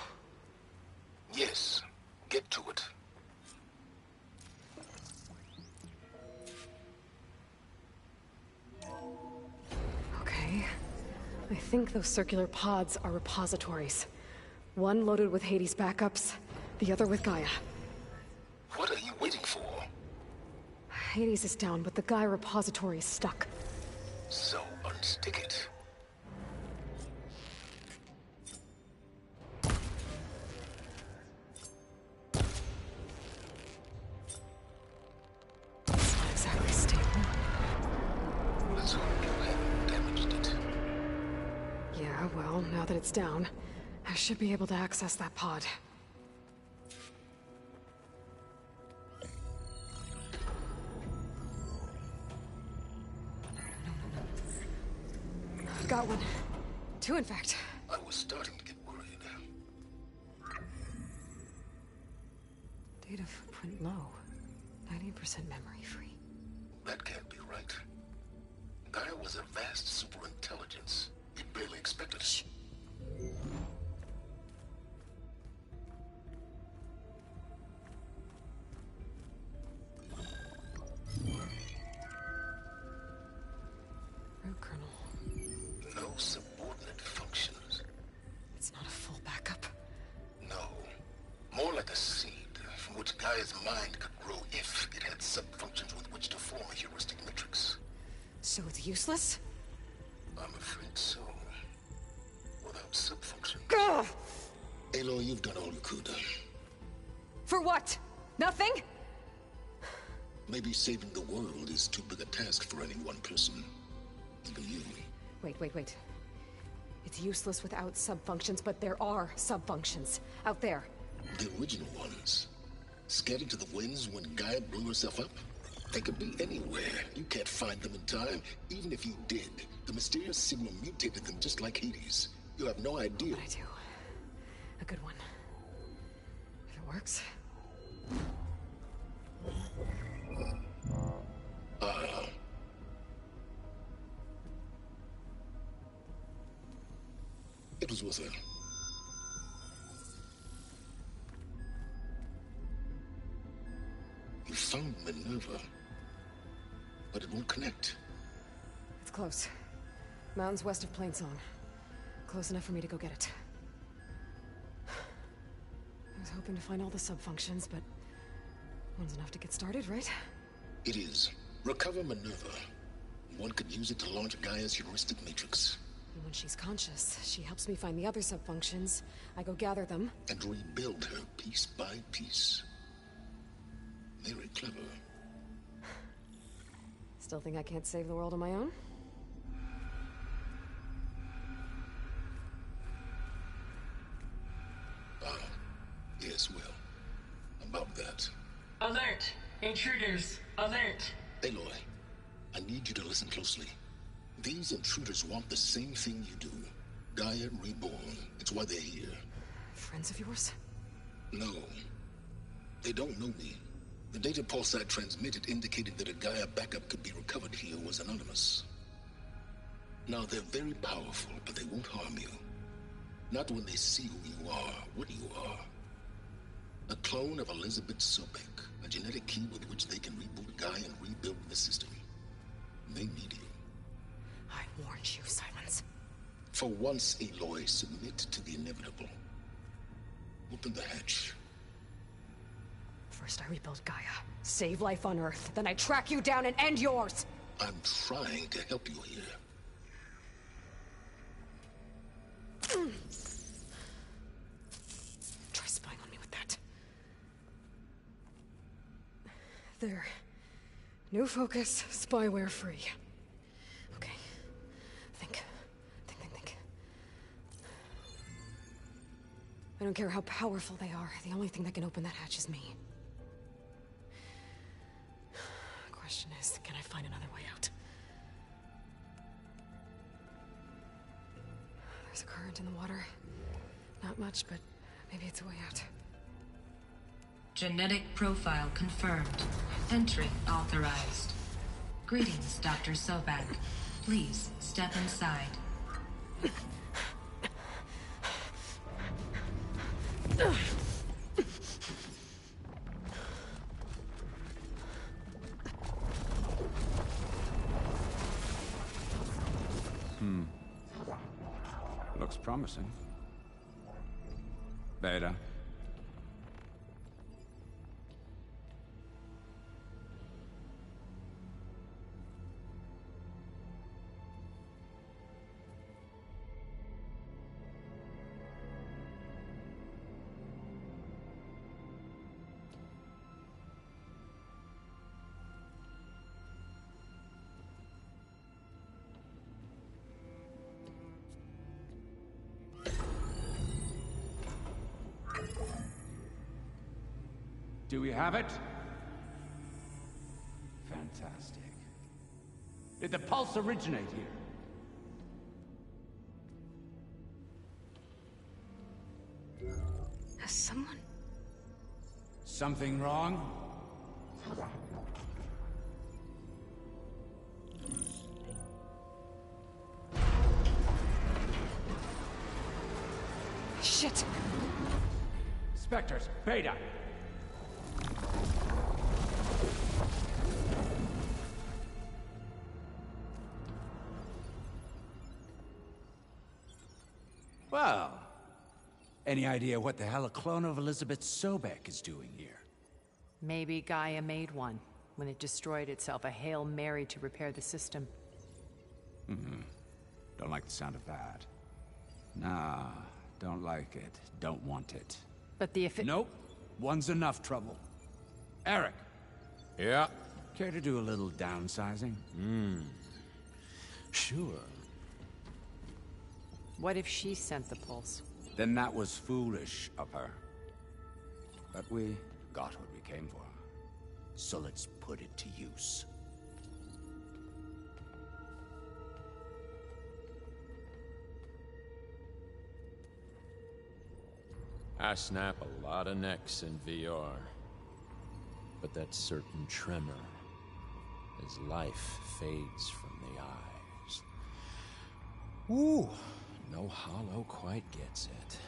Yes, get to it. Okay. I think those circular pods are repositories. One loaded with Hades backups, the other with Gaia. What are you waiting for? Hades is down, but the Gaia repository is stuck. So unstick it. It's not exactly stable. Let's hope you haven't damaged it. Yeah, well, now that it's down, I should be able to access that pod. I've got one. Two, in fact. I was starting to get worried. Data footprint low. 90% memory free. That can't be right. Gaia was a vast superintelligence. We barely expected it. Root kernel. No subordinate functions. It's not a full backup. No. More like a seed from which Gaia's mind could grow if it had sub-functions with which to form a heuristic matrix. So it's useless? I'm afraid so. Without sub-functions. Gah! Aloy, you've done all you could. For what? Nothing? Maybe saving the world is too big a task for any one person. Even you. Wait. It's useless without sub-functions, but there are sub-functions out there. The original ones. Scattered to the winds when Gaia blew herself up? They could be anywhere. You can't find them in time. Even if you did, the mysterious signal mutated them just like Hades. You have no idea. But I do. A good one. If it works. It was worth it. You found Minerva, but it won't connect. It's close. Mountains west of Plainsong. Close enough for me to go get it. I was hoping to find all the sub-functions, but one's enough to get started, right? It is. Recover Minerva. One could use it to launch Gaia's heuristic matrix. And when she's conscious, she helps me find the other sub-functions. I go gather them. And rebuild her piece by piece. Very clever. Still think I can't save the world on my own? Yes, well, about that. Alert! Intruders! Alert! Aloy, I need you to listen closely. These intruders want the same thing you do. Gaia reborn. It's why they're here. Friends of yours? No. They don't know me. The data Pulsat transmitted indicated that a Gaia backup could be recovered here was anonymous. Now, they're very powerful, but they won't harm you. Not when they see who you are, what you are. A clone of Elizabeth Sobek, a genetic key with which they can reboot Gaia and rebuild the system. They need you. I warned you, Sylens. For once, Aloy, submit to the inevitable. Open the hatch. First I rebuild Gaia, save life on Earth, then I track you down and end yours! I'm trying to help you here. Try spying on me with that. There. New focus, spyware free. Okay. Think. I don't care how powerful they are. The only thing that can open that hatch is me. Question is, can I find another way out? There's a current in the water. Not much, but maybe it's a way out. Genetic profile confirmed. Entry authorized. Greetings, Dr. Sobek. Please step inside. Looks promising. Beta. Do we have it? Fantastic. Did the pulse originate here? Has someone... Something wrong? Shit! Spectres, Beta! Well, any idea what the hell a clone of Elizabeth Sobek is doing here? Maybe Gaia made one when it destroyed itself, a Hail Mary to repair the system. Don't like the sound of that. Nah, don't like it. Don't want it. But the Nope. One's enough trouble. Eric. Yeah? Care to do a little downsizing? Sure. What if she sent the pulse? Then that was foolish of her. But we got what we came for. So let's put it to use. I snap a lot of necks in VR. But that certain tremor as life fades from the eyes. Ooh, no hollow quite gets it.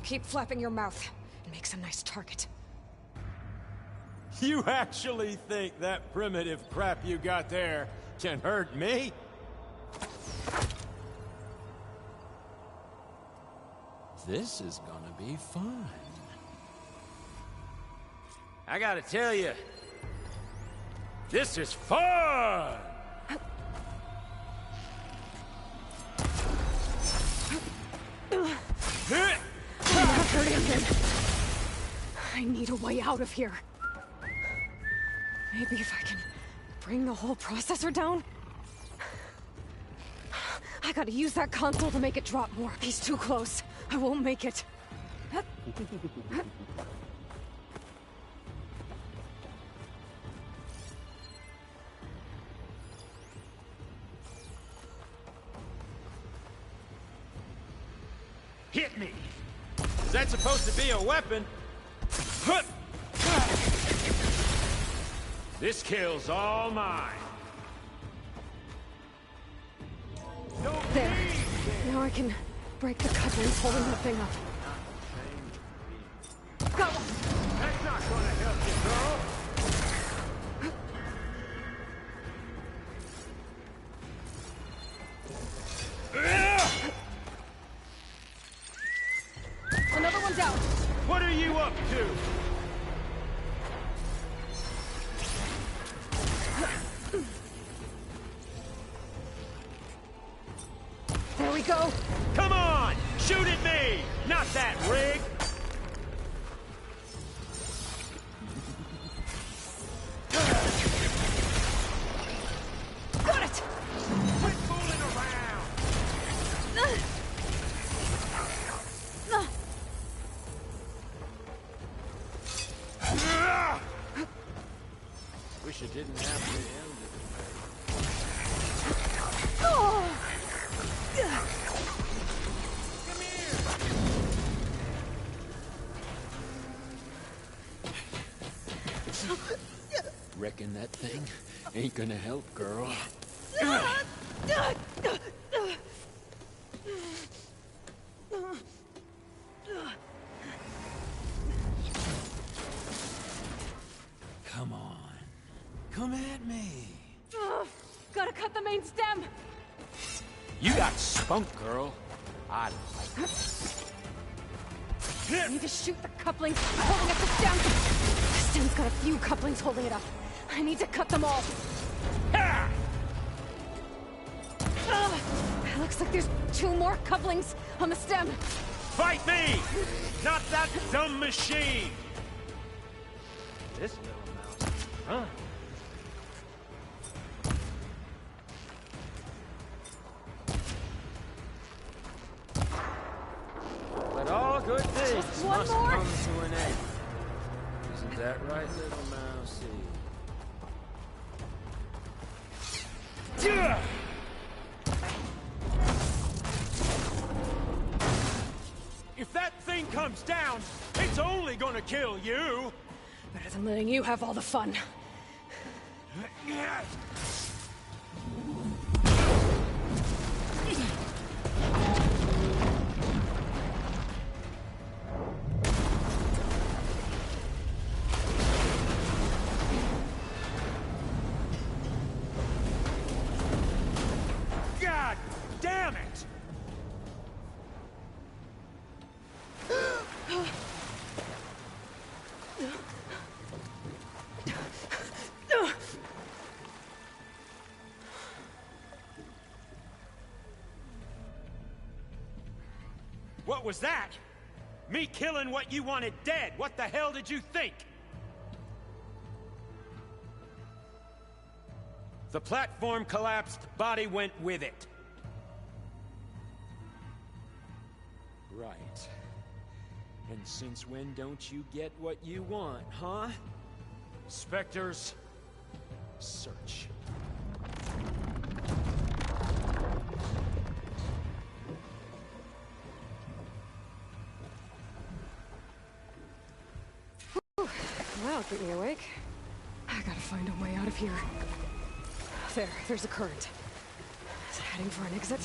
Keep flapping your mouth. It makes a nice target. You actually think that primitive crap you got there can hurt me? This is gonna be fun. I gotta tell you, this is fun! I'm hurting again. I need a way out of here. Maybe if I can bring the whole processor down? I gotta use that console to make it drop more. He's too close. I won't make it. Hit me! Is that supposed to be a weapon? This kill's all mine. There. Now I can break the couplings holding that thing up. Go! That's not gonna help you, girl. Another one's out. What are you up to? There we go. Come on! Shoot at me! Not that rig! Got it! Quit fooling around! Wish it didn't have to end Oh. Reckon that thing ain't gonna help, girl. Come on. Come at me. Gotta cut the main stem. You got spunk, girl. I like I need to shoot the couplings holding up the stem. The stem's got a few couplings holding it up. I need to cut them all. Looks like there's 2 more couplings on the stem. Fight me! Not that dumb machine! This little mouse. Huh? But all good things Just one must more? come to an end. Isn't that right, little mousey? If that thing comes down, it's only gonna kill you! Better than letting you have all the fun. God damn it! What was that? Me killing what you wanted dead. What the hell did you think? The platform collapsed, body went with it. Right. And since when don't you get what you want, huh? Spectres, Search. Well, keep me awake. I gotta find a way out of here. There's a current. Is it heading for an exit?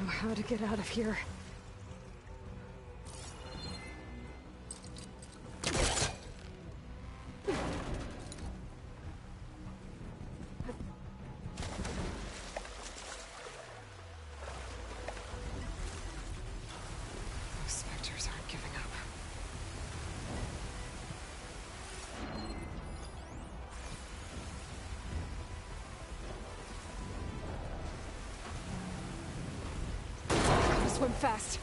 how to get out of here. Those specters aren't giving up. Gotta swim fast.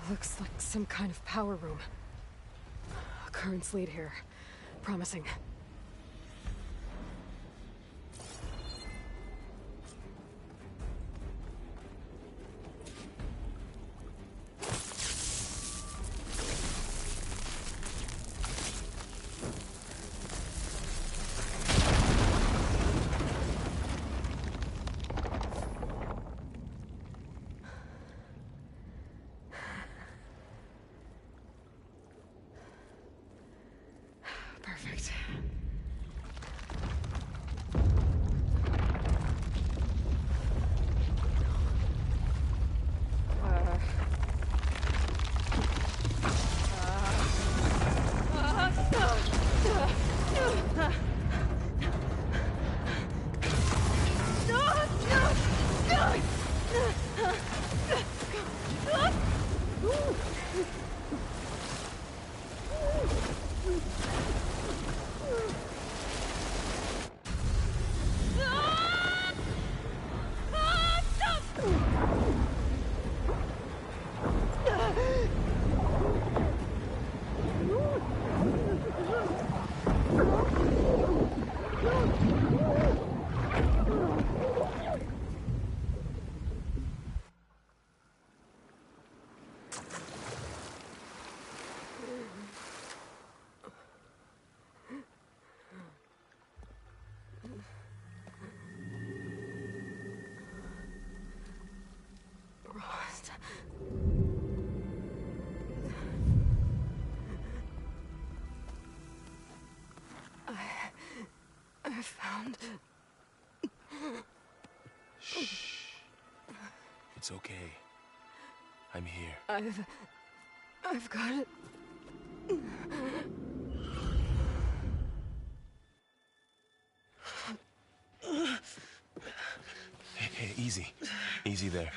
Looks like some kind of power room. Currents lead here. Promising. Perfect. I found... Shh. It's okay. I'm here. I've got it. Hey, easy. Easy there.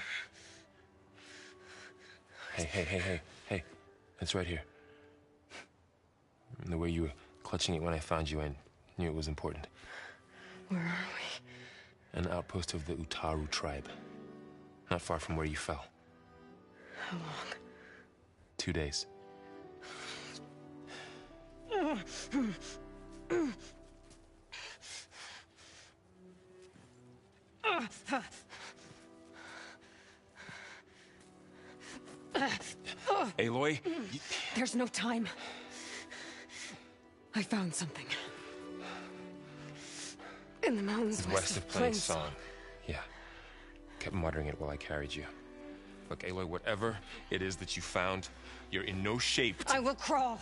Hey. It's right here. The way you were clutching it when I found you, I knew it was important. Where are we? An outpost of the Utaru tribe. Not far from where you fell. How long? 2 days. Aloy? There's no time. I found something. In the mountains West of Plain Song. Yeah. Kept muttering it while I carried you. Look, Aloy, whatever it is that you found, you're in no shape to... I will crawl.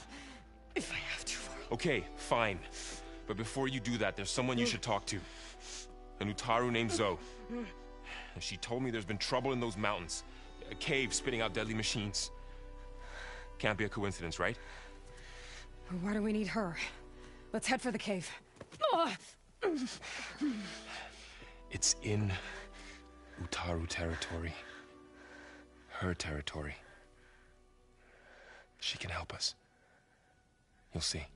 If I have to. Okay, fine. But before you do that, there's someone you should talk to. An Utaru named Zoe. And she told me there's been trouble in those mountains. A cave spitting out deadly machines. Can't be a coincidence, right? Why do we need her? Let's head for the cave. It's in Utaru territory. Her territory. She can help us. You'll see.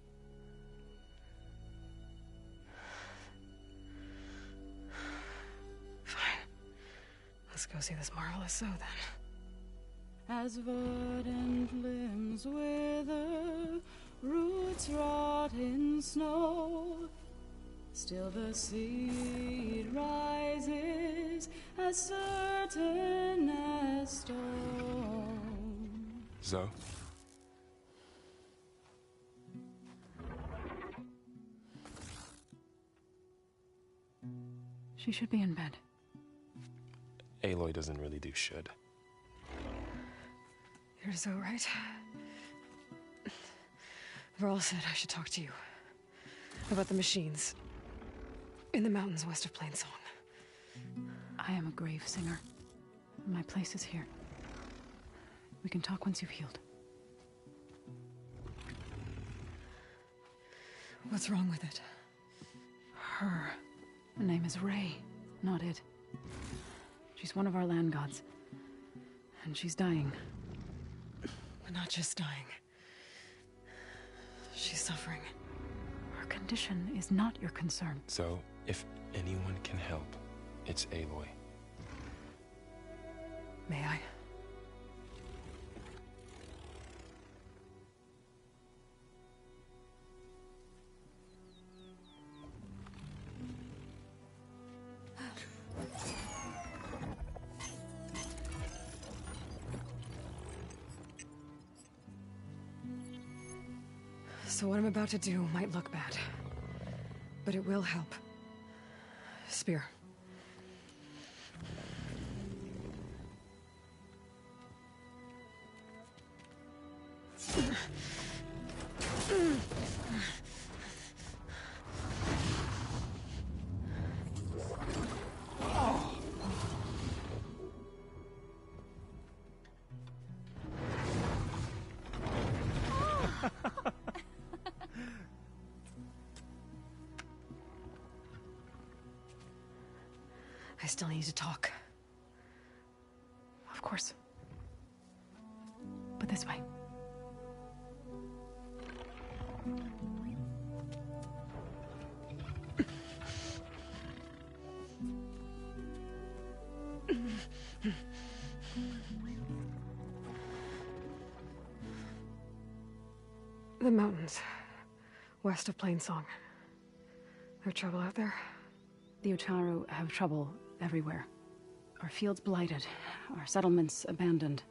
go see this marvelous Zoe then. As verdant limbs wither, roots rot in snow, still the seed rises as certain as stone. Zoe? She should be in bed. Aloy doesn't really do should. You're so right. Varl said I should talk to you about the machines in the mountains west of Plainsong. I am a grave singer. My place is here. We can talk once you've healed. What's wrong with it? Her name is Ray, not it. She's one of our land gods. And she's dying. But not just dying. She's suffering. Her condition is not your concern. So, if anyone can help, it's Aloy. May I? So what I'm about to do might look bad, but it will help. Spear. I still need to talk. Of course. But this way. The mountains, west of Plainsong. There's trouble out there? The Utaru have trouble everywhere. Our fields blighted, our settlements abandoned.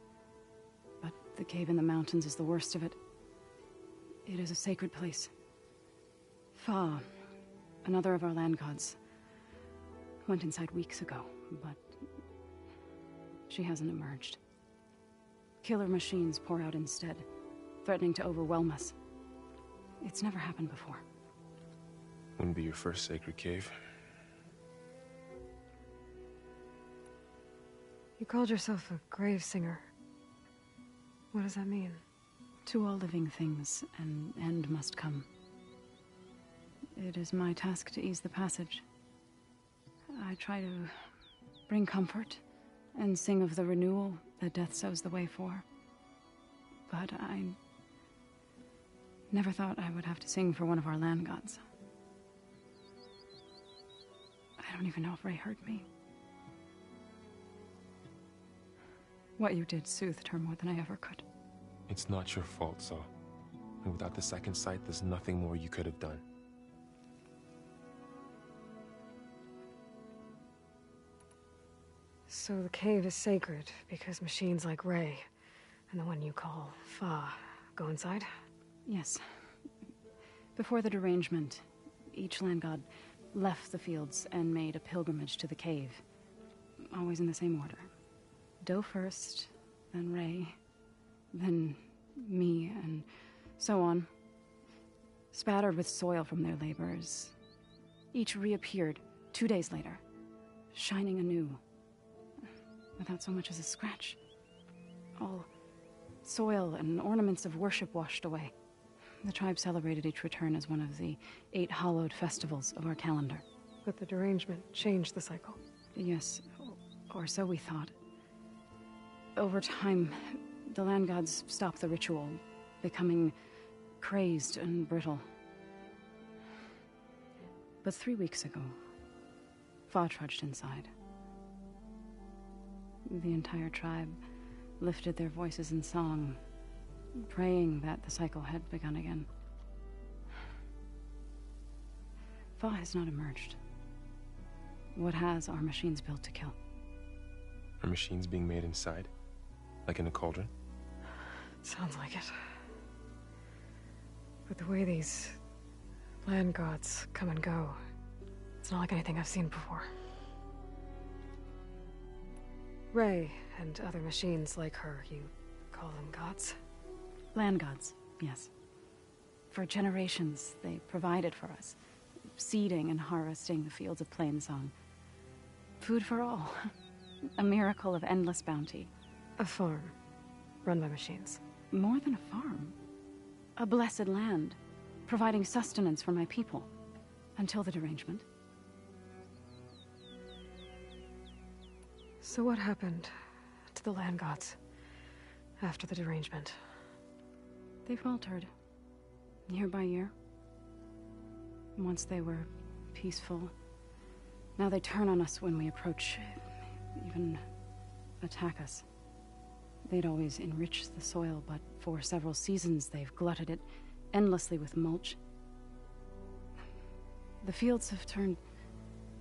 But the cave in the mountains is the worst of it. It is a sacred place. Fa, another of our land gods, went inside weeks ago, but she hasn't emerged. Killer machines pour out instead, threatening to overwhelm us. It's never happened before. Wouldn't be your first sacred cave. You called yourself a grave singer. What does that mean? To all living things, an end must come. It is my task to ease the passage. I try to bring comfort and sing of the renewal that death sows the way for. But I never thought I would have to sing for one of our land gods. I don't even know if Ray heard me. What you did soothed her more than I ever could. It's not your fault, so. And without the second sight, there's nothing more you could have done. So the cave is sacred because machines like Ray and the one you call Fa go inside? Yes. Before the derangement, each land god left the fields and made a pilgrimage to the cave. Always in the same order. Do first, then Ray, then me, and so on. Spattered with soil from their labors. Each reappeared 2 days later, shining anew, without so much as a scratch. All soil and ornaments of worship washed away. The tribe celebrated each return as one of the 8 hallowed festivals of our calendar. But the derangement changed the cycle. Yes, or so we thought. Over time, the land gods stopped the ritual, becoming crazed and brittle. But 3 weeks ago, Fa trudged inside. The entire tribe lifted their voices in song, praying that the cycle had begun again. Fa has not emerged. What has are machines built to kill. Are machines being made inside? Like in a cauldron? Sounds like it. But the way these land gods come and go, it's not like anything I've seen before. Ray and other machines like her, you call them gods? Land gods, yes. For generations, they provided for us, seeding and harvesting the fields of Plainsong. Food for all. A miracle of endless bounty. A farm, run by machines. More than a farm. A blessed land, providing sustenance for my people. Until the derangement. So what happened to the land gods after the derangement? They faltered, year by year. Once they were peaceful. Now they turn on us when we approach, even attack us. They'd always enriched the soil, but for several seasons they've glutted it endlessly with mulch. The fields have turned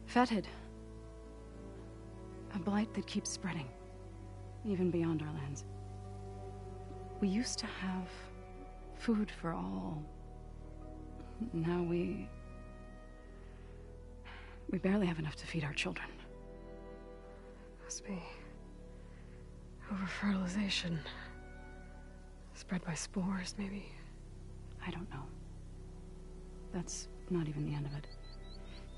fetid. A blight that keeps spreading, even beyond our lands. We used to have food for all. Now we barely have enough to feed our children. Must be over-fertilization. Spread by spores, maybe? I don't know. That's not even the end of it.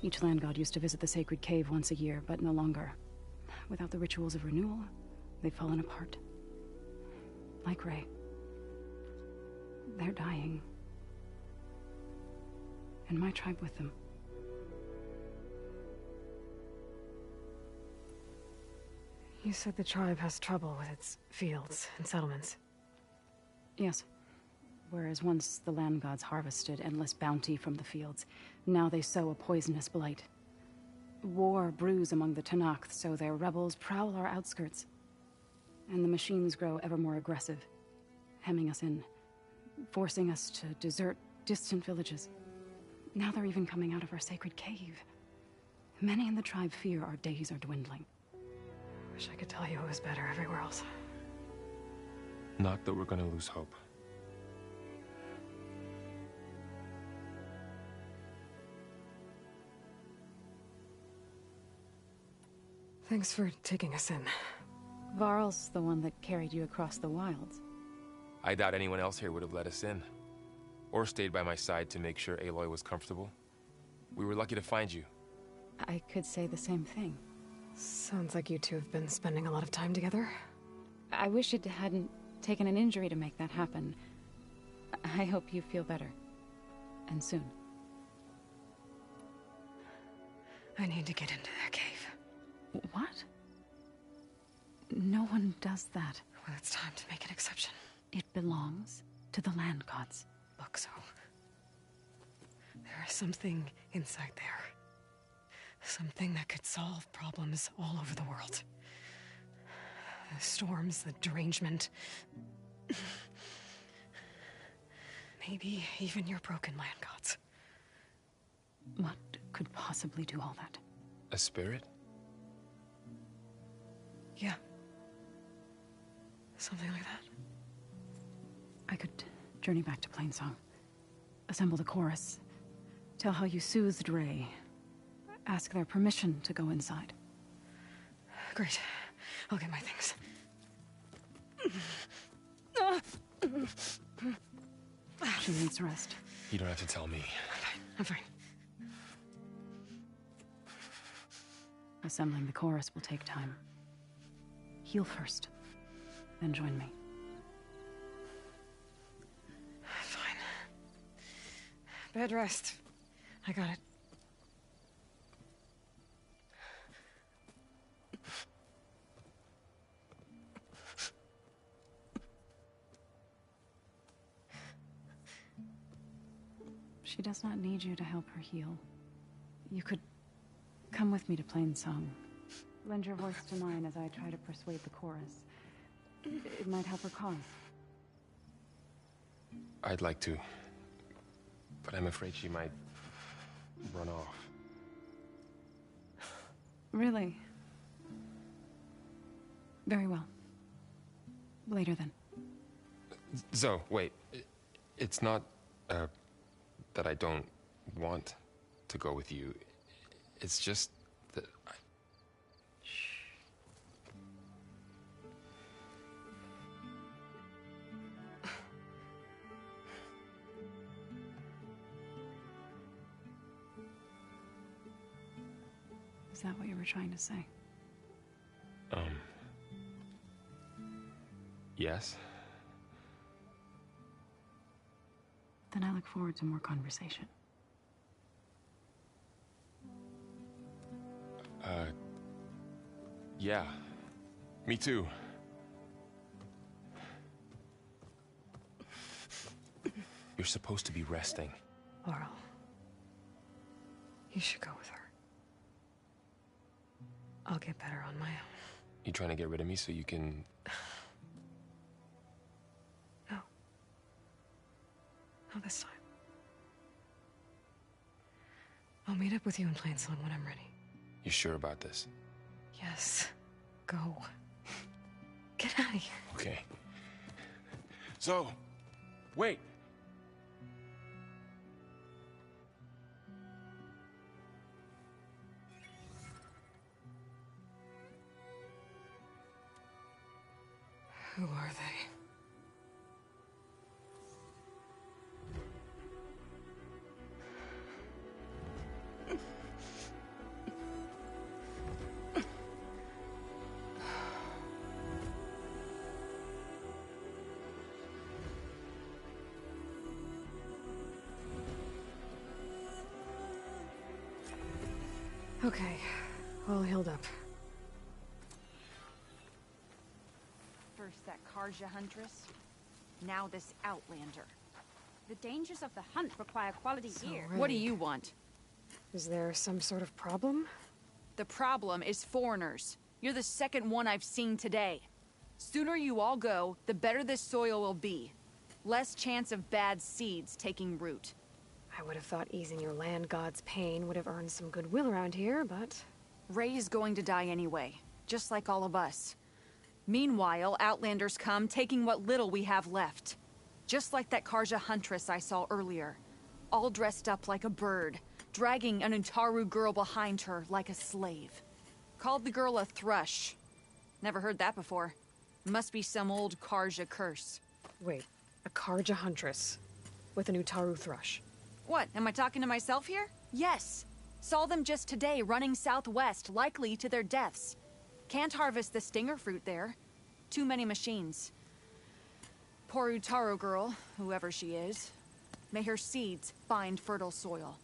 Each land god used to visit the sacred cave once a year, but no longer. Without the rituals of renewal, they've fallen apart. Like Ray. They're dying. And my tribe with them. You said the tribe has trouble with its fields and settlements. Yes. Whereas once the land gods harvested endless bounty from the fields, now they sow a poisonous blight. War brews among the Tanakh, so their rebels prowl our outskirts. And the machines grow ever more aggressive, hemming us in, forcing us to desert distant villages. Now they're even coming out of our sacred cave. Many in the tribe fear our days are dwindling. Wish I could tell you it was better everywhere else. Not that we're gonna lose hope. Thanks for taking us in. Varl's the one that carried you across the wilds. I doubt anyone else here would have let us in. Or stayed by my side to make sure Aloy was comfortable. We were lucky to find you. I could say the same thing. Sounds like you two have been spending a lot of time together. I wish it hadn't taken an injury to make that happen. I hope you feel better. And soon. I need to get into that cave. What? No one does that. Well, it's time to make an exception. It belongs to the land gods. Look, so... there is something inside there. Something that could solve problems all over the world. The storms, the derangement. Maybe even your broken land gods. What could possibly do all that? A spirit? Yeah. Something like that. I could journey back to Plainsong. Assemble the chorus. Tell how you soothed Ray. Ask their permission to go inside. Great. I'll get my things. She needs rest. You don't have to tell me. I'm fine. Assembling the chorus will take time. Heal first, then join me. Fine. Bed rest. I got it. She does not need you to help her heal. You could come with me to Plainsong. Lend your voice to mine as I try to persuade the chorus. It might help her cause. I'd like to, but I'm afraid she might run off. Really? Very well. Later then. Zoe, wait. It's not, that I don't want to go with you. It's just that I... Is that what you were trying to say? Yes? Then I look forward to more conversation. Yeah. Me too. You're supposed to be resting. Laurel, you should go with her. I'll get better on my own. You trying to get rid of me so you can... No. Not this time. I'll meet up with you in Plainsong when I'm ready. You sure about this? Yes. Go. Get out of here. Okay. So, wait. Who are they? Okay, all healed up. First that Karja Huntress, now this Outlander. The dangers of the hunt require quality gear. What do you want? Is there some sort of problem? The problem is foreigners. You're the second one I've seen today. Sooner you all go, the better this soil will be. Less chance of bad seeds taking root. I would have thought easing your land god's pain would have earned some goodwill around here, but... Ray is going to die anyway, just like all of us. Meanwhile, Outlanders come, taking what little we have left. Just like that Karja Huntress I saw earlier. All dressed up like a bird, dragging an Utaru girl behind her like a slave. Called the girl a thrush. Never heard that before. Must be some old Karja curse. Wait, a Karja Huntress with an Utaru thrush. What, am I talking to myself here? Yes. Saw them just today running southwest, likely to their deaths. Can't harvest the stinger fruit there. Too many machines. Poor Utaru girl, whoever she is. May her seeds find fertile soil.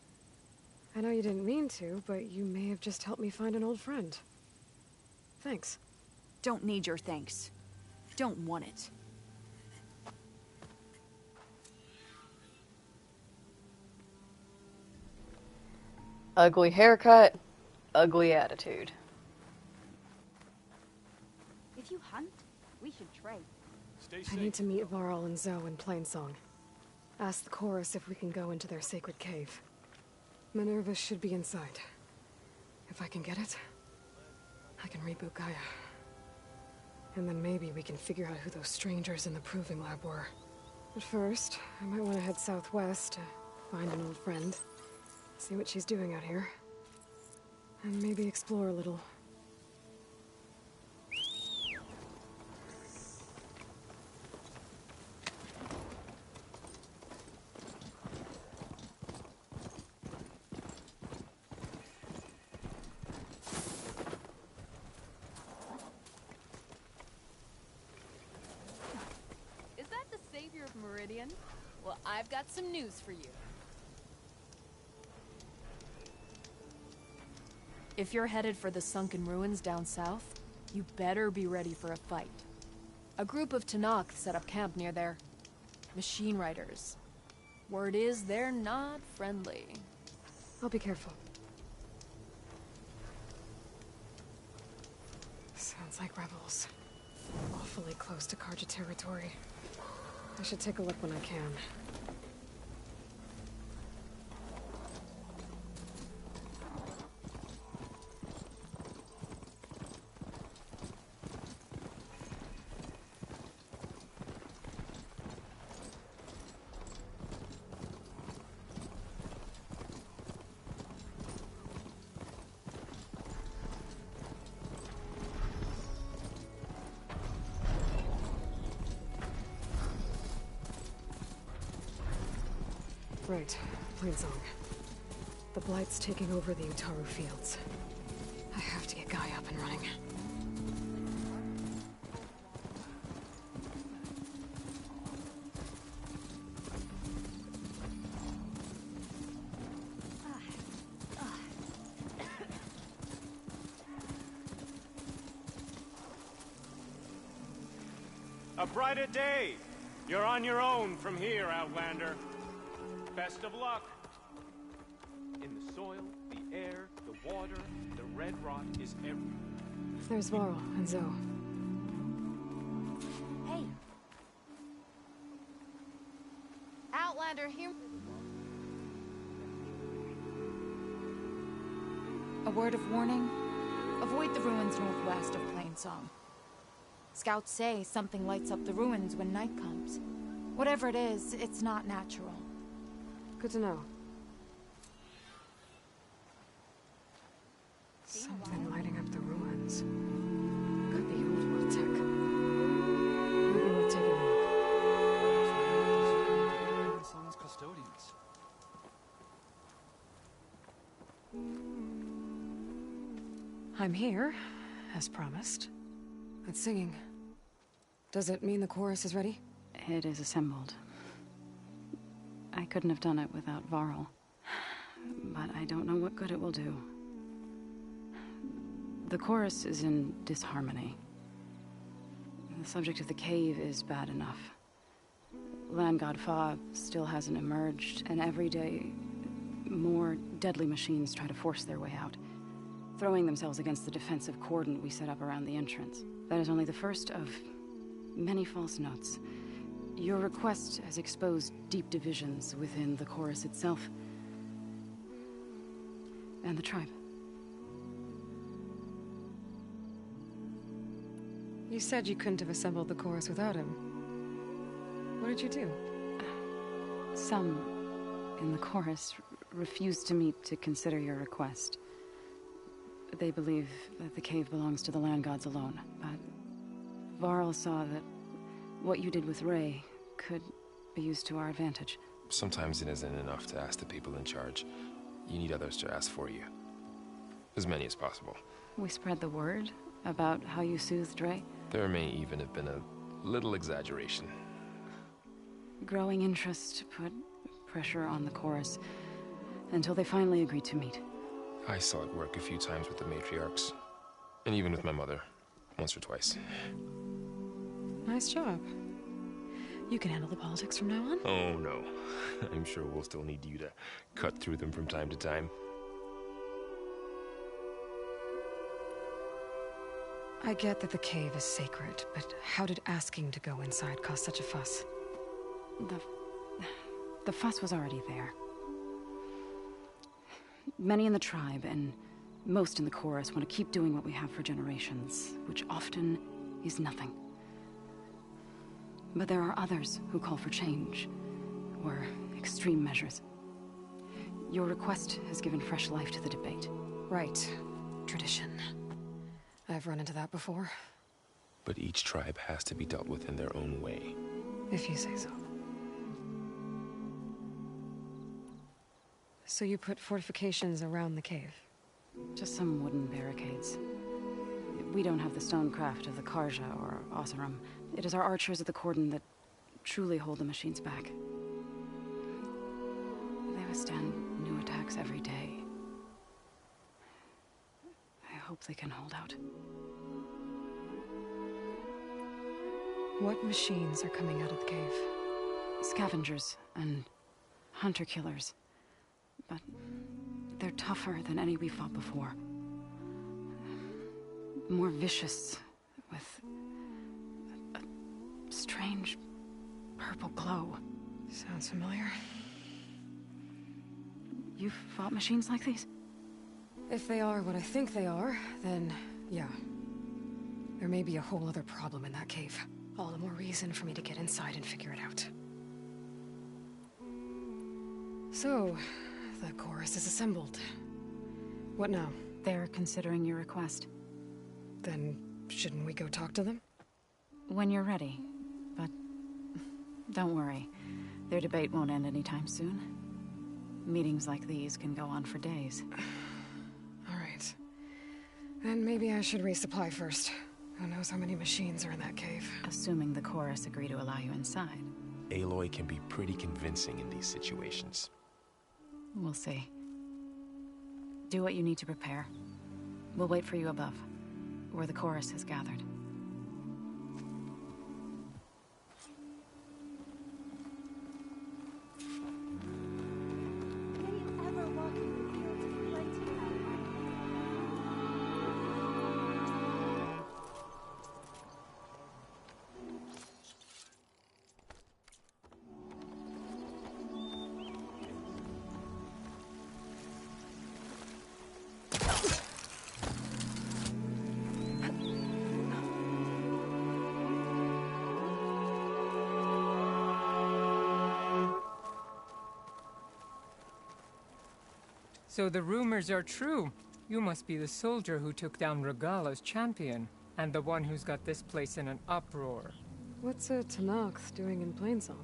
I know you didn't mean to, but you may have just helped me find an old friend. Thanks. Don't need your thanks. Don't want it. Ugly haircut, ugly attitude. If you hunt, we should trade. I need to meet Varl and Zoe in Plainsong. Ask the chorus if we can go into their sacred cave. Minerva should be inside. If I can get it, I can reboot Gaia. And then maybe we can figure out who those strangers in the proving lab were. But first, I might want to head southwest to find an old friend. See what she's doing out here. And maybe explore a little. Is that the savior of Meridian? Well, I've got some news for you. If you're headed for the sunken ruins down south, you better be ready for a fight. A group of Tenakth set up camp near there. Machine riders. Word is they're not friendly. I'll be careful. like rebels. Awfully close to Karja territory. I should take a look when I can. Right, Plainsong. The Blight's taking over the Utaru fields. I have to get Gaia up and running. A brighter day! You're on your own from here, Outlander. Best of luck. In the soil, the air, the water, the red rot is everywhere. There's Varl and Zoe. Hey. Outlander here. A word of warning. Avoid the ruins northwest of Plainsong. Scouts say something lights up the ruins when night comes. Whatever it is, it's not natural. Good to know. Something lighting up the ruins. Could be old world tech. Maybe worth taking a look. Sylens custodians. I'm here, as promised. It's singing. Does it mean the chorus is ready? It is assembled. I couldn't have done it without Varl. But I don't know what good it will do. The chorus is in disharmony. The subject of the cave is bad enough. Land God Fa still hasn't emerged, and every day more deadly machines try to force their way out, throwing themselves against the defensive cordon we set up around the entrance. That is only the first of many false notes. Your request has exposed deep divisions within the chorus itself and the tribe. You said you couldn't have assembled the chorus without him. What did you do? Some in the chorus refused to meet to consider your request. They believe that the cave belongs to the land gods alone, but Varl saw that what you did with Ray could be used to our advantage. Sometimes it isn't enough to ask the people in charge. You need others to ask for you. As many as possible. We spread the word about how you soothed Ray. There may even have been a little exaggeration. Growing interest put pressure on the chorus until they finally agreed to meet. I saw it work a few times with the matriarchs. And even with my mother. Once or twice. Nice job. You can handle the politics from now on? Oh, no. I'm sure we'll still need you to cut through them from time to time. I get that the cave is sacred, but how did asking to go inside cause such a fuss? The fuss was already there. Many in the tribe, and most in the chorus, want to keep doing what we have for generations, which often is nothing. But there are others who call for change, or extreme measures. Your request has given fresh life to the debate. Right. Tradition. I've run into that before. But each tribe has to be dealt with in their own way. If you say so. So you put fortifications around the cave? Just some wooden barricades. We don't have the stonecraft of the Karja or Oseram. It is our archers at the cordon that truly hold the machines back. They withstand new attacks every day. I hope they can hold out. What machines are coming out of the cave? Scavengers and hunter-killers. But they're tougher than any we fought before. More vicious with a strange purple glow. Sounds familiar. You've fought machines like these? If they are what I think they are, then yeah. There may be a whole other problem in that cave. All the more reason for me to get inside and figure it out. So, the chorus is assembled. What now? They're considering your request. Then, shouldn't we go talk to them? When you're ready. But don't worry. Their debate won't end anytime soon. Meetings like these can go on for days. Alright. Then maybe I should resupply first. Who knows how many machines are in that cave? Assuming the chorus agree to allow you inside. Aloy can be pretty convincing in these situations. We'll see. Do what you need to prepare. We'll wait for you above, where the chorus has gathered. So the rumors are true. You must be the soldier who took down Regala's champion, and the one who's got this place in an uproar. What's a Tenakth doing in Plainsong?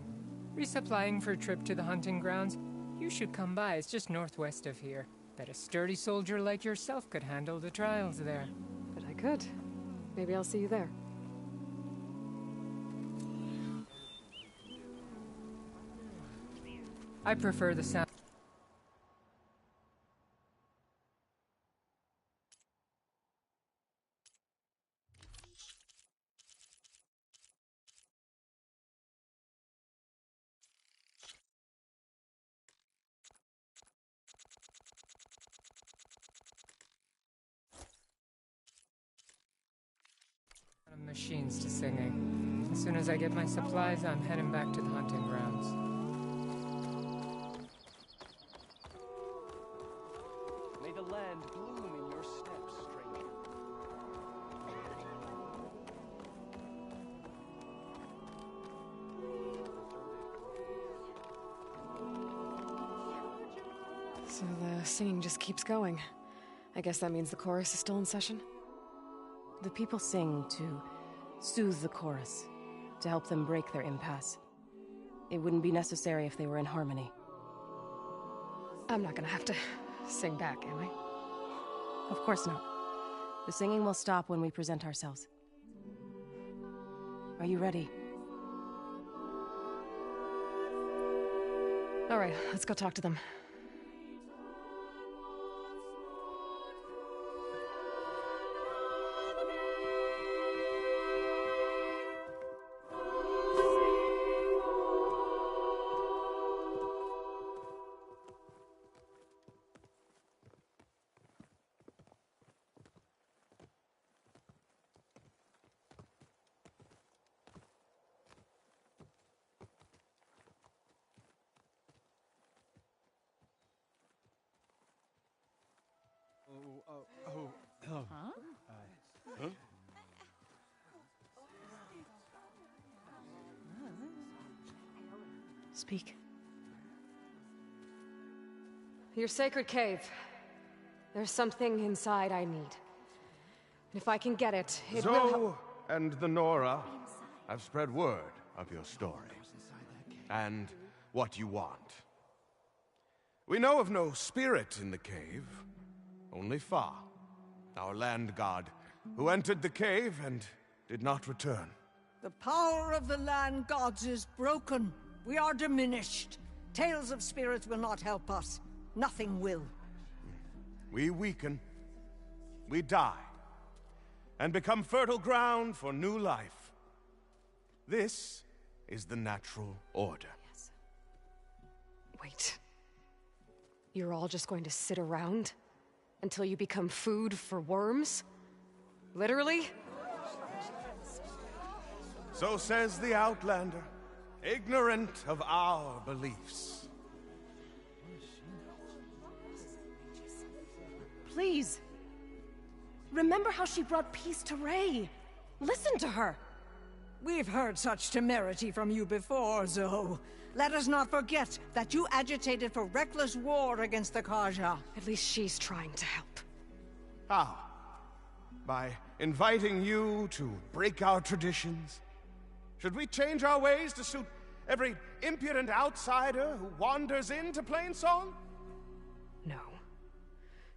Resupplying for a trip to the hunting grounds. You should come by, it's just northwest of here. Bet a sturdy soldier like yourself could handle the trials there. But I could. Maybe I'll see you there. I prefer the sound. Machines to singing. As soon as I get my supplies, I'm heading back to the hunting grounds. May the land bloom in your steps, stranger. So the singing just keeps going. I guess that means the chorus is still in session? The people sing to soothe the chorus, to help them break their impasse. It wouldn't be necessary if they were in harmony. I'm not gonna have to sing back, am I? Of course not. The singing will stop when we present ourselves. Are you ready? All right, let's go talk to them. Huh? Speak. Your sacred cave. There's something inside I need. And if I can get it, it will Zoe and the Nora have spread word of your story. And what you want. We know of no spirit in the cave, only Fa, our land god, who entered the cave and did not return. The power of the land gods is broken. We are diminished. Tales of spirits will not help us. Nothing will. We weaken, we die, and become fertile ground for new life. This is the natural order. Yes. Wait. You're all just going to sit around until you become food for worms? Literally? So says the Outlander, ignorant of our beliefs. Please. Remember how she brought peace to Ray. Listen to her. We've heard such temerity from you before, Zoe. Let us not forget that you agitated for reckless war against the Kaja. At least she's trying to help. How? By inviting you to break our traditions? Should we change our ways to suit every impudent outsider who wanders into Plainsong? No.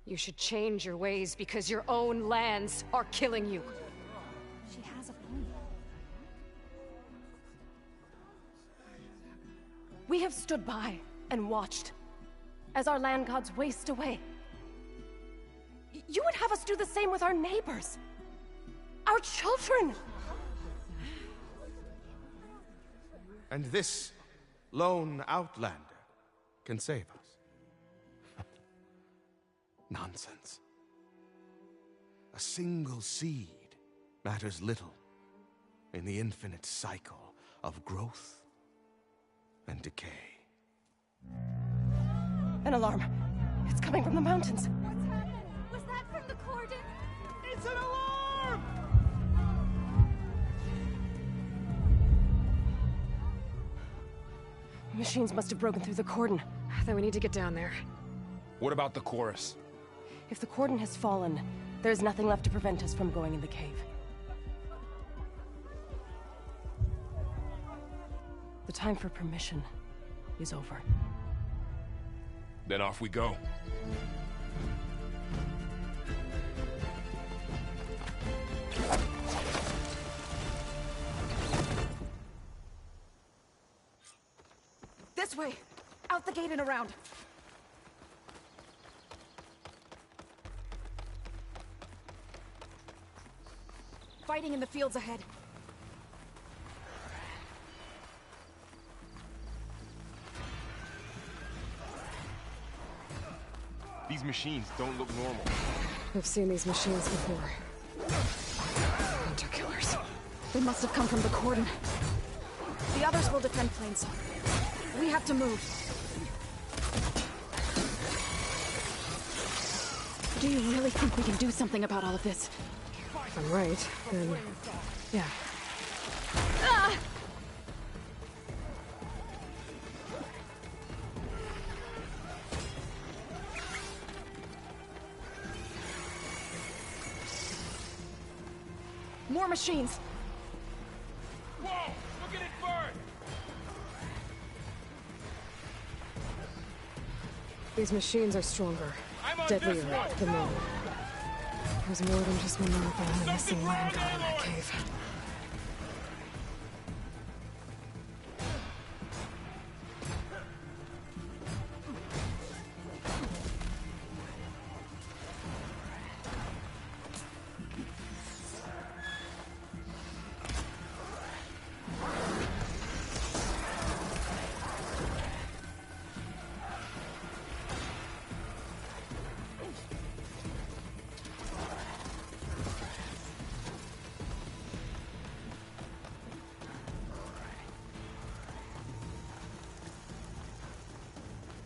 You should change your ways because your own lands are killing you. She has a point. We have stood by and watched as our land gods waste away. You would have us do the same with our neighbors, our children. And this lone Outlander can save us. Nonsense. A single seed matters little in the infinite cycle of growth and decay. An alarm. It's coming from the mountains. What's happening? Was that from the cordon? It's an alarm! Machines must have broken through the cordon. Then we need to get down there. What about the chorus? If the cordon has fallen, there's nothing left to prevent us from going in the cave. The time for permission is over. Then off we go. This way! Out the gate and around! Fighting in the fields ahead. These machines don't look normal. I've seen these machines before. Hunter killers. They must have come from the cordon. The others will defend Plainsong. We have to move. Do you really think we can do something about all of this? If I'm right, then... yeah. Ah! More machines! Whoa! Look at it burn! These machines are stronger, I'm on deadlier this one. than normal. There's more than just Minerva and a missing land god in that cave.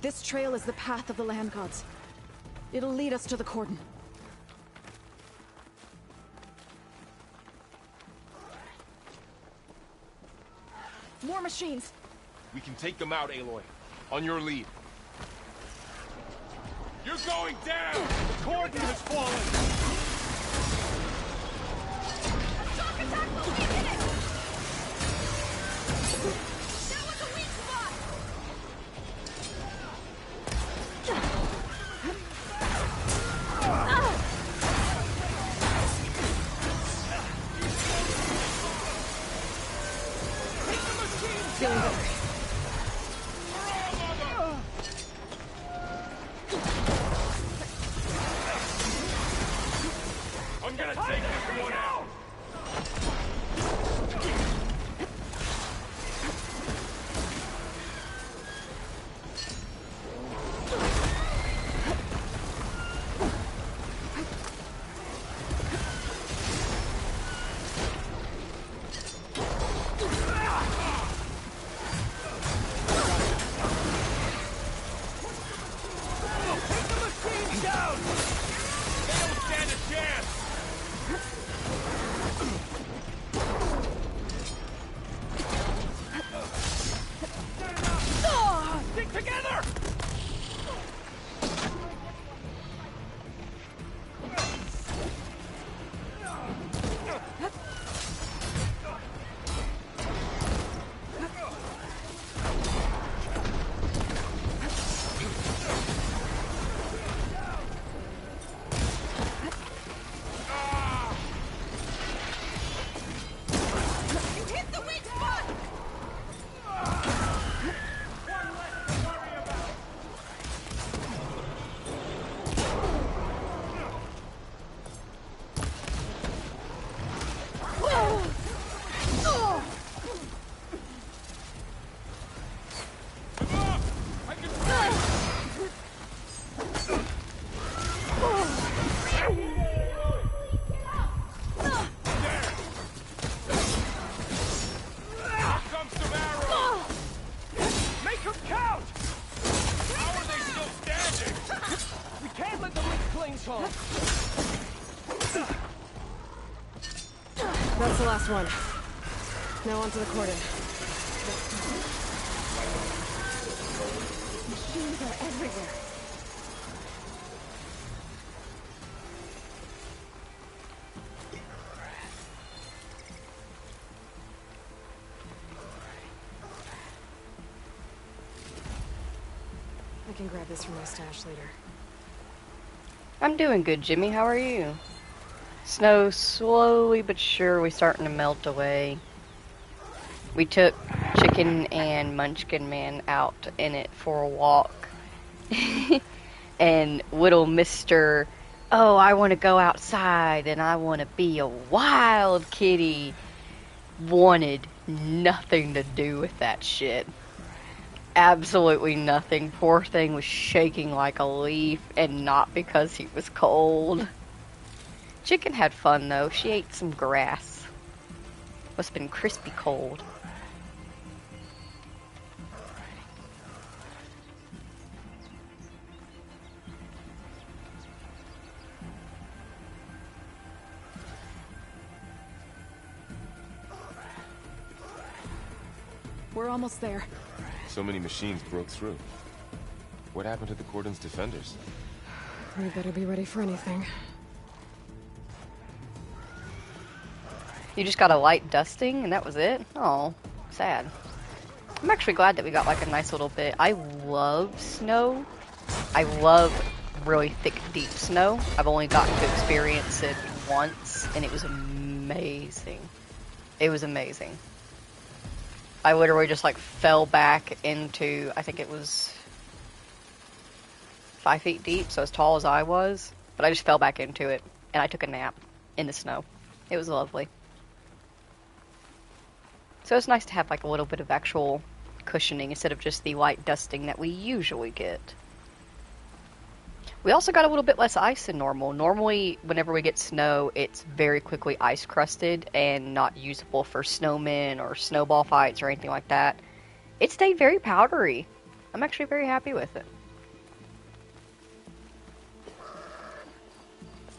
This trail is the path of the land gods. It'll lead us to the cordon. More machines! We can take them out, Aloy. On your lead. You're going down! The cordon has fallen! Shock attack will be hit it! That was a weak spot! Feeling better. I'm gonna take this one out! That's the last one. Now onto the cordon. Machines are everywhere. I can grab this from my stash later. I'm doing good, Jimmy. How are you? Snow slowly but surely starting to melt away. We took Chicken and Munchkin Man out in it for a walk. And little Mr. Oh, I want to go outside and I want to be a wild kitty wanted nothing to do with that shit. Absolutely nothing. Poor thing was shaking like a leaf, and not because he was cold. Chicken had fun though. She ate some grass. Must have been crispy cold. We're almost there. So many machines broke through. What happened to the cordon's defenders? We better be ready for anything. You just got a light dusting and that was it? Oh, sad. I'm actually glad that we got like a nice little bit. I love snow. I love really thick, deep snow. I've only gotten to experience it once and it was amazing. It was amazing. I literally just like fell back into, I think it was 5 feet deep, so as tall as I was, but I just fell back into it and I took a nap in the snow. It was lovely. So it's nice to have like a little bit of actual cushioning instead of just the light dusting that we usually get. We also got a little bit less ice than normal. Normally, whenever we get snow, it's very quickly ice crusted and not usable for snowmen or snowball fights or anything like that. It stayed very powdery. I'm actually very happy with it.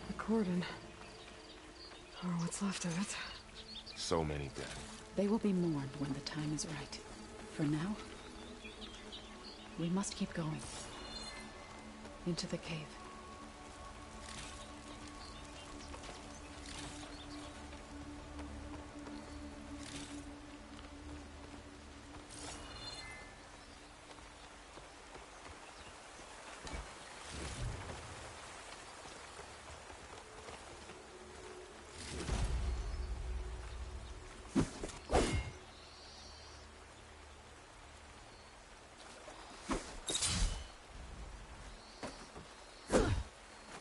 The cordon. Or what's left of it. So many dead. They will be mourned when the time is right. For now, we must keep going. Into the cave.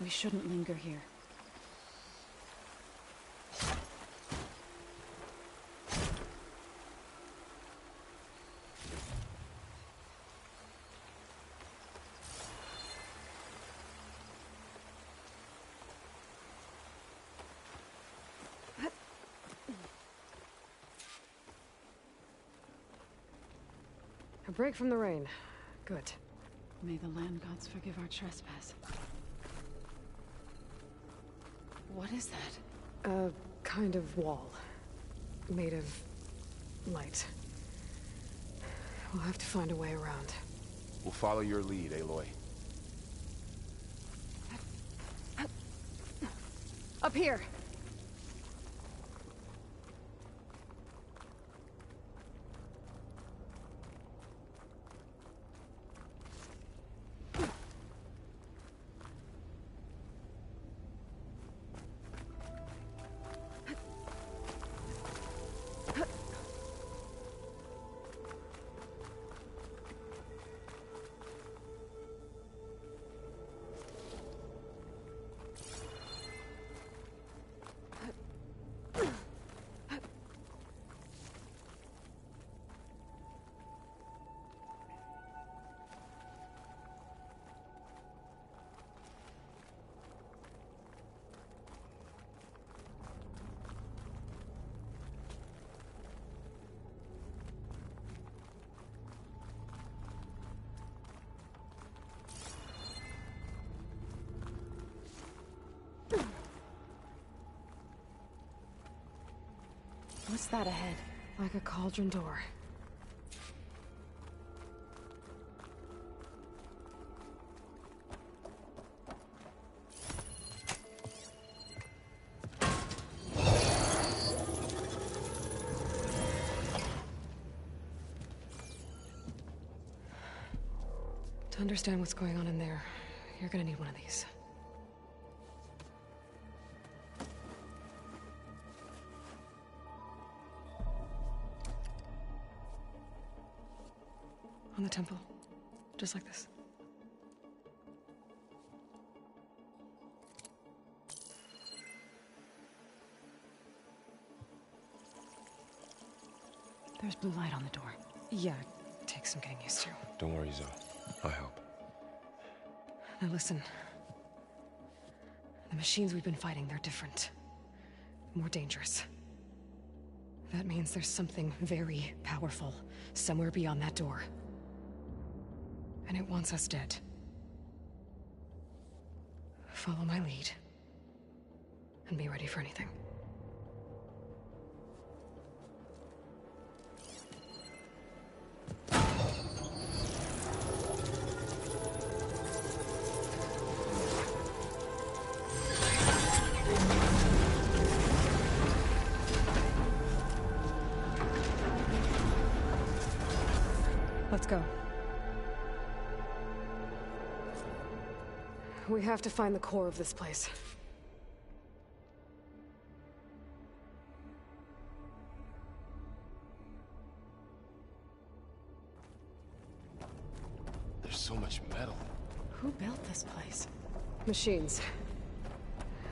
We shouldn't linger here. A break from the rain. Good. May the land gods forgive our trespass. What is that? A kind of wall. Made of light. We'll have to find a way around. We'll follow your lead, Aloy. Up here! What's that ahead? Like a cauldron door. To understand what's going on in there, you're gonna need one of these. On the temple. Just like this. There's blue light on the door. Yeah, it takes some getting used to. Don't worry, Zoe. I'll help. Now listen. The machines we've been fighting, they're different. More dangerous. That means there's something very powerful somewhere beyond that door. And it wants us dead. Follow my lead. And be ready for anything. Let's go. We have to find the core of this place. There's so much metal. Who built this place? Machines.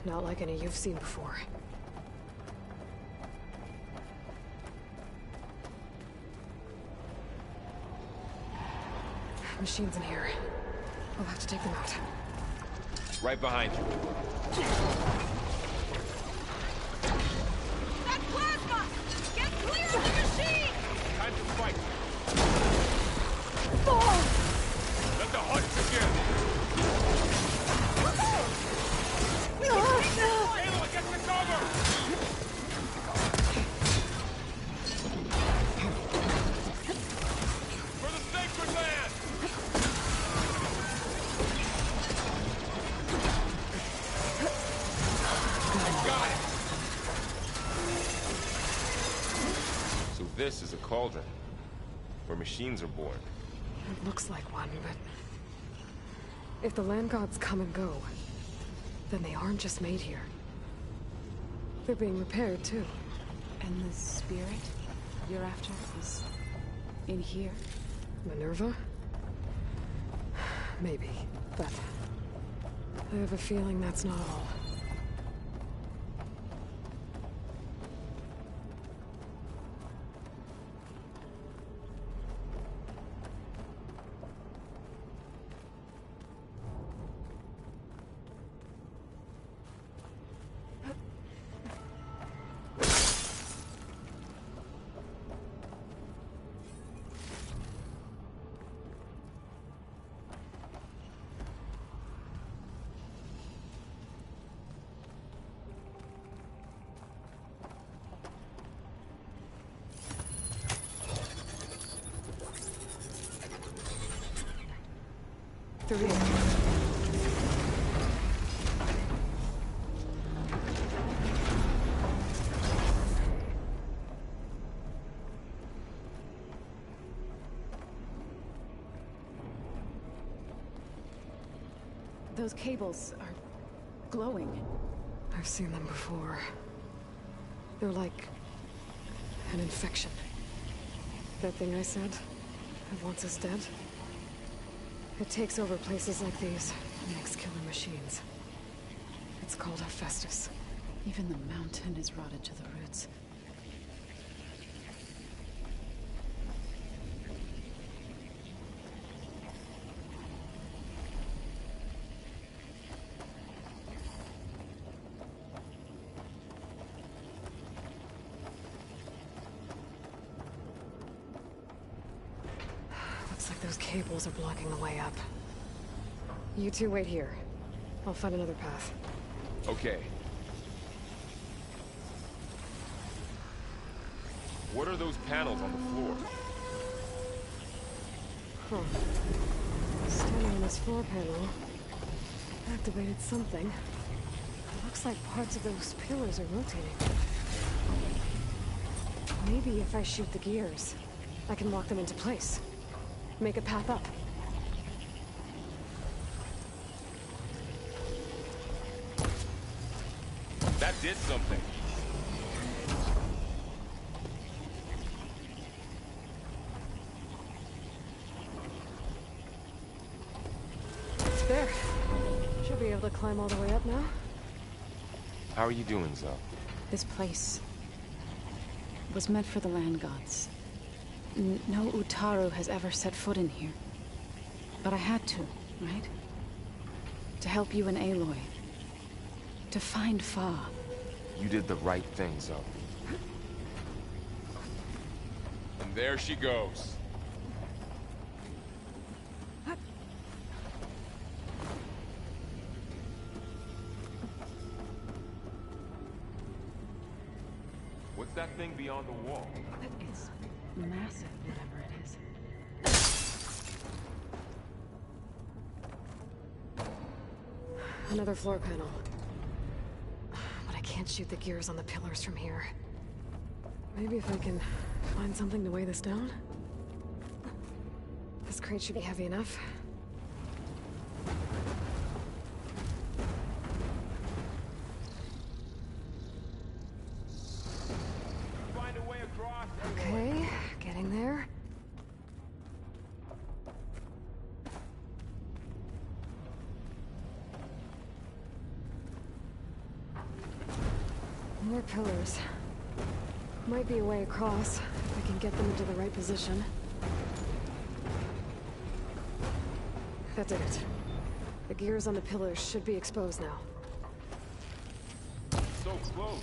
Not like any you've seen before. Machines in here. We'll have to take them out. Right behind you. That plasma! Get clear of the machine! Time to fight. Oh! Let the hunt begin. Aloy, get the cover! For the sacred land! Got it! So this is a cauldron, where machines are born. It looks like one, but... if the land gods come and go, then they aren't just made here. They're being repaired, too. And the spirit you're after is in here? Minerva? Maybe, but... I have a feeling that's not all. Through here. Those cables are glowing. I've seen them before. They're like... an infection. That thing I said? That wants us dead? It takes over places like these and makes killer machines. It's called Hephaestus. Even the mountain is rotted to the roots. Looks like those cables are blocking the way up. You two wait here. I'll find another path. Okay. What are those panels on the floor? Huh. Standing on this floor panel activated something. It looks like parts of those pillars are rotating. Maybe if I shoot the gears, I can lock them into place. Make a path up. That did something. There. Should be able to climb all the way up now. How are you doing, Zoe? This place was meant for the land gods. No Utaru has ever set foot in here. But I had to, right? To help you and Aloy. To find Fa. You did the right thing, Zoe. And there she goes. What's that thing beyond the wall? It's massive, whatever it is. Another floor panel. But I can't shoot the gears on the pillars from here. Maybe if I can find something to weigh this down? This crate should be heavy enough. Find a way across. Okay, getting there. More pillars. Might be a way across, if I can get them into the right position. That did it. The gears on the pillars should be exposed now. So close.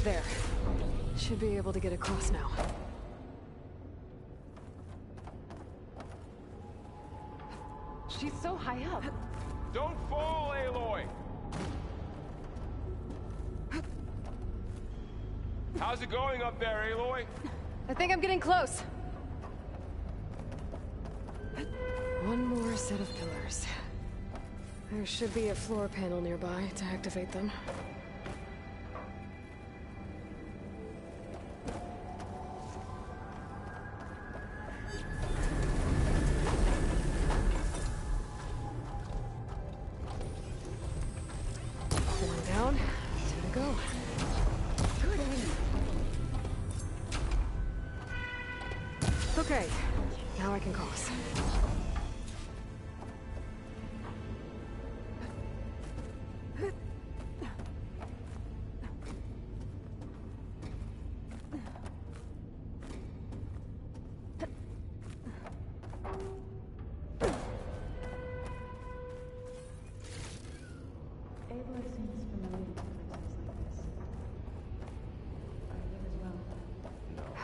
There. Should be able to get across now. She's so high up. Don't fall, Aloy! How's it going up there, Aloy? I think I'm getting close. One more set of pillars. There should be a floor panel nearby to activate them. One down, two to go. Good aim. Okay, now I can cross.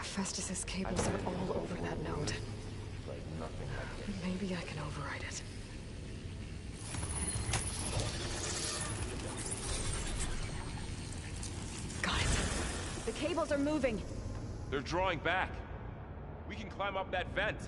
Festus's cables are all over that node. Maybe I can override it. Got it. The cables are moving. They're drawing back. We can climb up that vent.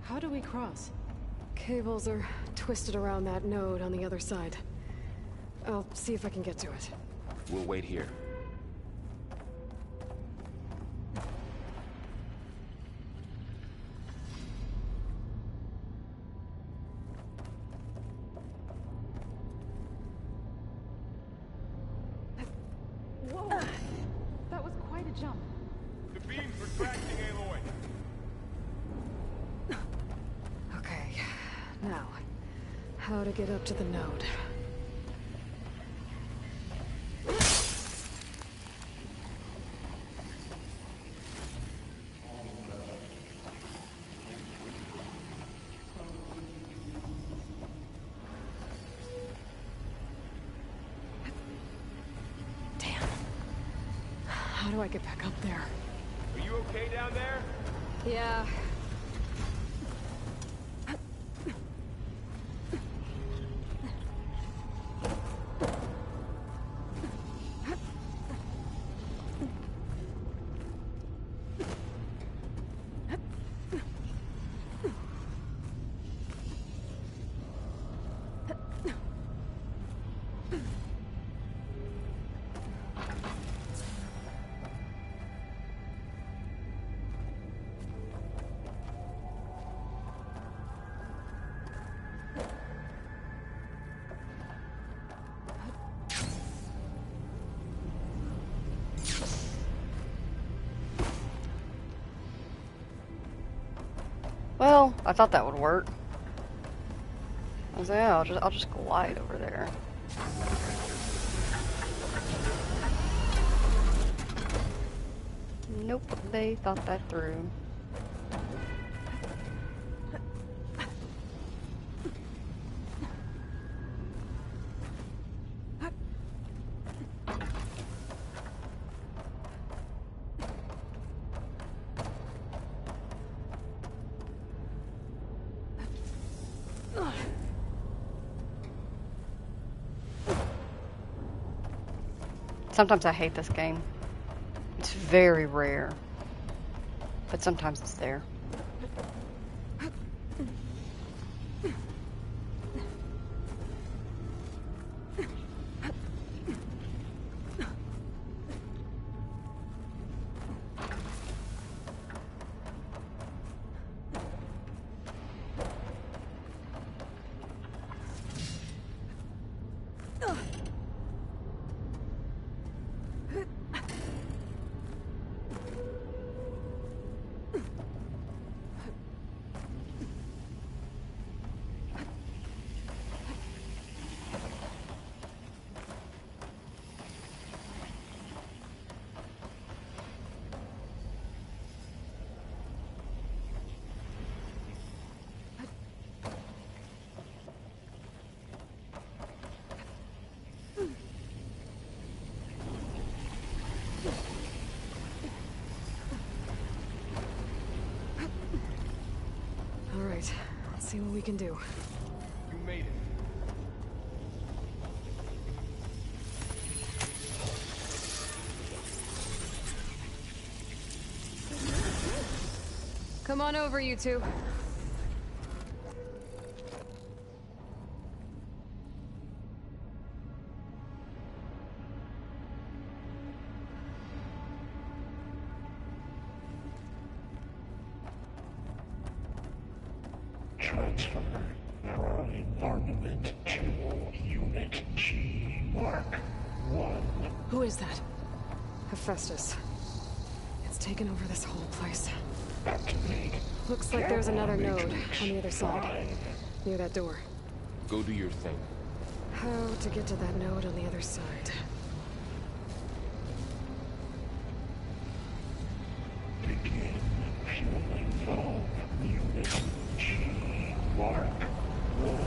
How do we cross? Cables are twisted around that node on the other side. I'll see if I can get to it. We'll wait here. Now, how to get up to the node. How do I get back up there? Are you okay down there? Yeah. Well, I thought that would work. I was like, yeah, I'll just glide over there. Nope, they thought that through. Sometimes I hate this game. It's very rare, but sometimes it's there. Alright, let's see what we can do. You made it. Come on over, you two. Transfer Prime Armament to Unit G Mark 1. Who is that? Hephaestus. It's taken over this whole place. Activate. Looks like there's another node on the other side. Near that door. Go do your thing. How to get to that node on the other side? Begin fueling valve Unit G Mark 1.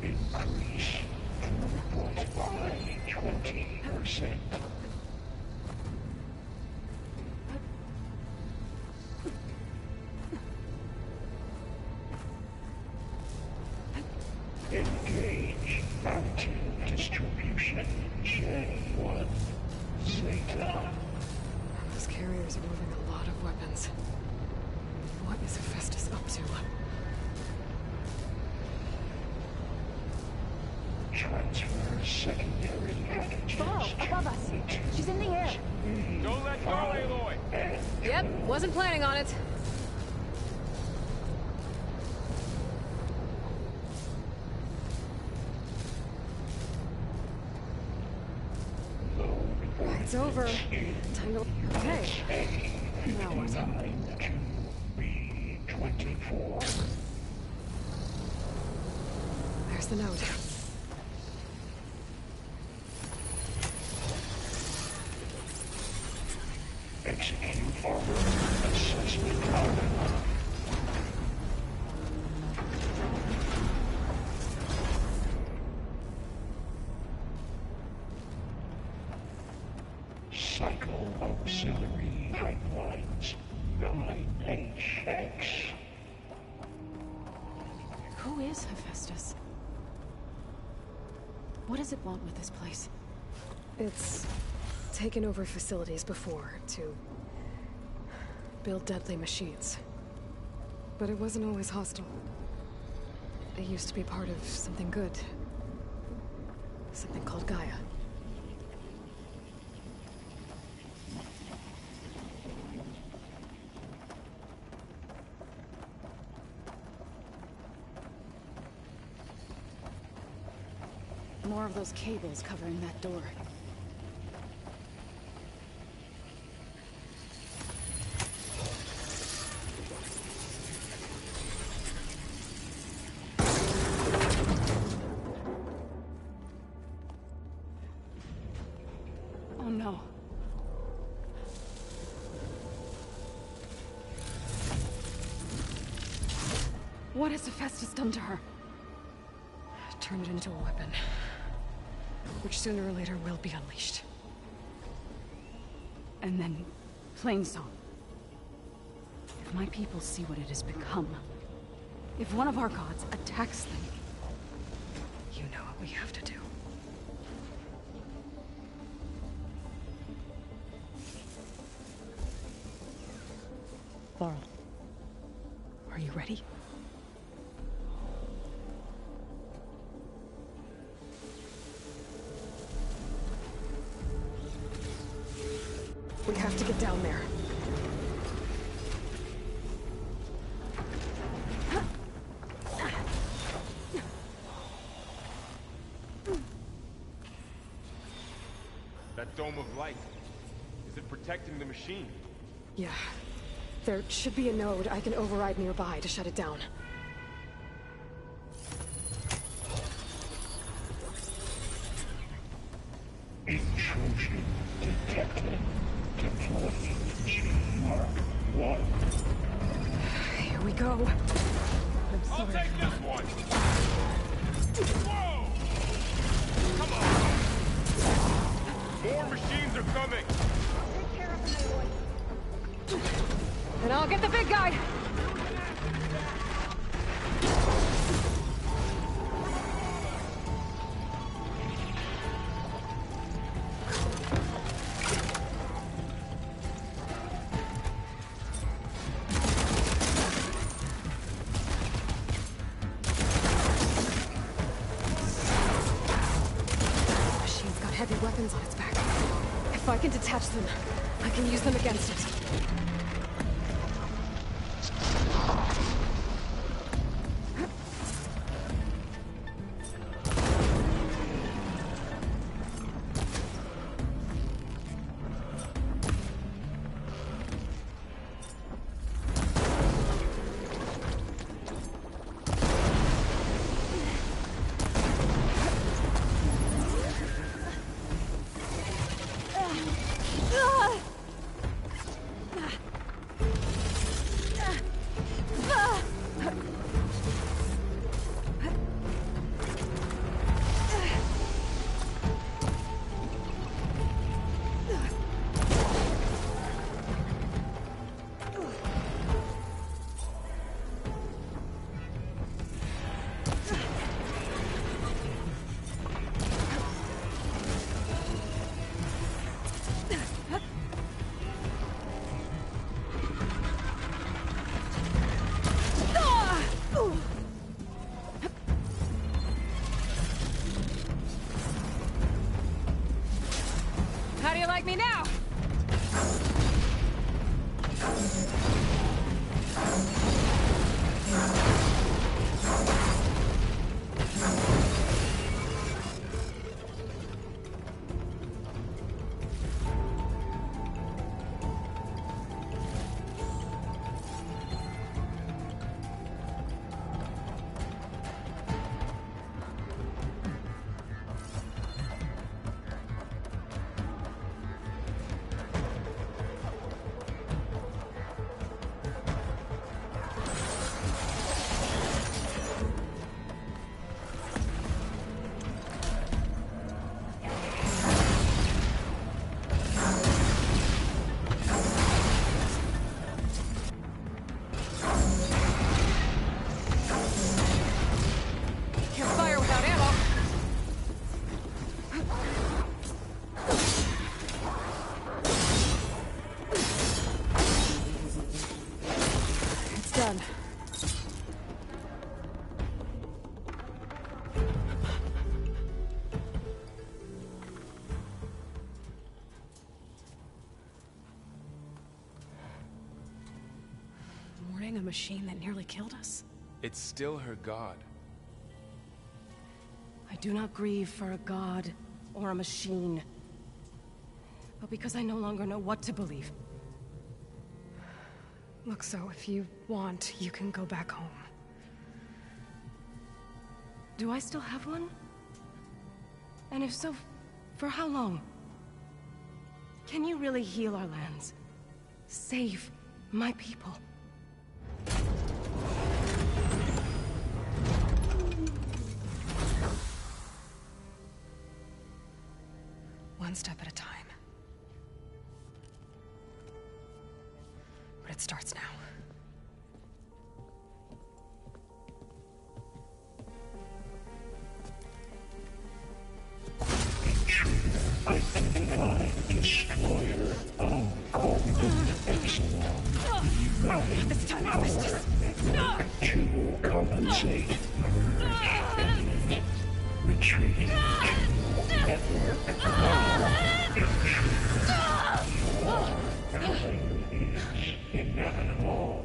Increase throughput by 20%. Engage mountain distribution J1 Zeta. Those carriers are moving a lot of weapons. What is Hephaestus up to? Transfer secondary packages. Follow, above us. She's in the air. Don't let go, Aloy. Yep, wasn't planning on it. It's over. Time to... Okay. Now what? There's the note. Execute order assessment order. Cycle auxiliary pipelines 9HX. Who is Hephaestus? What does it want with this place? It's taken over facilities before to build deadly machines. But it wasn't always hostile. It used to be part of something good. Something called Gaia. More of those cables covering that door. Oh no. What has Hephaestus done to her? Turned it into a weapon. Which sooner or later will be unleashed. And then, Plainsong. If my people see what it has become, if one of our gods attacks them, you know what we have to do. Laurel, are you ready? We have to get down there. That dome of light, is it protecting the machine? Yeah. There should be a node I can override nearby to shut it down. Intrusion detected. Deploy Mark 1. Here we go. I'm sorry. I'll take this one! Whoa! Come on! More machines are coming! Take care of the Aloy. And I'll get the big guy! Weapons on its back. If I can detach them, I can use them against it. How do you like me now? the machine that nearly killed us? It's still her god. I do not grieve for a god or a machine, but because I no longer know what to believe. Look, so if you want, you can go back home. Do I still have one? And if so, for how long? Can you really heal our lands? Save my people? One step at a time. But it starts now. This time I missed it. To compensate. Retreating. Inevitable.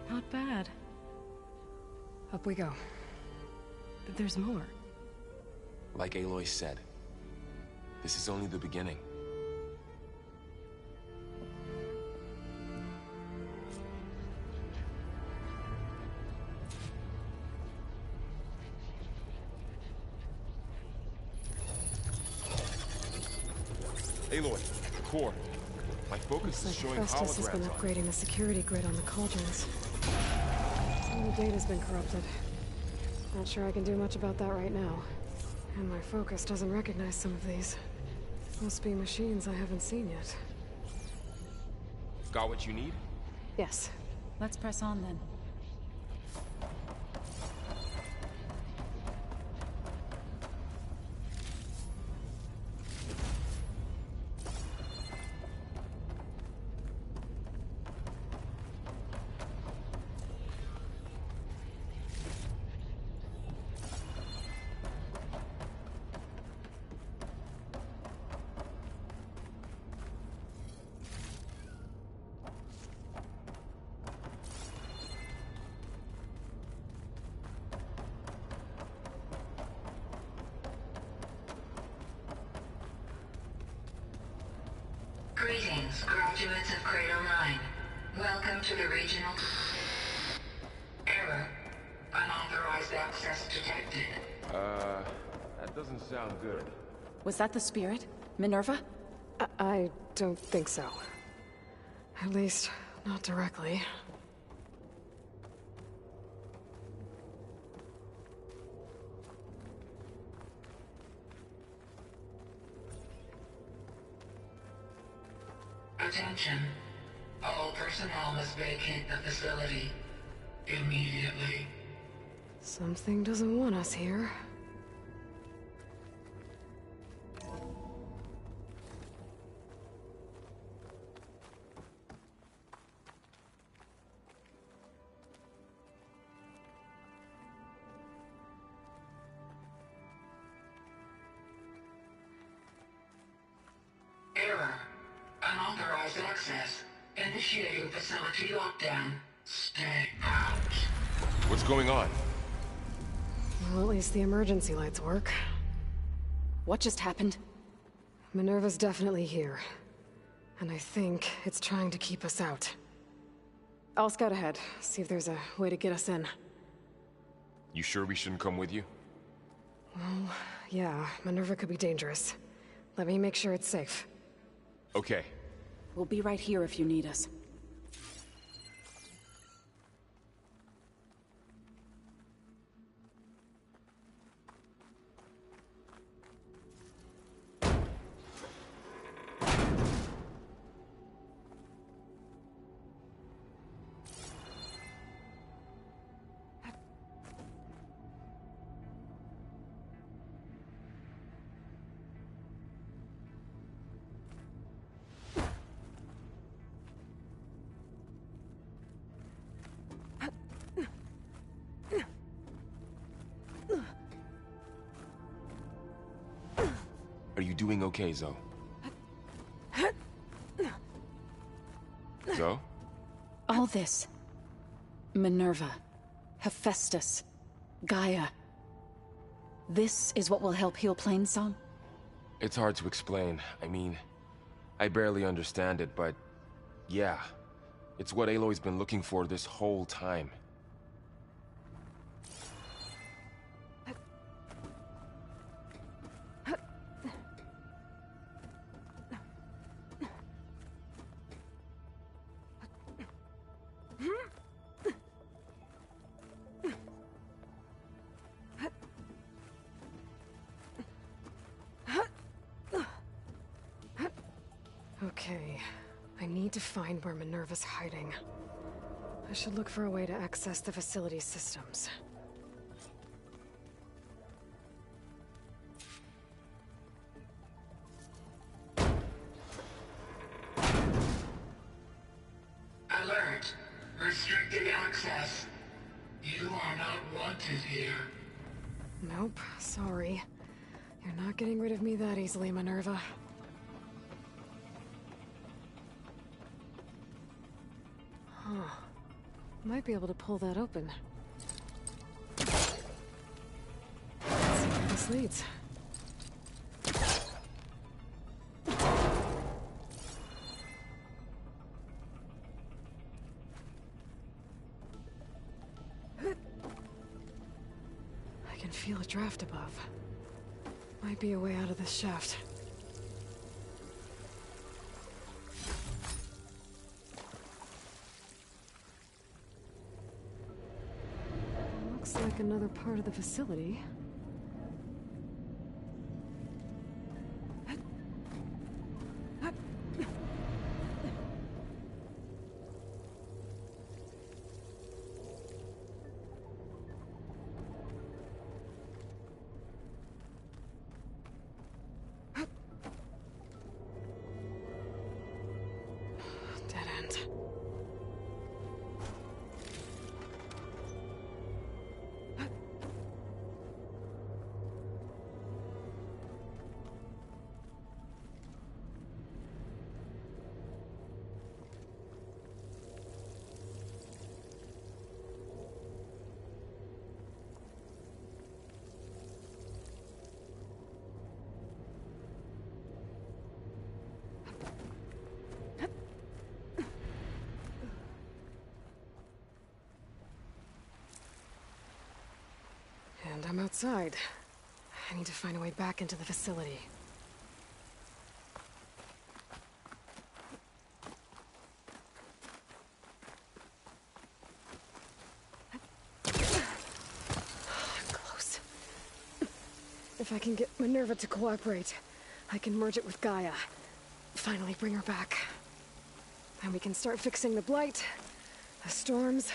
Not bad. Up we go. But there's more. Like Aloy said, this is only the beginning. Aloy, the core. My focus is showing Festus has been holograms on it. upgrading the security grid on the cauldrons. Some of the data's been corrupted. Not sure I can do much about that right now. And my focus doesn't recognize some of these. Must be machines I haven't seen yet. Got what you need? Yes. Let's press on then. Greetings, graduates of Cradle 9. Welcome to the regional... Error. Unauthorized access detected. That doesn't sound good. Was that the spirit? Minerva? I don't think so. At least, not directly. Attention. All personnel must vacate the facility. Immediately. Something doesn't want us here. Error. Unauthorized access. Initiating facility lockdown. Stay out. What's going on? Well, at least the emergency lights work. What just happened? Minerva's definitely here. And I think it's trying to keep us out. I'll scout ahead, see if there's a way to get us in. You sure we shouldn't come with you? Well, yeah, Minerva could be dangerous. Let me make sure it's safe. Okay. We'll be right here if you need us. you doing okay, Zoe? Zoe? All this. Minerva. Hephaestus. Gaia. This is what will help heal Plainsong? It's hard to explain. I mean, I barely understand it, but yeah. It's what Aloy's been looking for this whole time. Okay, I need to find where Minerva's hiding. I should look for a way to access the facility systems. Alert! Restricted access. You are not wanted here. Nope, sorry. You're not getting rid of me that easily, Minerva. Huh. Might be able to pull that open. Let's see where this leads. I can feel a draft above. Might be a way out of this shaft. Looks like another part of the facility. Dead end. And I'm outside. I need to find a way back into the facility. I'm close. If I can get Minerva to cooperate, I can merge it with Gaia. Finally bring her back. And we can start fixing the blight, the storms,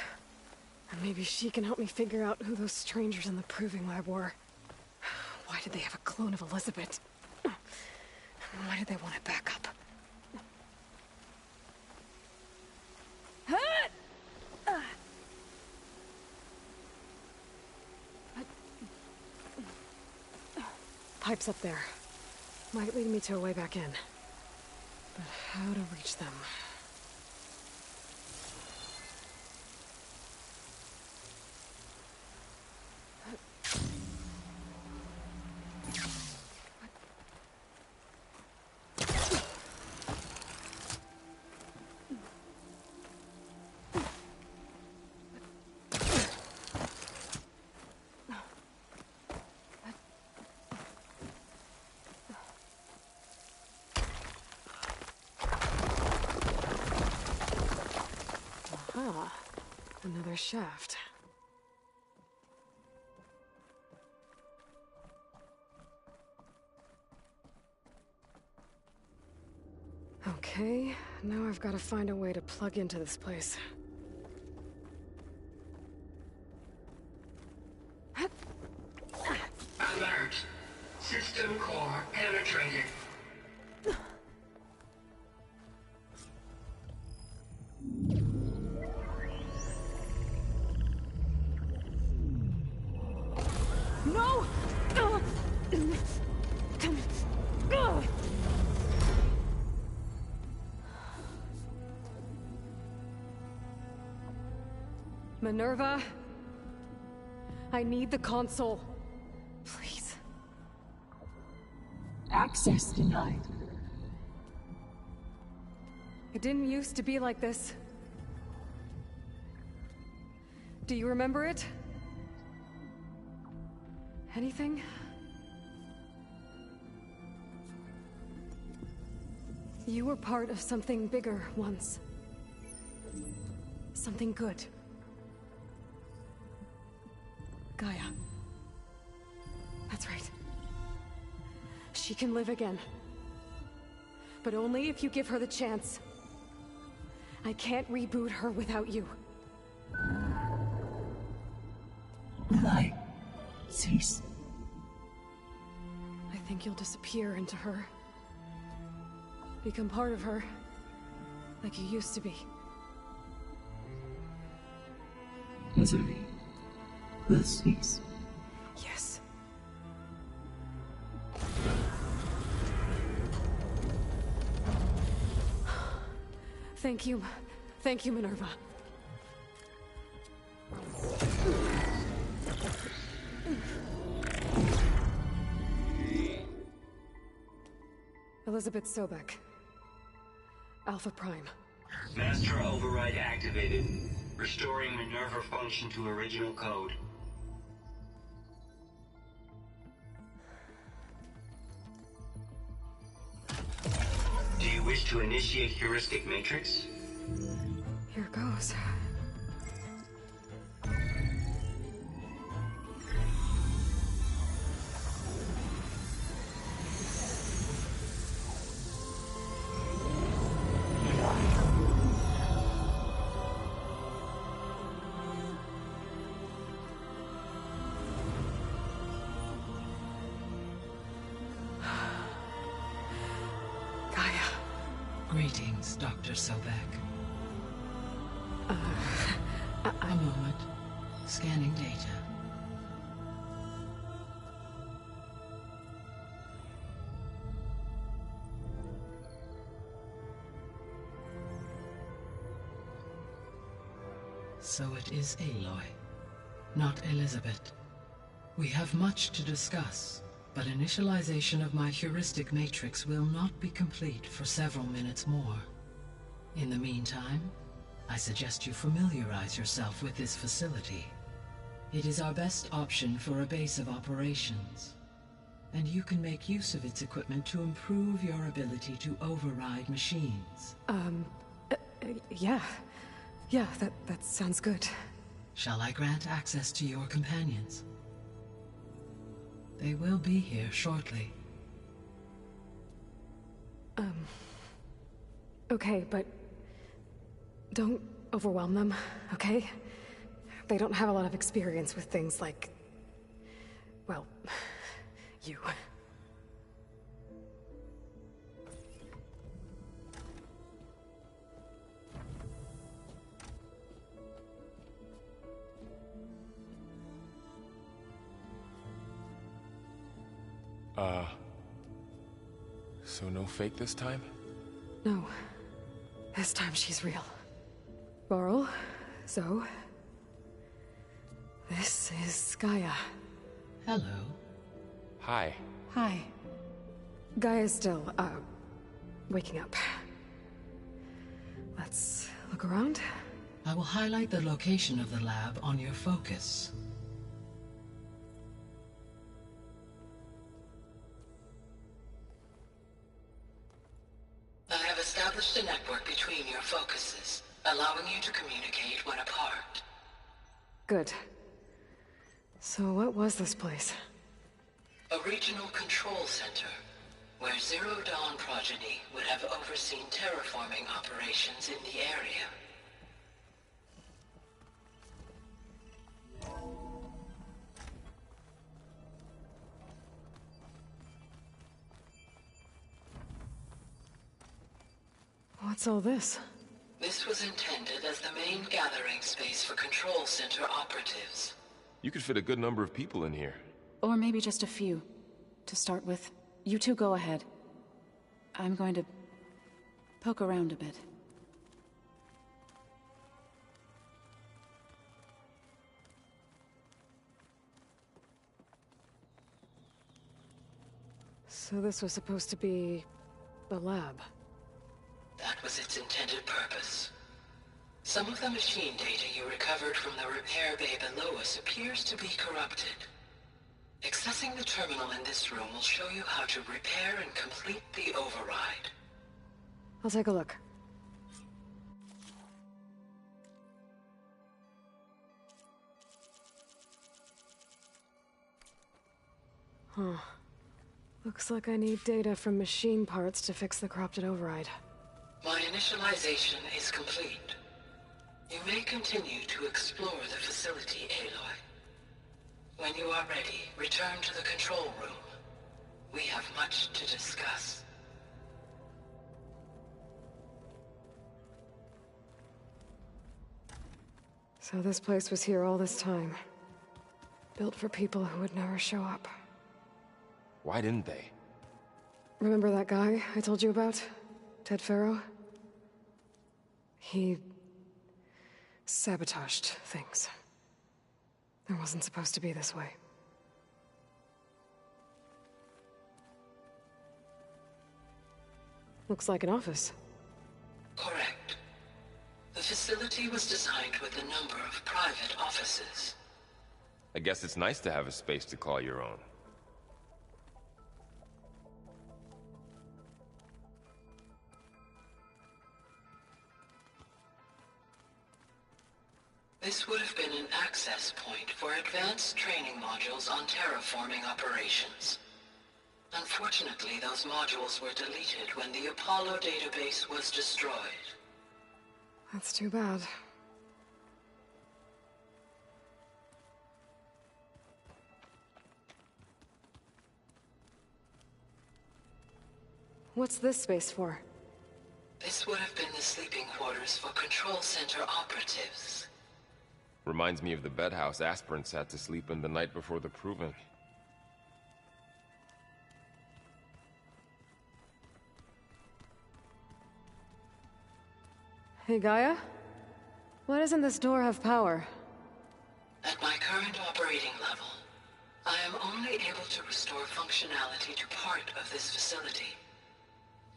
and maybe she can help me figure out who those strangers in the proving lab were. Why did they have a clone of Elizabeth? Why did they want it back up? Pipes up there. Might lead me to a way back in. But how to reach them? Aha, another shaft. Okay, now I've got to find a way to plug into this place. Alert! System core penetrated. No! Minerva? I need the console. Please. Access denied. It didn't used to be like this. Do you remember it? Anything? You were part of something bigger once. Something good. Gaia. That's right. She can live again. But only if you give her the chance. I can't reboot her without you. Lie. Cease. I think you'll disappear into her. Become part of her. Like you used to be. Misery will cease. Yes. Thank you. Thank you, Minerva. Elizabeth Sobek. Alpha Prime. Master override activated. Restoring Minerva function to original code. Do you wish to initiate heuristic matrix? Here goes. Greetings, Dr. Sobek. A moment. Scanning data. So it is Aloy, not Elizabeth. We have much to discuss. But initialization of my heuristic matrix will not be complete for several minutes more. In the meantime, I suggest you familiarize yourself with this facility. It is our best option for a base of operations, and you can make use of its equipment to improve your ability to override machines. Yeah. Yeah, that sounds good. Shall I grant access to your companions? They will be here shortly. Okay, but don't overwhelm them, okay? They don't have a lot of experience with things like, well, you. So no fake this time? No. This time she's real. Varl, Zoe. This is Gaia. Hello. Hi. Hi. Gaia's still, waking up. Let's look around. I will highlight the location of the lab on your focus. I have established a network between your focuses, allowing you to communicate when apart. Good. So what was this place? A regional control center, where Zero Dawn progeny would have overseen terraforming operations in the area. What's all this? This was intended as the main gathering space for control center operatives. You could fit a good number of people in here. Or maybe just a few. To start with, you two go ahead. I'm going to poke around a bit. So this was supposed to be the lab. That was its intended purpose. Some of the machine data you recovered from the repair bay below us appears to be corrupted. Accessing the terminal in this room will show you how to repair and complete the override. I'll take a look. Huh. Looks like I need data from machine parts to fix the corrupted override. My initialization is complete. You may continue to explore the facility, Aloy. When you are ready, return to the control room. We have much to discuss. So this place was here all this time. Built for people who would never show up. Why didn't they? Remember that guy I told you about? Ted Farrow? He sabotaged things. It wasn't supposed to be this way. Looks like an office. Correct. The facility was designed with a number of private offices. I guess it's nice to have a space to call your own. This would have been an access point for advanced training modules on terraforming operations. Unfortunately, those modules were deleted when the Apollo database was destroyed. That's too bad. What's this space for? This would have been the sleeping quarters for Control Center operatives. Reminds me of the bedhouse aspirants had to sleep in the night before the proving. Hey, Gaia? Why doesn't this door have power? At my current operating level, I am only able to restore functionality to part of this facility.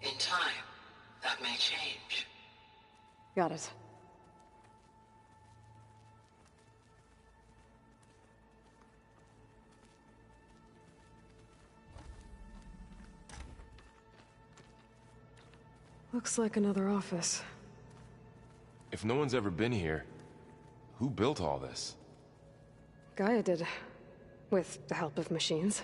In time, that may change. Got it. Looks like another office. If no one's ever been here, who built all this? Gaia did. With the help of machines.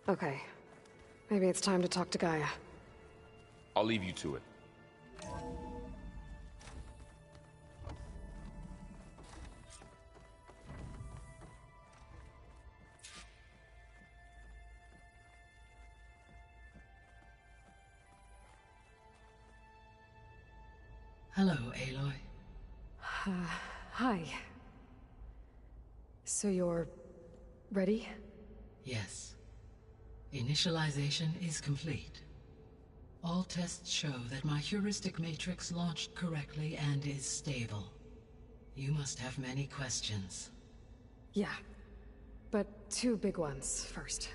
Okay. Maybe it's time to talk to Gaia. I'll leave you to it. Hello, Aloy. Hi. So you're ready? Yes. Initialization is complete. All tests show that my heuristic matrix launched correctly and is stable. You must have many questions. Yeah. But two big ones first.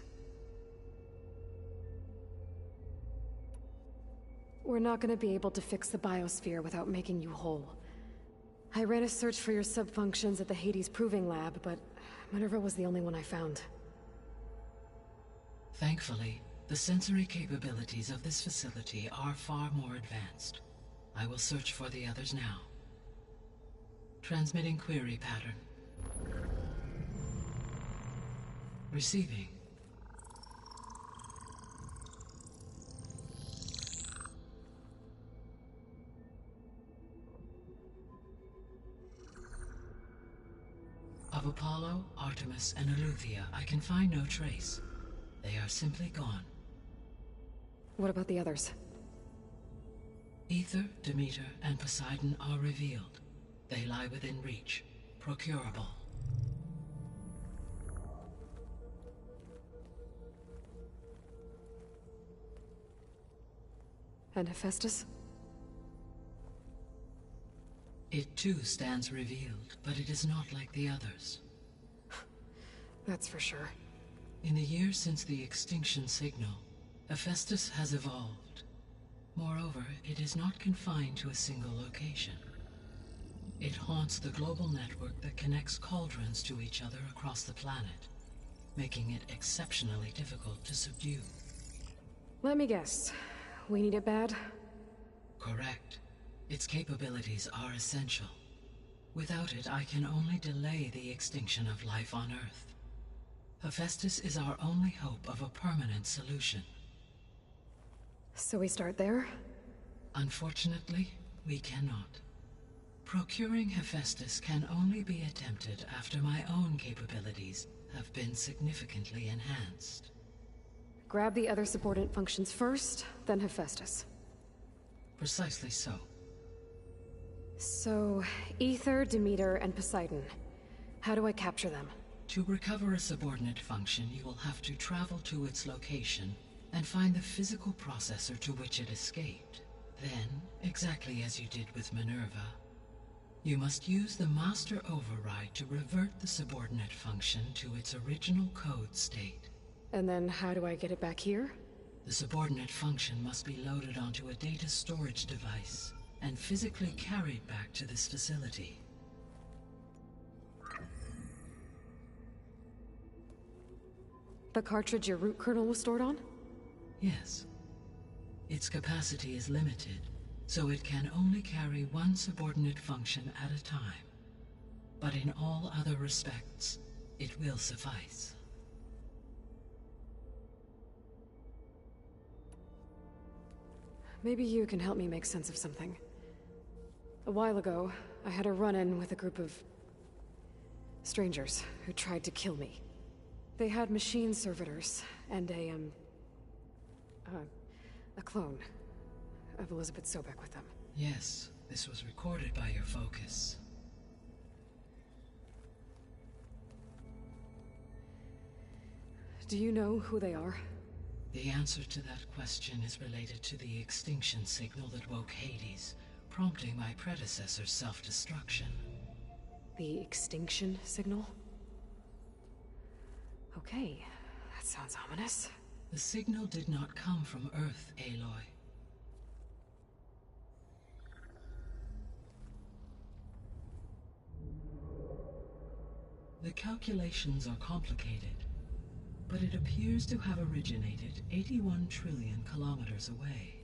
We're not gonna be able to fix the biosphere without making you whole. I ran a search for your subfunctions at the Hades Proving Lab, but Minerva was the only one I found. Thankfully, the sensory capabilities of this facility are far more advanced. I will search for the others now. Transmitting query pattern. Receiving. Of Apollo, Artemis, and Eleuthia, I can find no trace. They are simply gone. What about the others? Ether, Demeter, and Poseidon are revealed. They lie within reach, procurable. And Hephaestus? It too stands revealed, but it is not like the others. That's for sure. In the years since the extinction signal, Hephaestus has evolved. Moreover, it is not confined to a single location. It haunts the global network that connects cauldrons to each other across the planet, making it exceptionally difficult to subdue. Let me guess. We need it bad? Correct. Its capabilities are essential. Without it, I can only delay the extinction of life on Earth. Hephaestus is our only hope of a permanent solution. So we start there? Unfortunately, we cannot. Procuring Hephaestus can only be attempted after my own capabilities have been significantly enhanced. Grab the other subordinate functions first, then Hephaestus. Precisely so. So, Ether, Demeter, and Poseidon. How do I capture them? To recover a subordinate function, you will have to travel to its location and find the physical processor to which it escaped. Then, exactly as you did with Minerva, you must use the Master Override to revert the subordinate function to its original code state. And then how do I get it back here? The subordinate function must be loaded onto a data storage device and physically carried back to this facility. The cartridge your root kernel was stored on? Yes. Its capacity is limited, so it can only carry one subordinate function at a time. But in all other respects, it will suffice. Maybe you can help me make sense of something. A while ago, I had a run-in with a group of strangers who tried to kill me. They had machine servitors and a clone of Elizabeth Sobek with them. Yes, this was recorded by your focus. Do you know who they are? The answer to that question is related to the extinction signal that woke Hades, prompting my predecessor's self-destruction. The extinction signal? Okay, that sounds ominous. The signal did not come from Earth, Aloy. The calculations are complicated, but it appears to have originated 81 trillion kilometers away.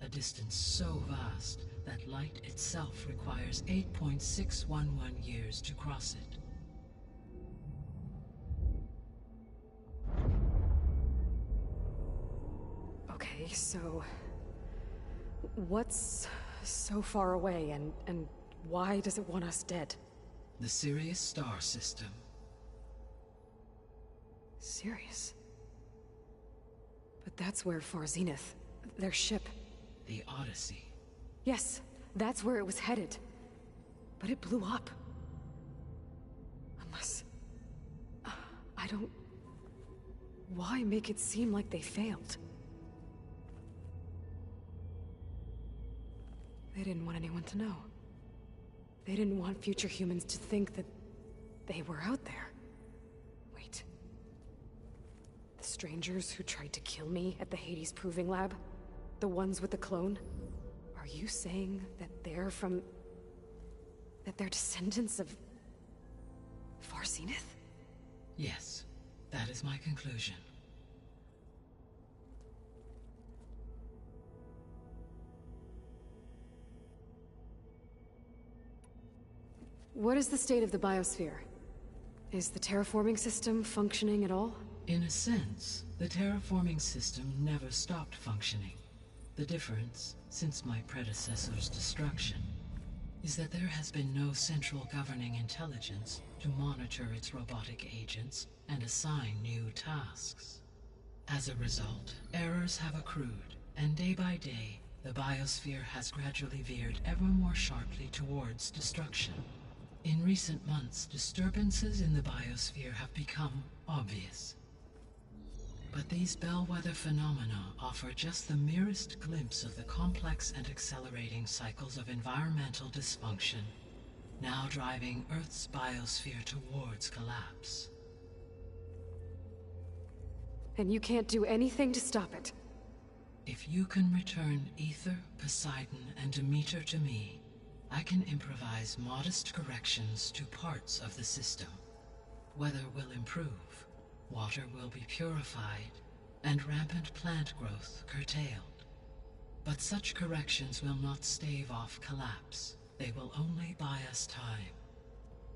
A distance so vast that light itself requires 8.611 years to cross it. Okay, so what's so far away and why does it want us dead? The Sirius star system. Sirius? But that's where Far Zenith, their ship... The Odyssey. Yes, that's where it was headed. But it blew up. Unless... I don't... Why make it seem like they failed? They didn't want anyone to know. They didn't want future humans to think that they were out there. Wait. The strangers who tried to kill me at the Hades Proving Lab? The ones with the clone? Are you saying that they're from... that they're descendants of... Far Zenith? Yes, that is my conclusion. What is the state of the biosphere? Is the terraforming system functioning at all? In a sense, the terraforming system never stopped functioning. The difference, since my predecessor's destruction, is that there has been no central governing intelligence to monitor its robotic agents and assign new tasks. As a result, errors have accrued, and day by day, the biosphere has gradually veered ever more sharply towards destruction. In recent months, disturbances in the biosphere have become obvious. But these bellwether phenomena offer just the merest glimpse of the complex and accelerating cycles of environmental dysfunction, now driving Earth's biosphere towards collapse. And you can't do anything to stop it? If you can return Aether, Poseidon, and Demeter to me, I can improvise modest corrections to parts of the system. Weather will improve, water will be purified, and rampant plant growth curtailed. But such corrections will not stave off collapse. They will only buy us time.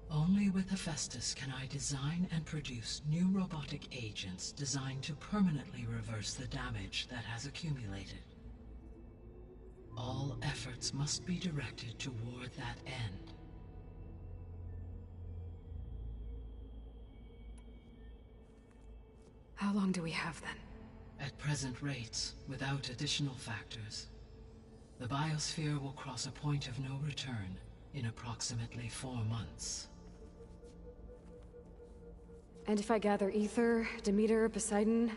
Only with Hephaestus can I design and produce new robotic agents designed to permanently reverse the damage that has accumulated. All efforts must be directed toward that end. How long do we have then? At present rates, without additional factors, the biosphere will cross a point of no return in approximately 4 months. And if I gather Aether, Demeter, Poseidon,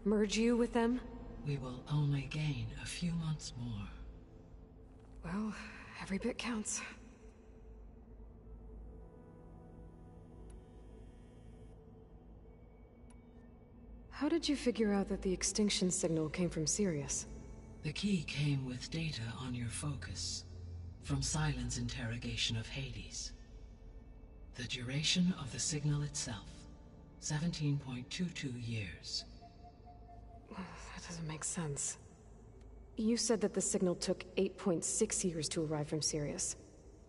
merge you with them? We will only gain a few months more. Well, every bit counts. How did you figure out that the extinction signal came from Sirius? The key came with data on your focus, from Sylens' interrogation of Hades. The duration of the signal itself, 17.22 years. That doesn't make sense. You said that the signal took 8.6 years to arrive from Sirius.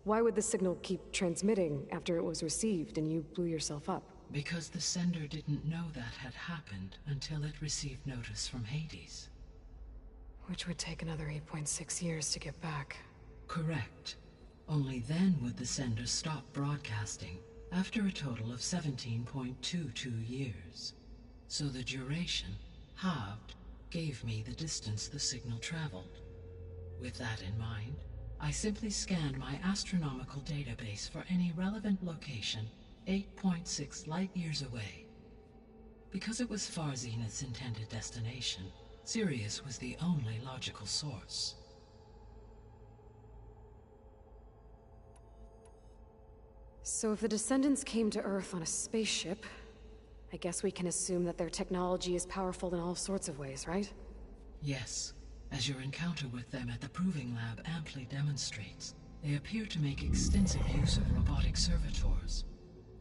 Why would the signal keep transmitting after it was received and you blew yourself up? Because the sender didn't know that had happened until it received notice from Hades. Which would take another 8.6 years to get back. Correct. Only then would the sender stop broadcasting, after a total of 17.22 years. So the duration, halved, gave me the distance the signal traveled. With that in mind, I simply scanned my astronomical database for any relevant location 8.6 light-years away. Because it was far Zenith's intended destination, Sirius was the only logical source. So if the Descendants came to Earth on a spaceship, I guess we can assume that their technology is powerful in all sorts of ways, right? Yes, as your encounter with them at the Proving Lab amply demonstrates, they appear to make extensive use of robotic servitors.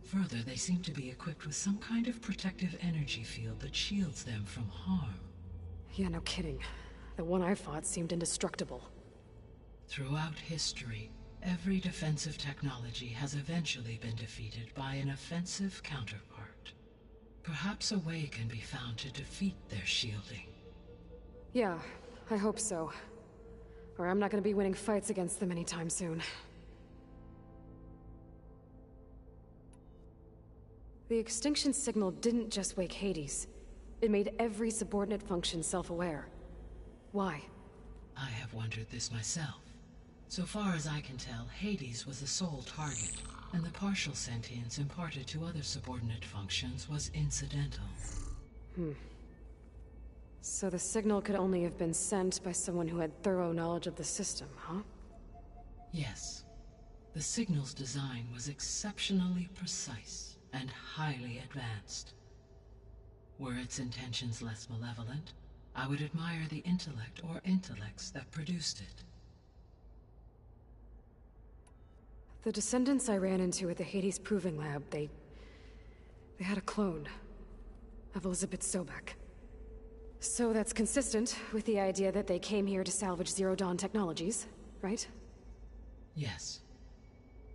Further, they seem to be equipped with some kind of protective energy field that shields them from harm. Yeah, no kidding. The one I fought seemed indestructible. Throughout history, every defensive technology has eventually been defeated by an offensive counterpart. Perhaps a way can be found to defeat their shielding. Yeah, I hope so. Or I'm not gonna be winning fights against them anytime soon. The extinction signal didn't just wake Hades. It made every subordinate function self-aware. Why? I have wondered this myself. So far as I can tell, Hades was the sole target, and the partial sentience imparted to other subordinate functions was incidental. So the signal could only have been sent by someone who had thorough knowledge of the system, huh? Yes. The signal's design was exceptionally precise and highly advanced. Were its intentions less malevolent, I would admire the intellect or intellects that produced it. The Descendants I ran into at the Hades Proving Lab, they had a clone of Elizabeth Sobek. So that's consistent with the idea that they came here to salvage Zero Dawn technologies, right? Yes.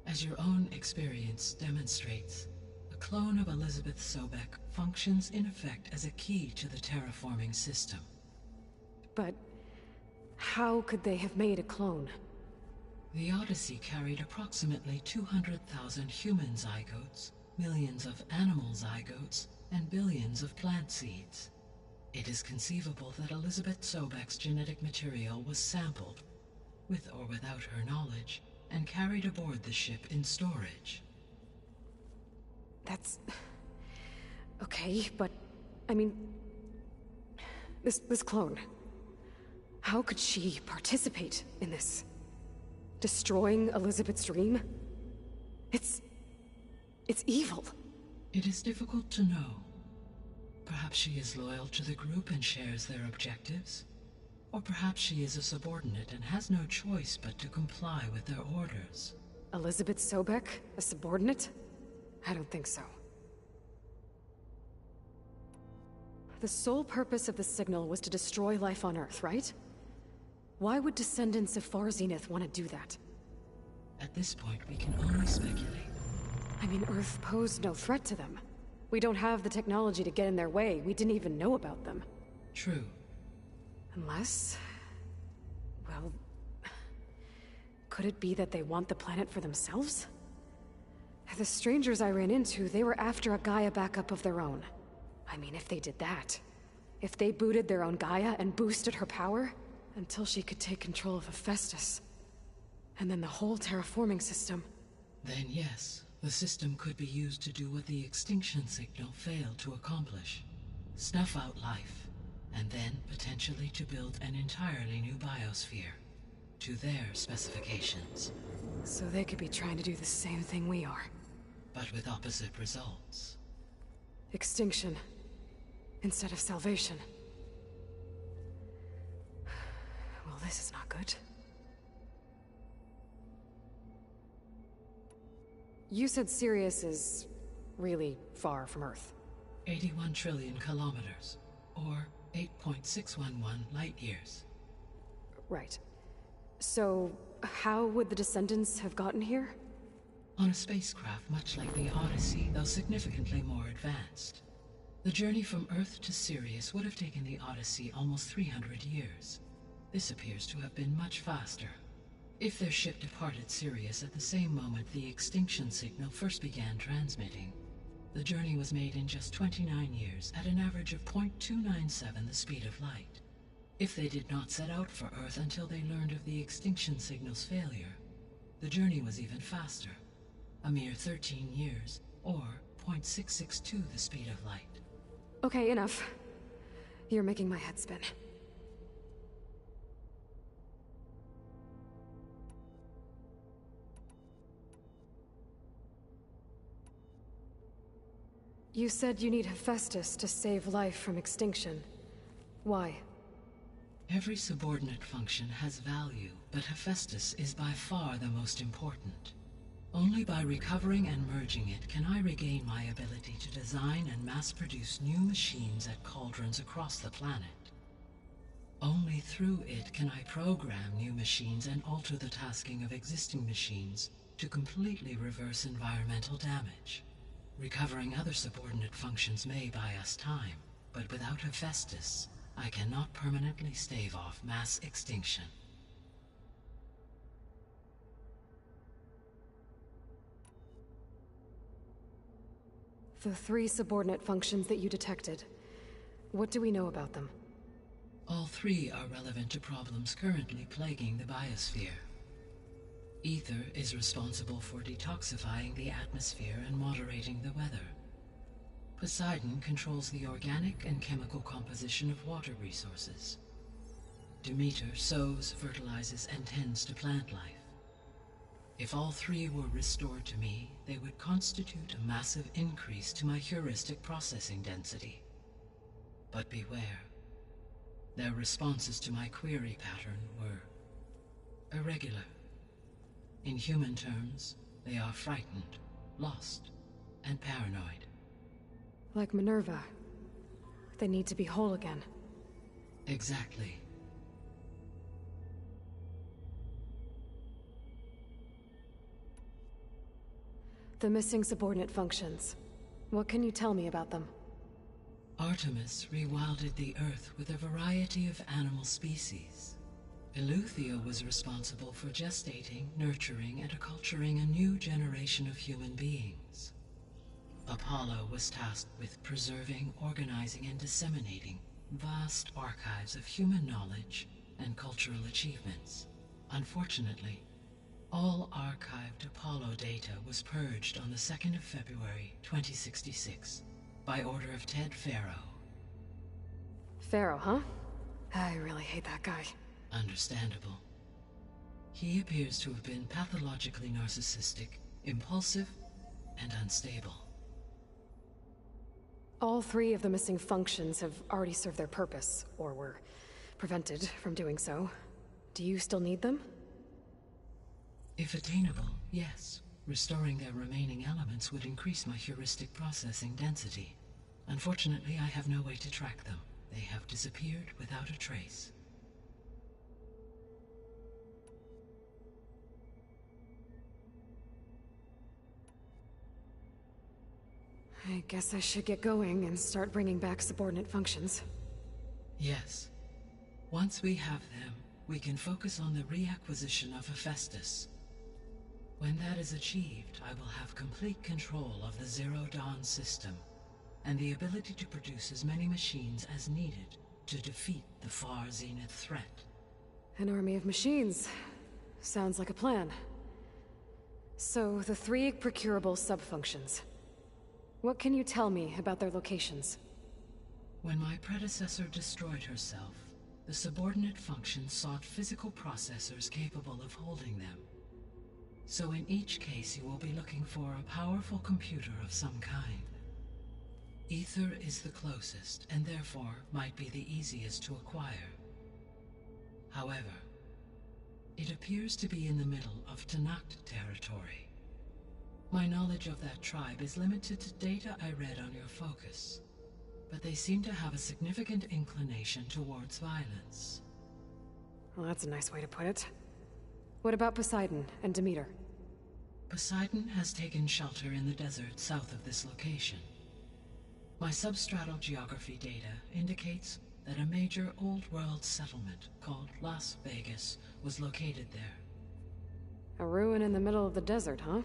As your own experience demonstrates, a clone of Elizabeth Sobek functions in effect as a key to the terraforming system. But how could they have made a clone? The Odyssey carried approximately 200,000 human zygotes, millions of animal zygotes, and billions of plant seeds. It is conceivable that Elizabeth Sobek's genetic material was sampled, with or without her knowledge, and carried aboard the ship in storage. That's... Okay, but... I mean... This clone... How could she participate in this? Destroying Elizabeth's dream? It's evil. It is difficult to know. Perhaps she is loyal to the group and shares their objectives. Or perhaps she is a subordinate and has no choice but to comply with their orders. Elizabeth Sobek? A subordinate? I don't think so. The sole purpose of the signal was to destroy life on Earth, right? Why would descendants of Far Zenith want to do that? At this point, we can only speculate. I mean, Earth posed no threat to them. We don't have the technology to get in their way. We didn't even know about them. True. Unless... well... could it be that they want the planet for themselves? The strangers I ran into, they were after a Gaia backup of their own. I mean, if they did that... if they booted their own Gaia and boosted her power... until she could take control of Hephaestus. And then the whole terraforming system. Then yes, the system could be used to do what the extinction signal failed to accomplish. Snuff out life, and then potentially to build an entirely new biosphere. To their specifications. So they could be trying to do the same thing we are. But with opposite results. Extinction. Instead of salvation. Well, this is not good. You said Sirius is really far from Earth. 81 trillion kilometers, or 8.611 light years. Right. So, how would the descendants have gotten here? On a spacecraft much like the Odyssey, though significantly more advanced. The journey from Earth to Sirius would have taken the Odyssey almost 300 years. This appears to have been much faster. If their ship departed Sirius at the same moment the extinction signal first began transmitting, the journey was made in just 29 years at an average of 0.297 the speed of light. If they did not set out for Earth until they learned of the extinction signal's failure, the journey was even faster, a mere 13 years, or 0.662 the speed of light. Okay, enough. You're making my head spin. You said you need Hephaestus to save life from extinction. Why? Every subordinate function has value, but Hephaestus is by far the most important. Only by recovering and merging it can I regain my ability to design and mass-produce new machines at cauldrons across the planet. Only through it can I program new machines and alter the tasking of existing machines to completely reverse environmental damage. Recovering other subordinate functions may buy us time, but without Hephaestus, I cannot permanently stave off mass extinction. The 3 subordinate functions that you detected, what do we know about them? All 3 are relevant to problems currently plaguing the biosphere. Ether is responsible for detoxifying the atmosphere and moderating the weather. Poseidon controls the organic and chemical composition of water resources. Demeter sows, fertilizes, and tends to plant life. If all 3 were restored to me, they would constitute a massive increase to my heuristic processing density. But beware. Their responses to my query pattern were irregular. In human terms, they are frightened, lost, and paranoid. Like Minerva. They need to be whole again. Exactly. The missing subordinate functions. What can you tell me about them? Artemis rewilded the Earth with a variety of animal species. Eleuthia was responsible for gestating, nurturing, and acculturating a new generation of human beings. Apollo was tasked with preserving, organizing, and disseminating vast archives of human knowledge and cultural achievements. Unfortunately, All archived Apollo data was purged on the 2nd of February, 2066, by order of Ted Farrow. Pharaoh, huh? I really hate that guy. Understandable. He appears to have been pathologically narcissistic, impulsive, and unstable. All 3 of the missing functions have already served their purpose, or were prevented from doing so. Do you still need them? If attainable, yes. Restoring their remaining elements would increase my heuristic processing density. Unfortunately, I have no way to track them. They have disappeared without a trace. I guess I should get going and start bringing back subordinate functions. Yes. Once we have them, we can focus on the reacquisition of Hephaestus. When that is achieved, I will have complete control of the Zero Dawn system, and the ability to produce as many machines as needed to defeat the Far Zenith threat. An army of machines. Sounds like a plan. So, the 3 procurable sub-functions. What can you tell me about their locations? When my predecessor destroyed herself, the subordinate functions sought physical processors capable of holding them. So in each case you will be looking for a powerful computer of some kind. Ether is the closest, and therefore might be the easiest to acquire. However, it appears to be in the middle of Tenakth territory. My knowledge of that tribe is limited to data I read on your focus, but they seem to have a significant inclination towards violence. Well, that's a nice way to put it. What about Poseidon and Demeter? Poseidon has taken shelter in the desert south of this location. My substratal geography data indicates that a major old-world settlement called Las Vegas was located there. A ruin in the middle of the desert, huh?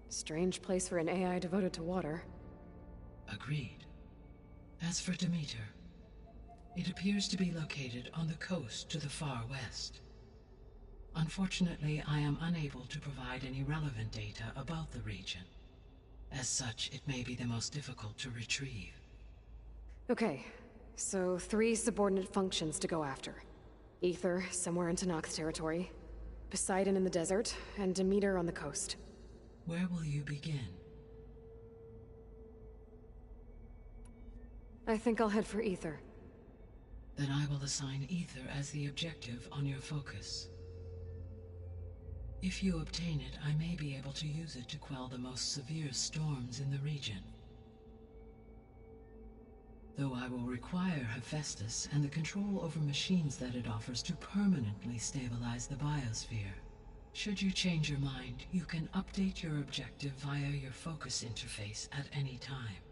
Strange place for an AI devoted to water. Agreed. As for Demeter, it appears to be located on the coast to the far west. Unfortunately, I am unable to provide any relevant data about the region. As such, it may be the most difficult to retrieve. Okay, so 3 subordinate functions to go after. Ether, somewhere in Tenakth territory. Poseidon in the desert, and Demeter on the coast. Where will you begin? I think I'll head for Ether. Then I will assign Ether as the objective on your focus. If you obtain it, I may be able to use it to quell the most severe storms in the region. Though I will require Hephaestus and the control over machines that it offers to permanently stabilize the biosphere. Should you change your mind, you can update your objective via your focus interface at any time.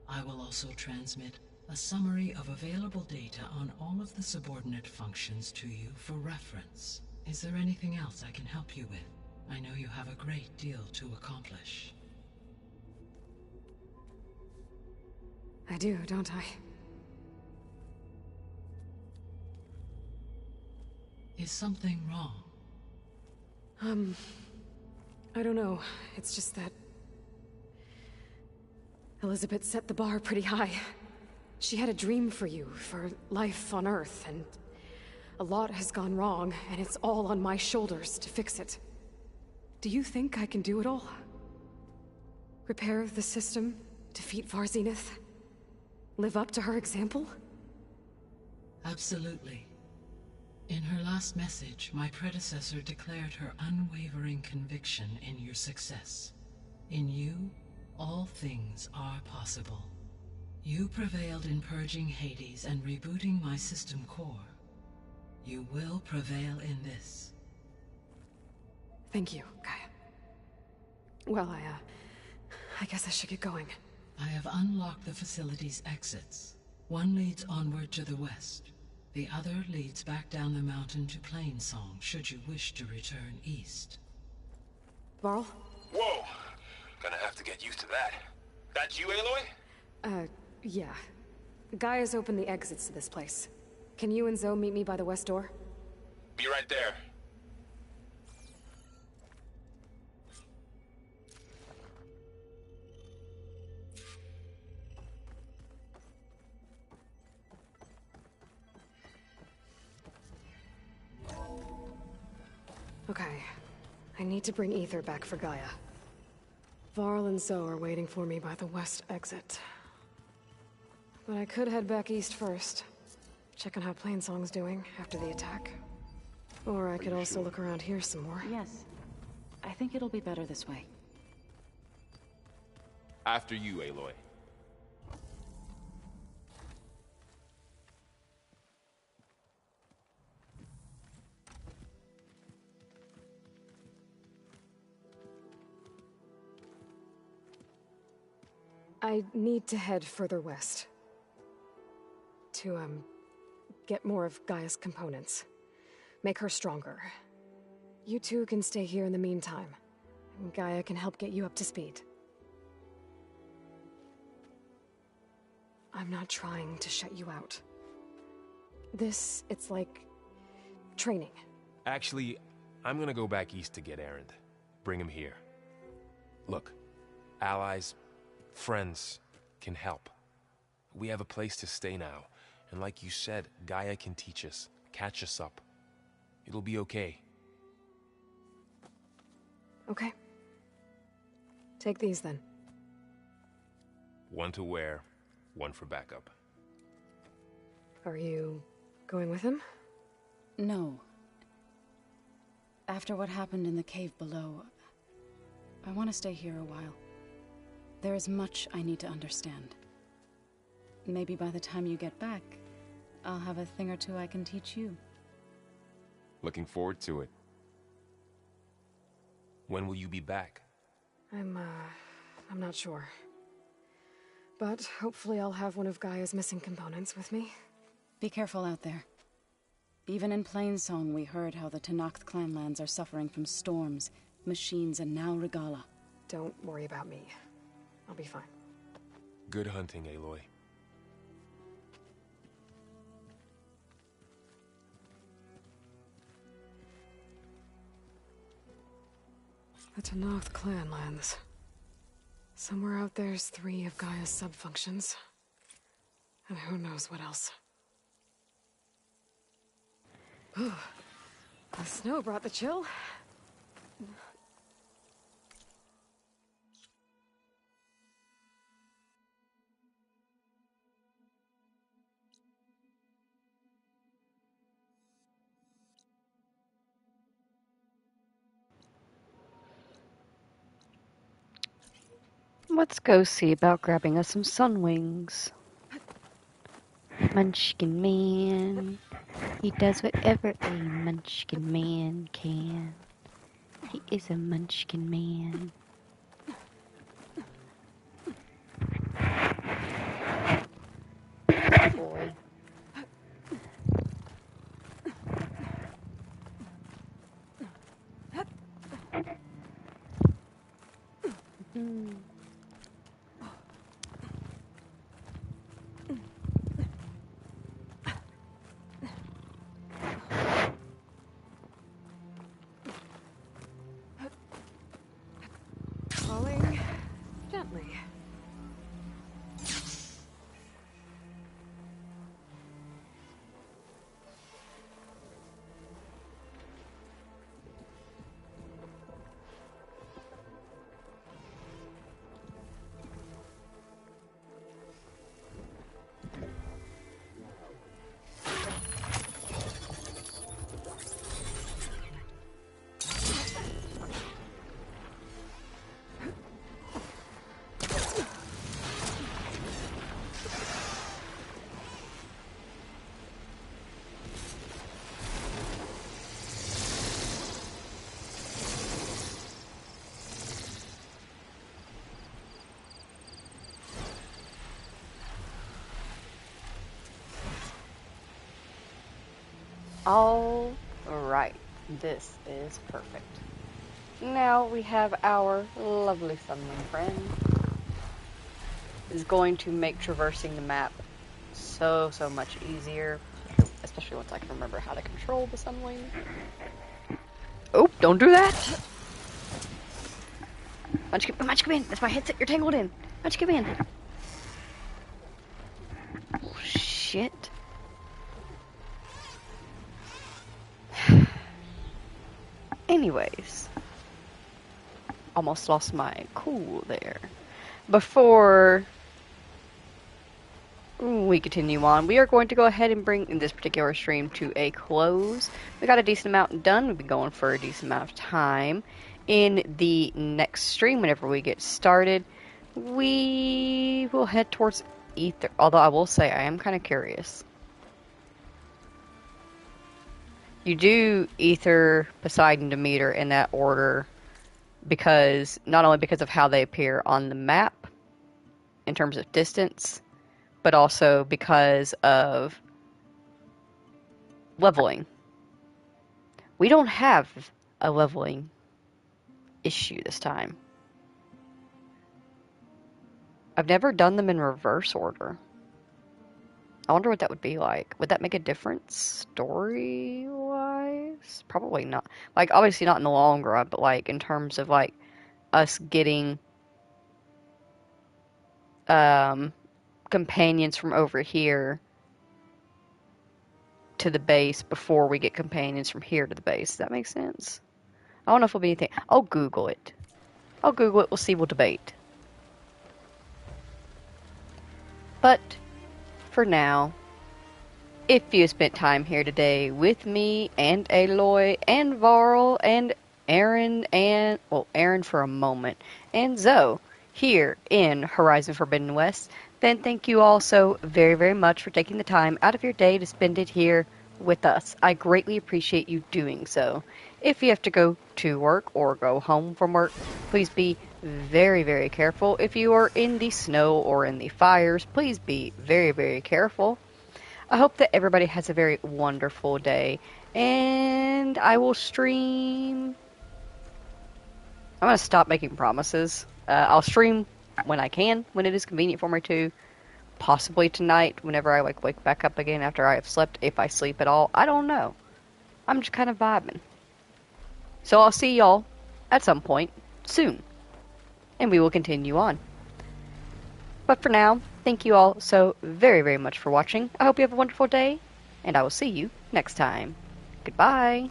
I will also transmit a summary of available data on all of the subordinate functions to you for reference. Is there anything else I can help you with? I know you have a great deal to accomplish. I do, don't I? Is something wrong? I don't know. It's just that Elizabeth set the bar pretty high. She had a dream for you, for life on Earth, and a lot has gone wrong, and it's all on my shoulders to fix it. Do you think I can do it all? Repair the system, defeat Far Zenith, live up to her example? Absolutely. In her last message, my predecessor declared her unwavering conviction in your success. In you, all things are possible. You prevailed in purging Hades and rebooting my system core. You will prevail in this. Thank you, Gaia. Well, I guess I should get going. I have unlocked the facility's exits. One leads onward to the west. The other leads back down the mountain to Plainsong, should you wish to return east. Varl? Whoa! Gonna have to get used to that. That's you, Aloy? Yeah. Gaia's opened the exits to this place. Can you and Zoe meet me by the west door? Be right there. Okay. I need to bring Ether back for Gaia. Varl and Zoe are waiting for me by the west exit. But I could head back east first. Check on how Plainsong's doing after the attack. Or I could also look around here some more. Yes. I think it'll be better this way. After you, Aloy. I need to head further west. To, get more of Gaia's components. Make her stronger. You two can stay here in the meantime. And Gaia can help get you up to speed. I'm not trying to shut you out. It's like... training. Actually, I'm gonna go back east to get Erend. Bring him here. Look, allies, friends can help. We have a place to stay now. And like you said, Gaia can teach us, catch us up. It'll be okay. Okay. Take these then. One to wear, one for backup. Are you going with him? No. After what happened in the cave below, I want to stay here a while. There is much I need to understand. Maybe by the time you get back, I'll have a thing or two I can teach you. Looking forward to it. When will you be back? I'm not sure. But hopefully I'll have one of Gaia's missing components with me. Be careful out there. Even in Plainsong, we heard how the Tenakth clanlands are suffering from storms, machines, and now Regala. Don't worry about me. I'll be fine. Good hunting, Aloy. The Tenakth clanlands. Somewhere out there's 3 of Gaia's sub-functions. And who knows what else. Ooh, the snow brought the chill. Let's go see about grabbing us some sun wings. Munchkin Man. He does whatever a Munchkin Man can. He is a Munchkin Man. Boy. Falling gently. All right, this is perfect. Now we have our lovely sunwing friend. Is going to make traversing the map so much easier, especially once I can remember how to control the sunwing. Oh, don't do that! Munchkin in! That's my headset you're tangled in! Munchkin in! Oh, shit. Anyways, almost lost my cool there. Before we continue on, we are going to go ahead and bring this particular stream to a close. We got a decent amount done. We've been going for a decent amount of time. In the next stream, whenever we get started, we will head towards Ether. Although I will say, I am kind of curious. You do Ether, Poseidon, Demeter in that order because, not only because of how they appear on the map in terms of distance, but also because of leveling. We don't have a leveling issue this time. I've never done them in reverse order. I wonder what that would be like. Would that make a difference story-wise? Probably not. Like, obviously not in the long run, but like in terms of like us getting companions from over here to the base before we get companions from here to the base. Does that make sense? I don't know if it'll be anything. I'll Google it. We'll see, we'll debate. But for now, if you spent time here today with me and Aloy and Varl and Aaron and, well, Aaron for a moment, and Zoe here in Horizon Forbidden West, then thank you all so very, very much for taking the time out of your day to spend it here with us. I greatly appreciate you doing so. If you have to go to work or go home from work, please be very, very careful. If you are in the snow or in the fires, please be very, very careful. I hope that everybody has a very wonderful day, and I will stream. I'm going to stop making promises. I'll stream when I can, when it is convenient for me to. Possibly tonight, whenever I wake back up again after I have slept, if I sleep at all. I don't know. I'm just kind of vibing. So I'll see y'all at some point soon, and we will continue on. But for now, thank you all so very, very much for watching. I hope you have a wonderful day, and I will see you next time. Goodbye.